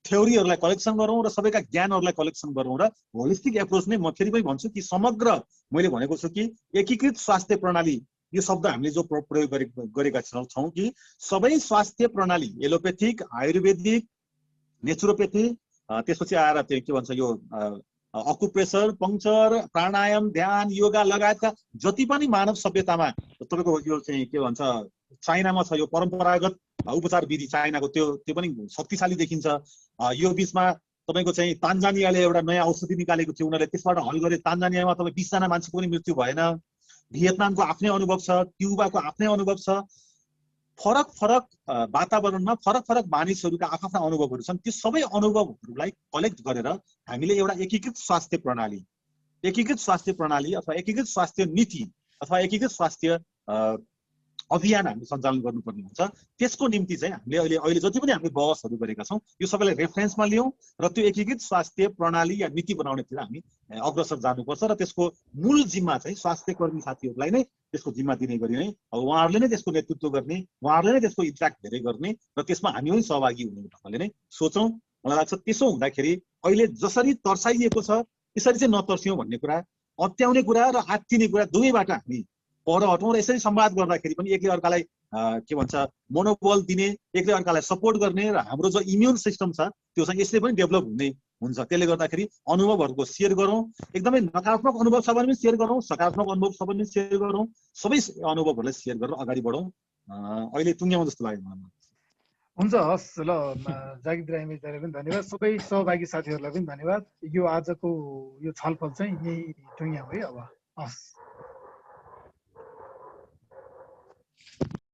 थ्योरीहरूलाई कलेक्सन गरौँ र सबैका ज्ञानहरूलाई कलेक्सन गरौँ र होलिस्टिक एप्रोच नै म फेरि पनि भन्छु कि समग्र मैले भनेको छु कि एकीकृत स्वास्थ्य प्रणाली यो शब्द हामीले जो प्रयोग गरेका छौँ कि सबै स्वास्थ्य प्रणाली एलोपेथिक, आयुर्वेदिक, नेचुरोपेथी, त्यसपछि आएर त्यो के भन्छ यो अकुप्रेसर, पङ्क्चर, प्राणायाम, ध्यान, योगा लगायतका जति पनि मानव सभ्यतामा तपाईँको यो चाहिँ के भन्छ चाइनामा छ यो परम्परागत उपचार विधि चाइनाको त्यो पनि शक्तिशाली देखिन्छ। यो बिचमा तपाईँको चाहिँ तान्जानियाले एउटा नयाँ औषधि निकालेको थियो, उनीहरूले त्यसबाट हल गरे। तान्जानियामा तपाईँ 20 जना मान्छेको पनि मृत्यु भएन। भियतनामको आफ्नै अनुभव छ, क्युबाको आफ्नै अनुभव छ। फरक फरक वातावरणमा फरक फरक मानिसहरूका आफ्ना अनुभवहरू छन्। त्यो सबै अनुभवहरूलाई कलेक्ट गरेर हामीले एउटा एकीकृत स्वास्थ्य प्रणाली अथवा एकीकृत स्वास्थ्य नीति अथवा एकीकृत स्वास्थ्य अभियान हामीले सञ्चालन गर्नुपर्ने हुन्छ। त्यसको निम्ति चाहिँ हामीले अहिले जति पनि हामीले बहसहरू गरेका छौँ यो सबैलाई रेफरेन्समा लियौँ र त्यो एकीकृत स्वास्थ्य प्रणाली या नीति बनाउनेतिर हामी अग्रसर जानुपर्छ र त्यसको मूल जिम्मा चाहिँ स्वास्थ्य कर्मी साथीहरूलाई नै त्यसको जिम्मा दिने गरी नै अब उहाँहरूले नै त्यसको नेतृत्व गर्ने, उहाँहरूले नै त्यसको इम्प्याक्ट धेरै गर्ने र त्यसमा हामी पनि सहभागी हुने ढङ्गले नै सोचौँ। मलाई लाग्छ त्यसो हुँदाखेरि अहिले जसरी तर्साइएको छ त्यसरी चाहिँ नतर्सियौँ भन्ने कुरा, अत्याउने कुरा र आत्तिने कुरा दुवैबाट हामी पर हटौँ र यसरी संवाद गर्दाखेरि पनि एकले अर्कालाई के भन्छ मनोबल दिने, एकले अर्कालाई सपोर्ट गर्ने र हाम्रो जो इम्युन सिस्टम छ त्यो चाहिँ यसले पनि डेभलप हुने हुन्छ। त्यसले गर्दाखेरि अनुभवहरूको सेयर गरौँ, एकदमै नकारात्मक अनुभव छ भने पनि सेयर गरौँ, सकारात्मक अनुभव छ भने पनि सेयर गरौँ, सबै अनुभवहरूलाई सेयर गरेर अगाडि बढौँ। अहिले टुङ्ग्याउँ जस्तो लाग्यो मलाई। हुन्छ, हस् ल, जागिद राईलाई पनि धन्यवाद, सबै सहभागी साथीहरूलाई पनि धन्यवाद। यो आजको यो छलफल चाहिँ यही टुङ्ग्याउँ है अब। हस्।